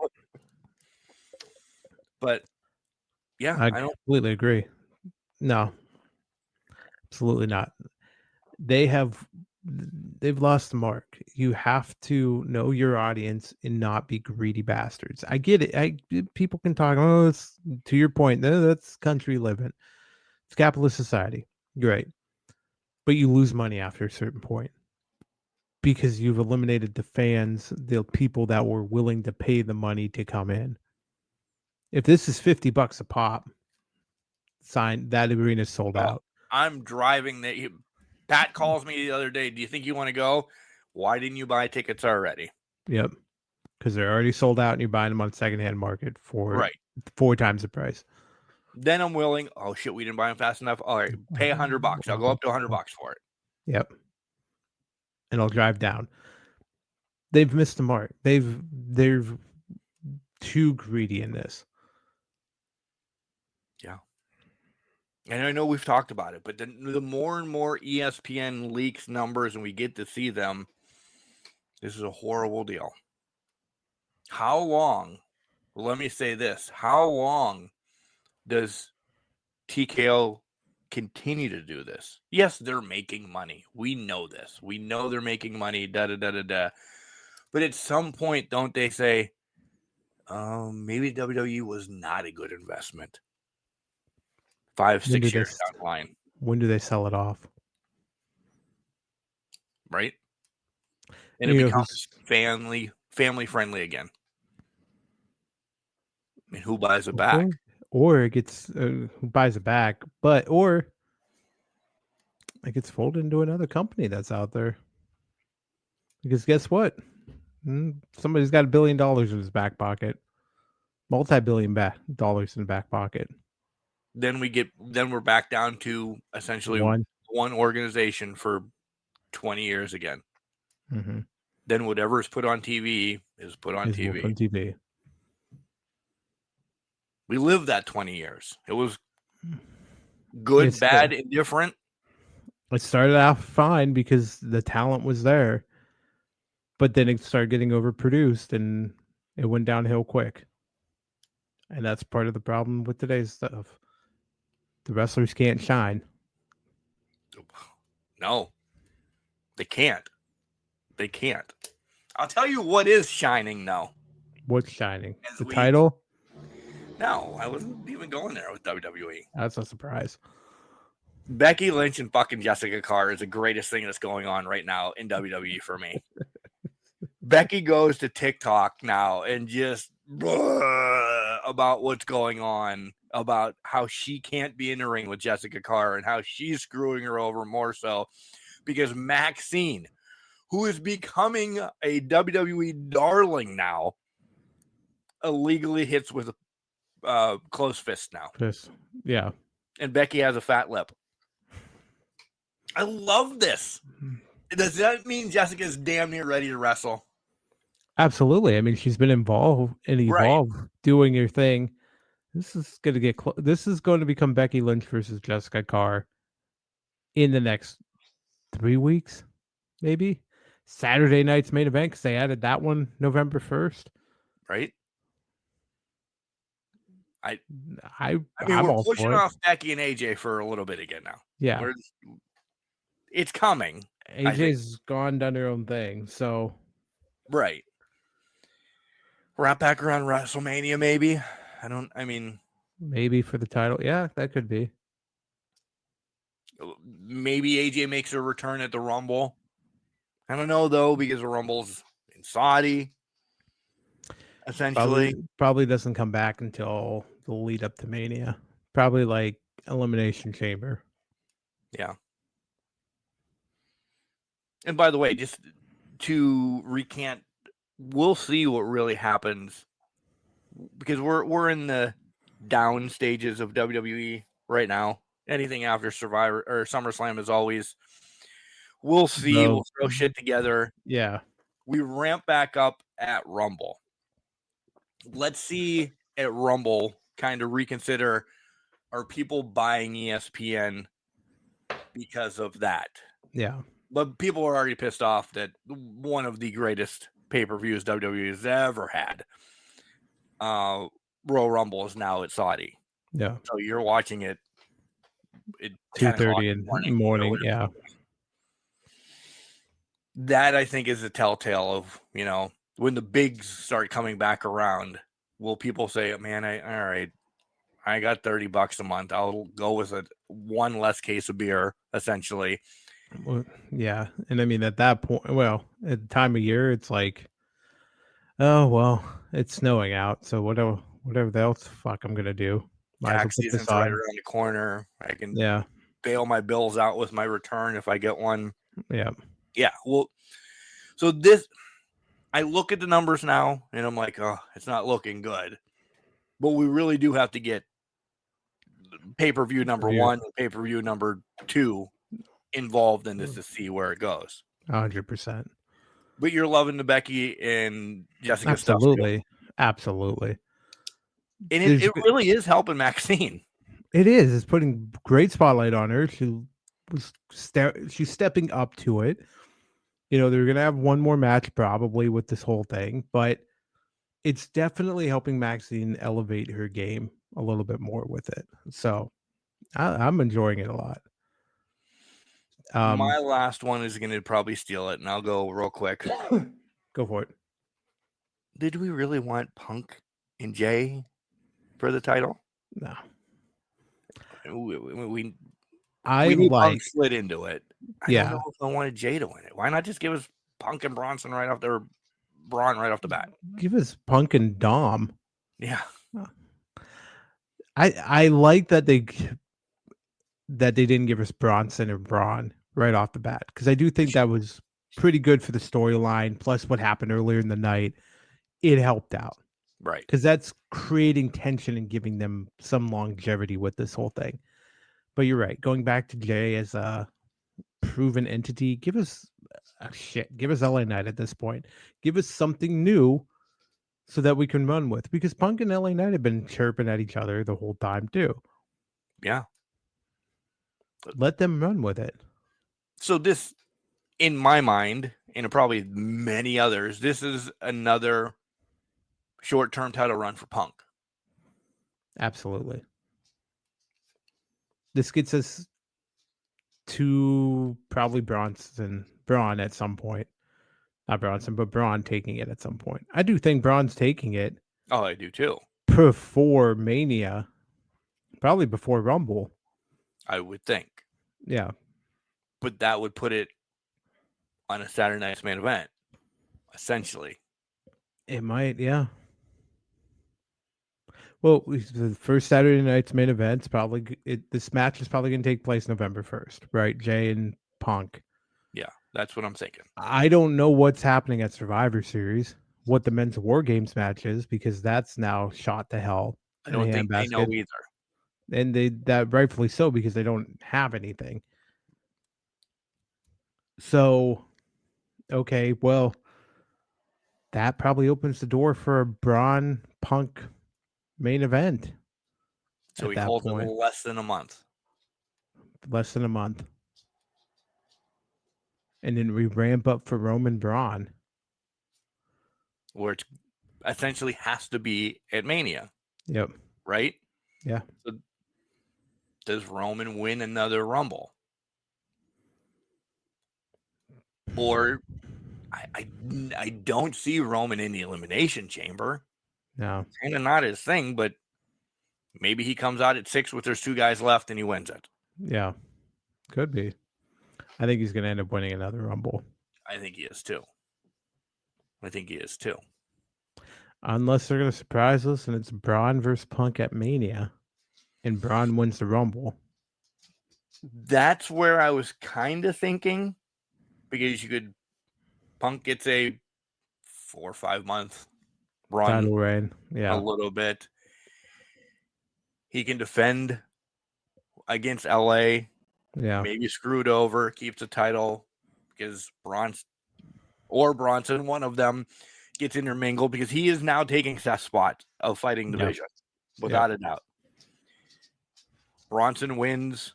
But yeah, I don't. completely agree. No, absolutely not. They've lost the mark. You have to know your audience and not be greedy bastards. I get it. People can talk. Oh, it's to your point. That's country living. It's capitalist society. Great, but you lose money after a certain point because you've eliminated the fans, the people that were willing to pay the money to come in. If this is $50 a pop, sign that arena's sold out. I'm driving that. Pat calls me the other day. Do you think you want to go? Why didn't you buy tickets already? Yep. Because they're already sold out and you're buying them on secondhand market for 4 times the price. Then I'm willing. Oh shit, we didn't buy them fast enough. All right, pay $100. I'll go up to $100 for it. Yep. And I'll drive down. They've missed the mark. They're too greedy in this. Yeah. And I know we've talked about it, but the more and more ESPN leaks numbers and we get to see them, this is a horrible deal. How long, let me say this, how long does TKO continue to do this? Yes, they're making money. We know this. We know they're making money, da-da-da-da-da. But at some point, don't they say, maybe WWE was not a good investment? 5-6 years down the line. When do they sell it off? Right? And it becomes family friendly again. I mean, who buys it back? Or it gets who buys it back, or it gets folded into another company that's out there. Because guess what? Somebody's got $1 billion in his back pocket, multi-billion dollars in the back pocket. Then we're back down to essentially one organization for 20 years again. Mm-hmm. Then whatever is put on TV is put on TV. We lived that 20 years. It was good, bad, indifferent. It started out fine because the talent was there, but then it started getting overproduced and it went downhill quick. And that's part of the problem with today's stuff. The wrestlers can't shine. No, they can't. They can't. I'll tell you what is shining now. What's shining? The title? No, I wasn't even going there with WWE. That's a surprise. Becky Lynch and fucking Jessica Carr is the greatest thing that's going on right now in WWE for me. Becky goes to TikTok now and just about what's going on, about how she can't be in the ring with Jessica Carr and how she's screwing her over more so because Maxine, who is becoming a WWE darling now, illegally hits with a closed fist now. Yeah. And Becky has a fat lip. I love this. Does that mean Jessica's damn near ready to wrestle? Absolutely. I mean, she's been involved doing her thing. This is going to get close. This is going to become Becky Lynch versus Jessica Carr in the next 3 weeks, maybe. Saturday night's main event because they added that one November 1st. Right. I mean, we're pushing off Becky and AJ for a little bit again now. Yeah. It's coming. AJ's gone, done her own thing. So. Right. Wrap back around WrestleMania, maybe. Maybe for the title. Yeah, that could be. Maybe AJ makes a return at the Rumble. I don't know, though, because the Rumble's in Saudi. Essentially. Probably doesn't come back until the lead up to Mania. Probably like Elimination Chamber. Yeah. And by the way, just to recant, we'll see what really happens because we're in the down stages of WWE right now. Anything after Survivor or SummerSlam is always, we'll see. We'll throw shit together. Yeah. We ramp back up at Rumble. Let's see at Rumble, kind of reconsider, are people buying ESPN because of that? Yeah. But people are already pissed off that one of the greatest pay-per-views WWE has ever had, Royal Rumble, is now at Saudi. Yeah. So you're watching it at 2:30 in the morning. Yeah. That, I think, is a telltale of, when the bigs start coming back around, will people say, man, all right, I got $30 a month. I'll go with one less case of beer, essentially. Well, yeah. And I mean, at that point, well, at the time of year, it's like, oh, well, it's snowing out. So whatever else fuck I'm going to do. Tax season's right around the corner. I can bail my bills out with my return if I get one. Yeah. Yeah. Well, so I look at the numbers now and I'm like, oh, it's not looking good. But we really do have to get pay-per-view number 1 and pay-per-view number 2 involved in this to see where it goes. 100%. But you're loving the Becky and Jessica Absolutely. stuff. Absolutely. And it really is helping Maxine. It is. It's putting great spotlight on her. She's stepping up to it. They're going to have one more match probably with this whole thing, but it's definitely helping Maxine elevate her game a little bit more with it. So I'm enjoying it a lot. My last one is going to probably steal it, and I'll go real quick. Go for it. Did we really want Punk and Jay for the title? No. We Punk slid into it. I don't know if I wanted Jay to win it. Why not just give us Punk and Braun right off the bat? Give us Punk and Dom. Yeah. I like that they didn't give us Bronson or Braun right off the bat, because I do think that was pretty good for the storyline. Plus, what happened earlier in the night, it helped out, right? Because that's creating tension and giving them some longevity with this whole thing. But you're right. Going back to Jay as a proven entity, give us LA Knight at this point. Give us something new so that we can run with, because Punk and LA Knight have been chirping at each other the whole time too. Yeah. Let them run with it. So this, in my mind, and probably many others, this is another short-term title run for Punk. Absolutely. This gets us to probably Braun at some point. Not Bronson, but Braun taking it at some point. I do think Braun's taking it. Oh, I do too. Before Mania. Probably before Rumble. I would think. Yeah. But that would put it on a Saturday night's main event, essentially. It might, yeah. Well, the first Saturday night's main event, this match is probably going to take place November 1st, right? Jay and Punk. Yeah, that's what I'm thinking. I don't know what's happening at Survivor Series, what the men's War Games match is, because that's now shot to hell. I don't think they know either. And that rightfully so, because they don't have anything. So, okay, well, that probably opens the door for a Braun Punk main event. So he holds it less than a month. Less than a month. And then we ramp up for Roman Braun. Where it essentially has to be at Mania. Yep. Right? Yeah. So does Roman win another Rumble? Or I don't see Roman in the Elimination Chamber. No. It's kind of not his thing, but maybe he comes out at 6 with there's 2 guys left and he wins it. Yeah. Could be. I think he's going to end up winning another Rumble. I think he is too. Unless they're going to surprise us and it's Braun versus Punk at Mania and Braun wins the Rumble. That's where I was kind of thinking. because Punk gets a 4 or 5 month run, Title reign. Yeah. a little bit. He can defend against LA. Yeah. Maybe screwed over, keeps the title because Bronson, one of them, gets intermingled because he is now taking Seth's spot of fighting division, without a doubt. Bronson wins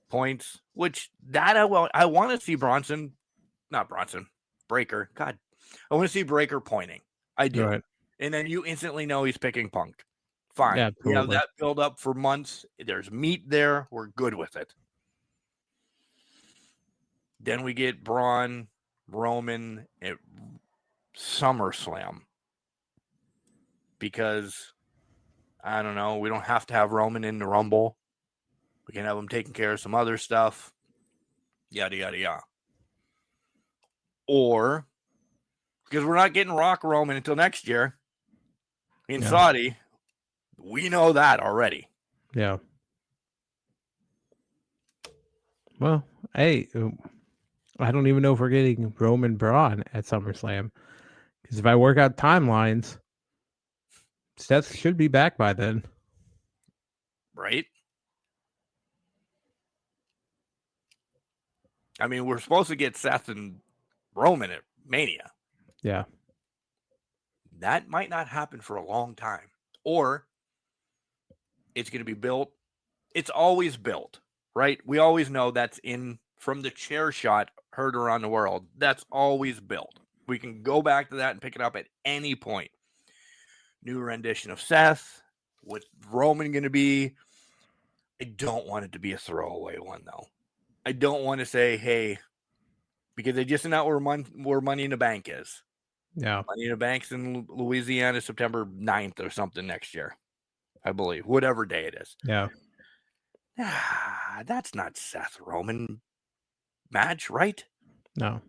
points, which I want to see Breaker. God, I want to see Breaker pointing. I do. Right. And then you instantly know he's picking Punk. Fine. Yeah, We have totally. that build up for months. There's meat there. We're good with it. Then we get Braun, Roman at SummerSlam. Because, I don't know, we don't have to have Roman in the Rumble. We can have him taking care of some other stuff. Yada, yada, yada. Or, because we're not getting Rock Roman until next year in Saudi. We know that already. Yeah. Well, hey, I don't even know if we're getting Roman Braun at SummerSlam. Because if I work out timelines, Seth should be back by then. Right? I mean, we're supposed to get Seth and Roman at Mania. Yeah. That might not happen for a long time. Or it's going to be built. It's always built, right? We always know that's in from the chair shot heard around the world. That's always built. We can go back to that and pick it up at any point. New rendition of Seth. What's Roman going to be? I don't want it to be a throwaway one, though. I don't want to say, hey, because they just announced where Money in the Bank is. Yeah. Money in the Bank's in Louisiana, September 9th or something next year, I believe. Whatever day it is. Yeah. That's not Seth Roman match, right? No.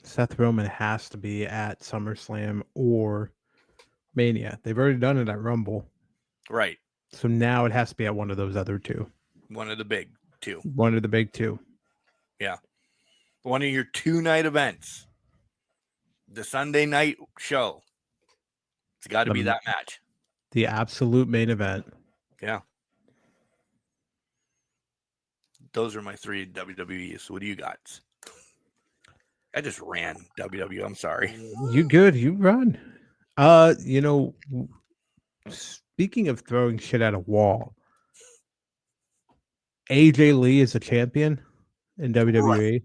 Seth Roman has to be at SummerSlam or Mania. They've already done it at Rumble. Right. So now it has to be at one of those other two. One of the big two. One of the big two. Yeah. One of your 2-night events. The Sunday night show. It's got to be that match. The absolute main event. Yeah. Those are my 3 WWEs. What do you got? I just ran WWE. I'm sorry. You good. You run. Speaking of throwing shit at a wall, AJ Lee is a champion in WWE.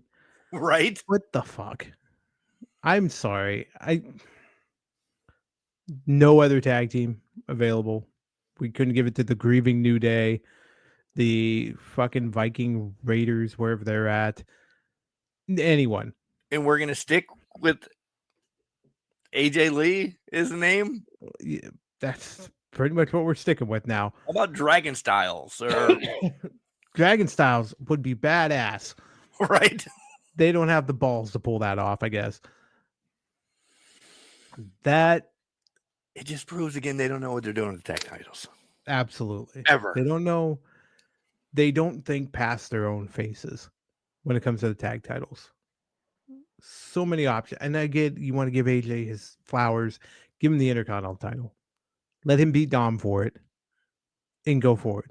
Right? What the fuck? I'm sorry. No other tag team available. We couldn't give it to the Grieving New Day, the fucking Viking Raiders, wherever they're at. Anyone. And we're going to stick with AJ Lee is the name? Yeah, that's pretty much what we're sticking with now. How about Dragon Styles? Or Dragon Styles would be badass. right? They don't have the balls to pull that off, I guess. That it just proves again they don't know what they're doing with the tag titles. Absolutely. Ever. They don't know. They don't think past their own faces when it comes to the tag titles. So many options. And I get you want to give AJ his flowers, give him the Intercontinental title. Let him beat Dom for it and go for it.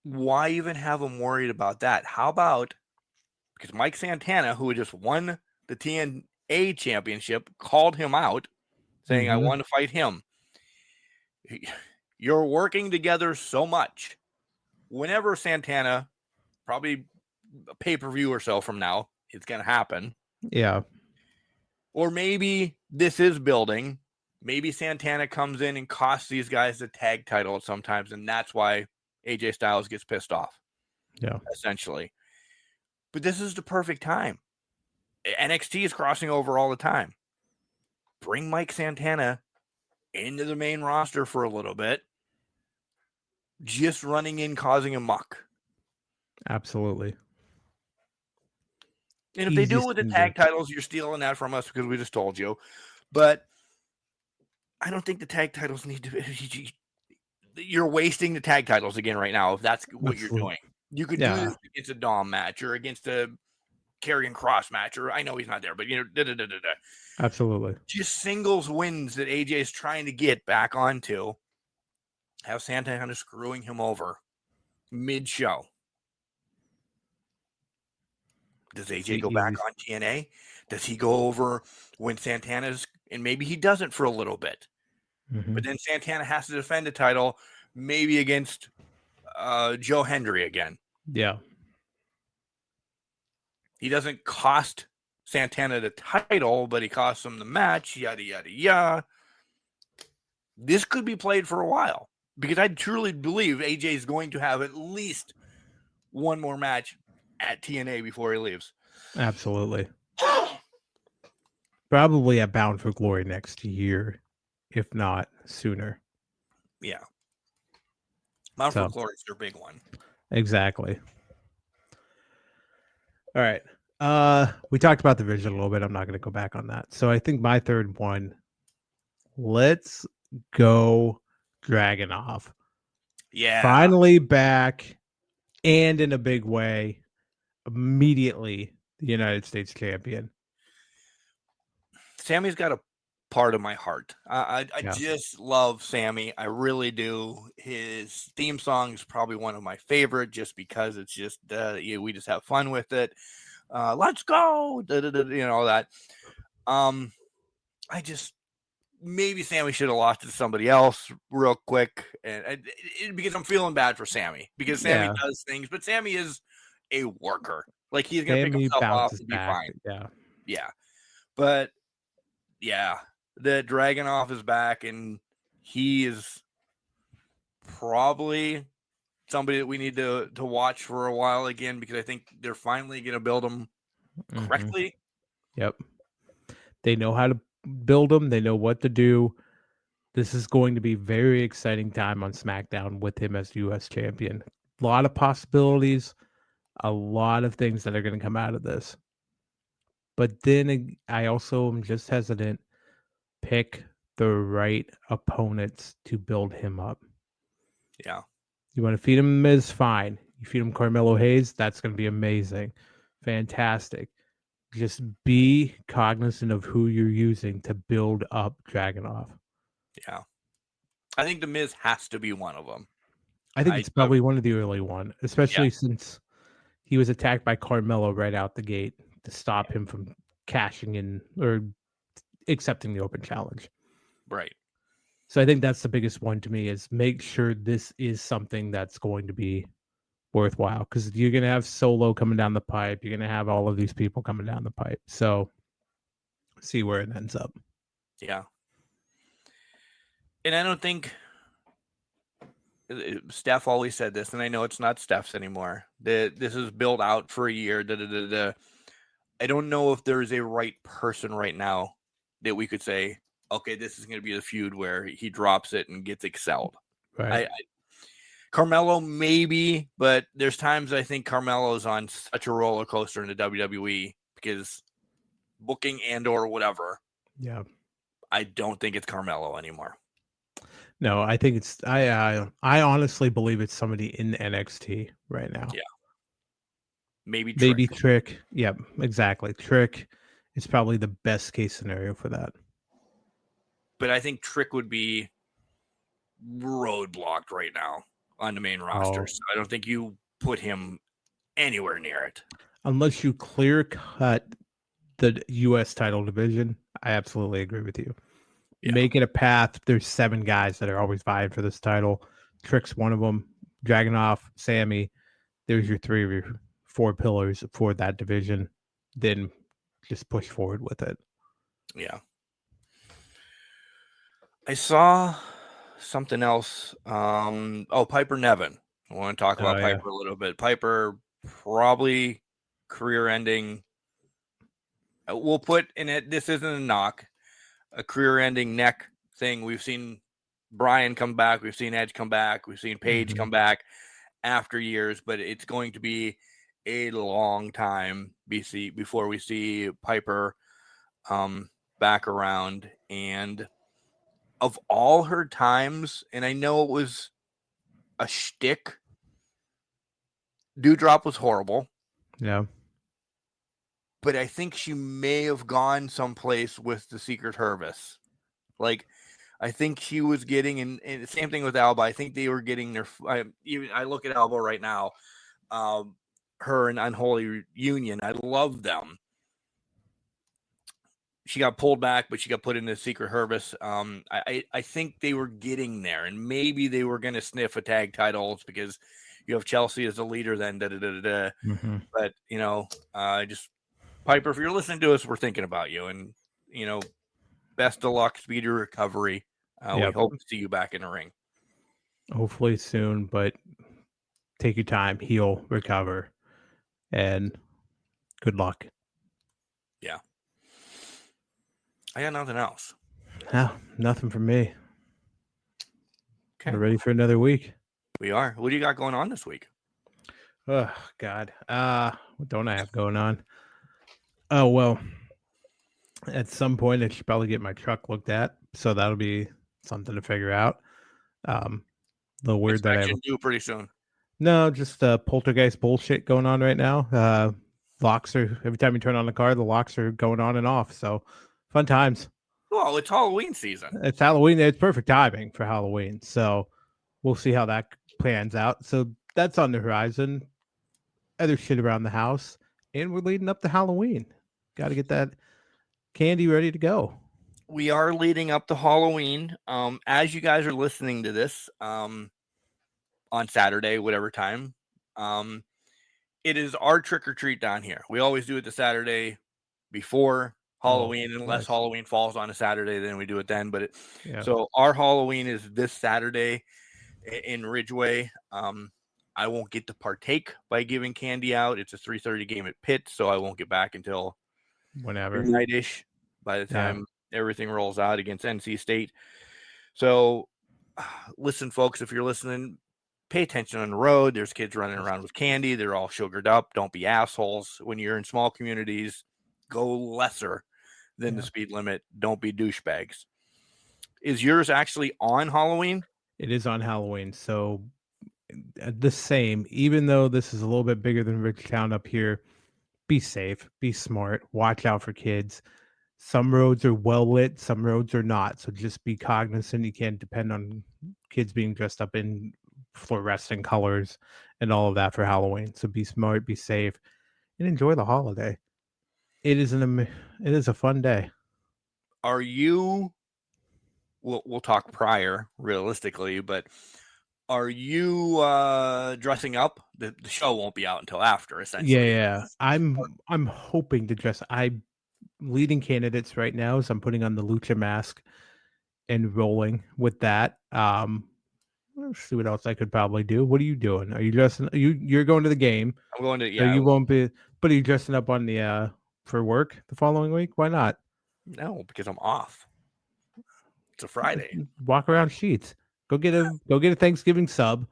Why even have him worried about that? How about, because Mike Santana, who just won the TNA championship, called him out saying, I want to fight him. You're working together so much. Whenever Santana, probably a pay-per-view or so from now, it's going to happen. Yeah. Or maybe this is building. Maybe Santana comes in and costs these guys the tag title sometimes, and that's why AJ Styles gets pissed off. Yeah. Essentially. But this is the perfect time. NXT is crossing over all the time. Bring Mike Santana into the main roster for a little bit. Just running in, causing a muck. Absolutely. And if they do it with the tag titles, you're stealing that from us because we just told you. But I don't think the tag titles need to be. You're wasting the tag titles again right now if that's what you're doing. You could do this against a Dom match or against a Karrion Kross match, or I know he's not there, but Absolutely. just singles wins that AJ is trying to get back onto. Have Santana screwing him over mid-show. Does AJ go back on TNA? Does he go over when Santana's, and maybe he doesn't for a little bit, but then Santana has to defend the title, maybe against Joe Hendry again. Yeah. He doesn't cost Santana the title, but he costs him the match, yada, yada, yada. This could be played for a while because I truly believe AJ is going to have at least one more match at TNA before he leaves. Absolutely. Probably at Bound for Glory next year, if not sooner. Yeah. Bound for Glory is their big one. Exactly. All right. We talked about the vision a little bit. I'm not going to go back on that. So I think my third one, let's go Dragunov. Yeah. Finally back and in a big way. Immediately the United States champion. Sammy's got a part of my heart. I just love Sammy. I really do. His theme song is probably one of my favorite just because it's just, we just have fun with it. Let's go. All that. I just, maybe Sammy should have lost to somebody else real quick. And because I'm feeling bad for Sammy because Sammy does things, but Sammy is a worker. Like he's going to pick himself up and be fine. Yeah. Yeah. But yeah, the Dragunov is back, and he is probably somebody that we need to watch for a while again because I think they're finally going to build him correctly. Yep. They know how to build him. They know what to do. This is going to be a very exciting time on SmackDown with him as U.S. champion. A lot of possibilities, a lot of things that are going to come out of this. But then I also am just hesitant. Pick the right opponents to build him up. Yeah. You want to feed him Miz? Fine. You feed him Carmelo Hayes? That's going to be amazing. Fantastic. Just be cognizant of who you're using to build up Dragunov. Yeah. I think the Miz has to be one of them. I think it's probably one of the early one, especially since he was attacked by Carmelo right out the gate to stop him from cashing in or accepting the open challenge. Right. So I think that's the biggest one to me is make sure this is something that's going to be worthwhile because you're going to have Solo coming down the pipe. You're going to have all of these people coming down the pipe. So see where it ends up. Yeah. And I don't think Steph always said this, and I know it's not Steph's anymore. This is built out for a year. I don't know if there's a right person right now that we could say, okay, this is going to be the feud where he drops it and gets excelled. Right. Carmelo, maybe, but there's times I think Carmelo's on such a roller coaster in the WWE because booking and or whatever. Yeah. I don't think it's Carmelo anymore. No, I think it's I honestly believe it's somebody in NXT right now. Yeah. Maybe Trick. Yep, exactly. Trick is probably the best case scenario for that. But I think Trick would be roadblocked right now on the main roster. So I don't think you put him anywhere near it. Unless you clear cut the US title division, I absolutely agree with you. Yeah. Make it a path. There's 7 guys that are always vying for this title. Trick's one of them. Dragunov, Sammy. There's your 3 of your 4 pillars for that division. Then just push forward with it. Yeah. I saw something else. Piper Nevin. I want to talk about Piper a little bit. Piper probably career ending. We'll put in it. This isn't a knock. A career ending neck thing. We've seen Brian come back. We've seen Edge come back. We've seen Paige come back after years, but it's going to be a long time before we see Piper back around. And of all her times, and I know it was a shtick, Dewdrop was horrible. Yeah. but I think she may have gone someplace with the Secret Service. Like, I think she was getting, and same thing with Alba. I think they were getting their. I look at Alba right now, her and Unholy Union. I love them. She got pulled back, but she got put into Secret Service. I think they were getting there, and maybe they were going to sniff a tag titles because you have Chelsea as the leader. Then Mm-hmm. But just Piper, if you're listening to us, we're thinking about you, and best of luck, speedy recovery. We hope to see you back in the ring. Hopefully soon, but take your time, heal, recover, and good luck. Yeah. I got nothing else. Nothing from me. Okay. We're ready for another week. We are. What do you got going on this week? Oh, God. What don't I have going on? Oh, well, at some point, I should probably get my truck looked at. So that'll be something to figure out. The word that I have. Due pretty soon. No, just poltergeist bullshit going on right now. Locks are, every time you turn on the car, the locks are going on and off. So fun times. Well, it's Halloween season. It's Halloween. It's perfect timing for Halloween. So we'll see how that plans out. So that's on the horizon. Other shit around the house. And we're leading up to Halloween. Got to get that candy ready to go. We are leading up to Halloween. As you guys are listening to this on Saturday, whatever time, it is our trick or treat down here. We always do it the Saturday before Halloween, unless Halloween falls on a Saturday, then we do it then. But so our Halloween is this Saturday in Ridgeway. I won't get to partake by giving candy out. It's a 3:30 game at Pitt, so I won't get back until whenever night-ish by the time everything rolls out against NC State. So listen, folks, if you're listening, pay attention on the road. There's kids running around with candy. They're all sugared up. Don't be assholes. When you're in small communities, go lesser than the speed limit. Don't be douchebags. Is yours actually on Halloween? It is on Halloween. So the same, even though this is a little bit bigger than Ridgetown up here, be safe, be smart, watch out for kids. Some roads are well lit, some roads are not. So just be cognizant. You can't depend on kids being dressed up in fluorescent colors and all of that for Halloween. So be smart, be safe, and enjoy the holiday. It is a fun day. Are you? We'll talk prior, realistically, but are you dressing up? The show won't be out until after, essentially. Yeah. I'm hoping to dress. I'm leading candidates right now, so I'm putting on the lucha mask and rolling with that. Let's see what else I could probably do. What are you doing? Are you dressing? You're going to the game. I'm going to. So you won't be. But are you dressing up on the for work the following week? Why not? No, because I'm off. It's a Friday. Walk around Sheets. Go get a Thanksgiving sub,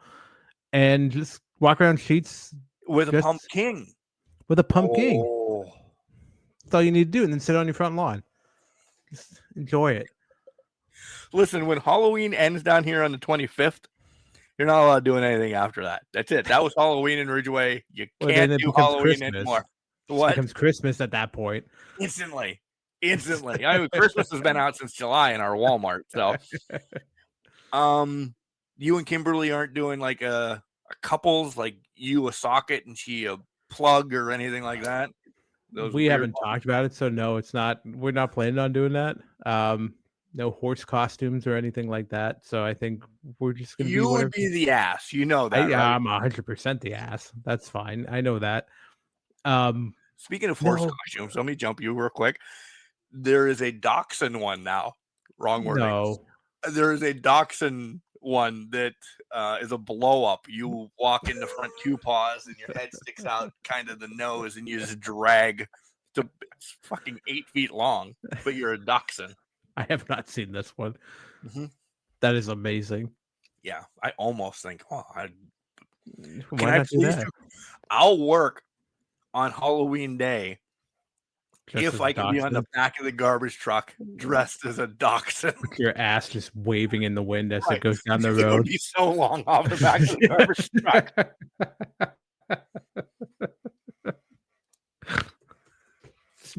and just walk around Sheets with a pumpkin. With a pumpkin. Oh. That's all you need to do, and then sit on your front lawn. Just enjoy it. Listen, when Halloween ends down here on the 25th, you're not allowed doing anything after that. That's it. That was Halloween in Ridgeway. You can't do Halloween anymore. What? It becomes Christmas at that point. Instantly. I mean, Christmas has been out since July in our Walmart. So, you and Kimberly aren't doing like a couples, like you a socket and she a plug or anything like that. We haven't talked about it, so no, it's not. We're not planning on doing that. No horse costumes or anything like that. So I think we're just going to. You would be the ass, you know that. Yeah, right? I'm 100% the ass. That's fine. I know that. Speaking of horse costumes, let me jump you real quick. There is a dachshund one now. Wrong word. No. There is a dachshund one that is a blow up. You walk in the front two paws and your head sticks out kind of the nose and you just drag. It's fucking 8 feet long, but you're a dachshund. I have not seen this one. Mm-hmm. That is amazing. Yeah, I almost think, why not do that? I'll work on Halloween day Just if I can be on the back of the garbage truck dressed as a dachshund. With your ass just waving in the wind as it goes down the road. It would be so long off the back of the garbage truck.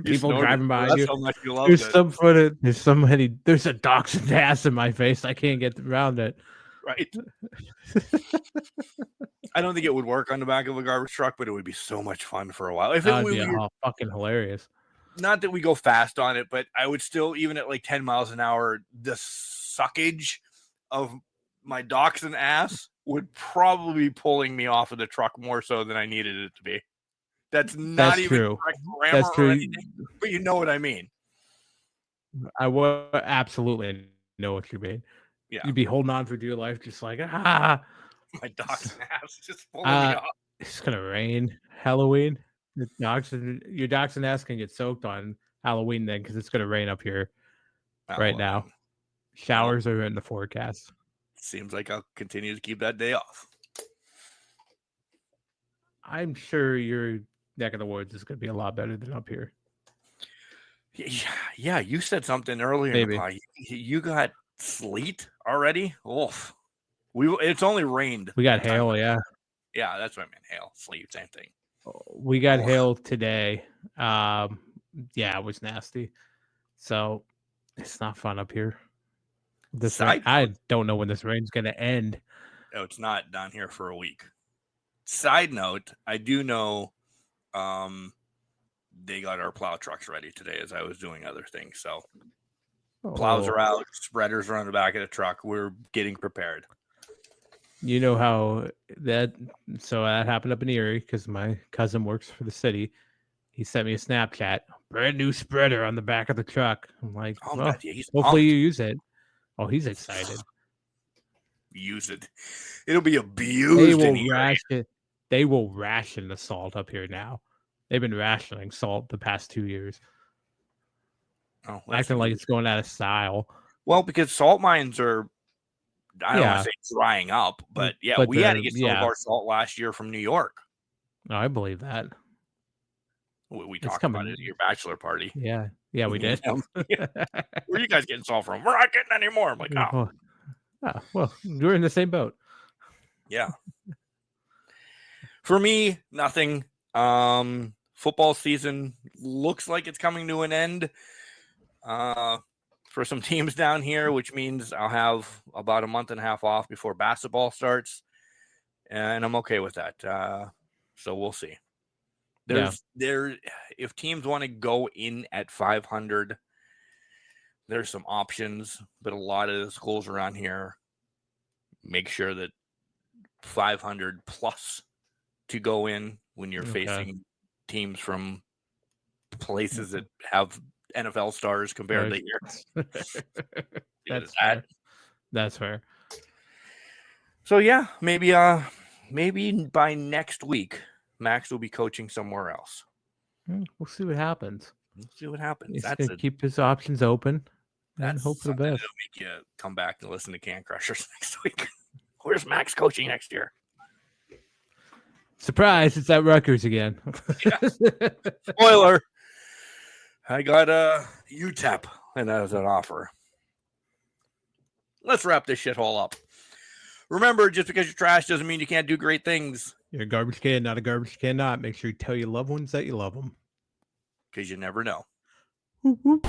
people snorted. driving by That's you. how much you loved There's it. some footage. There's so many. There's a dachshund ass in my face. I can't get around it. Right. I don't think it would work on the back of a garbage truck, but it would be so much fun for a while. If That it would be we, fucking hilarious. not that we go fast on it, but I would still, even at like 10 miles an hour, the suckage of my dachshund ass would probably be pulling me off of the truck more so than I needed it to be. That's not That's even true. correct grammar That's or true. anything, but you know what I mean. I would absolutely know what you mean. Yeah. You'd be holding on for dear life, just like ah. My dachshund ass just pulling me off. It's gonna rain. Halloween. Your dachshund ass can get soaked on Halloween then, because it's gonna rain up here right now. Showers are in the forecast. Seems like I'll continue to keep that day off. I'm sure your neck of the woods is gonna be a lot better than up here. Yeah, you said something earlier. Maybe. You got sleet already? Oof. It's only rained. We got hail, yeah. Yeah, that's what I meant. Hail, sleet, same thing. We got hail today. Yeah, it was nasty. So it's not fun up here. I don't know when this rain's gonna end. No, it's not down here for a week. Side note, I do know they got our plow trucks ready today as I was doing other things. So plows are out, spreaders are on the back of the truck. We're getting prepared. You know how that happened up in Erie because my cousin works for the city. He sent me a Snapchat, brand new spreader on the back of the truck. I'm like, hopefully pumped. you use it. Oh, he's excited. Use it. It'll be abused. They will ration the salt up here now. They've been rationing salt the past 2 years. Oh, acting like it's going out of style. Well, because salt mines are, I don't want to say drying up, but we had to get some of our salt last year from New York. Oh, I believe that. We talked about it at your bachelor party. Yeah, we did. Where are you guys getting salt from? We're not getting any more. I'm like, well, we're in the same boat. Yeah. For me, nothing. Football season looks like it's coming to an end for some teams down here, which means I'll have about a month and a half off before basketball starts, and I'm okay with that. So we'll see. If teams want to go in at 500, there's some options, but a lot of the schools around here make sure that 500 plus to go in when you're facing teams from places that have NFL stars compared to here. That's fair. So yeah, maybe by next week, Max will be coaching somewhere else. We'll see what happens. He's going to keep his options open and hope for the best. That'll make you come back and listen to Can Crushers next week. Where's Max coaching next year? Surprise, it's at Rutgers again. Spoiler. I got a UTEP and as an offer. Let's wrap this shithole up. Remember, just because you're trash doesn't mean you can't do great things. You're a garbage can, not a garbage can not. Make sure you tell your loved ones that you love them. Because you never know. Whoop, whoop.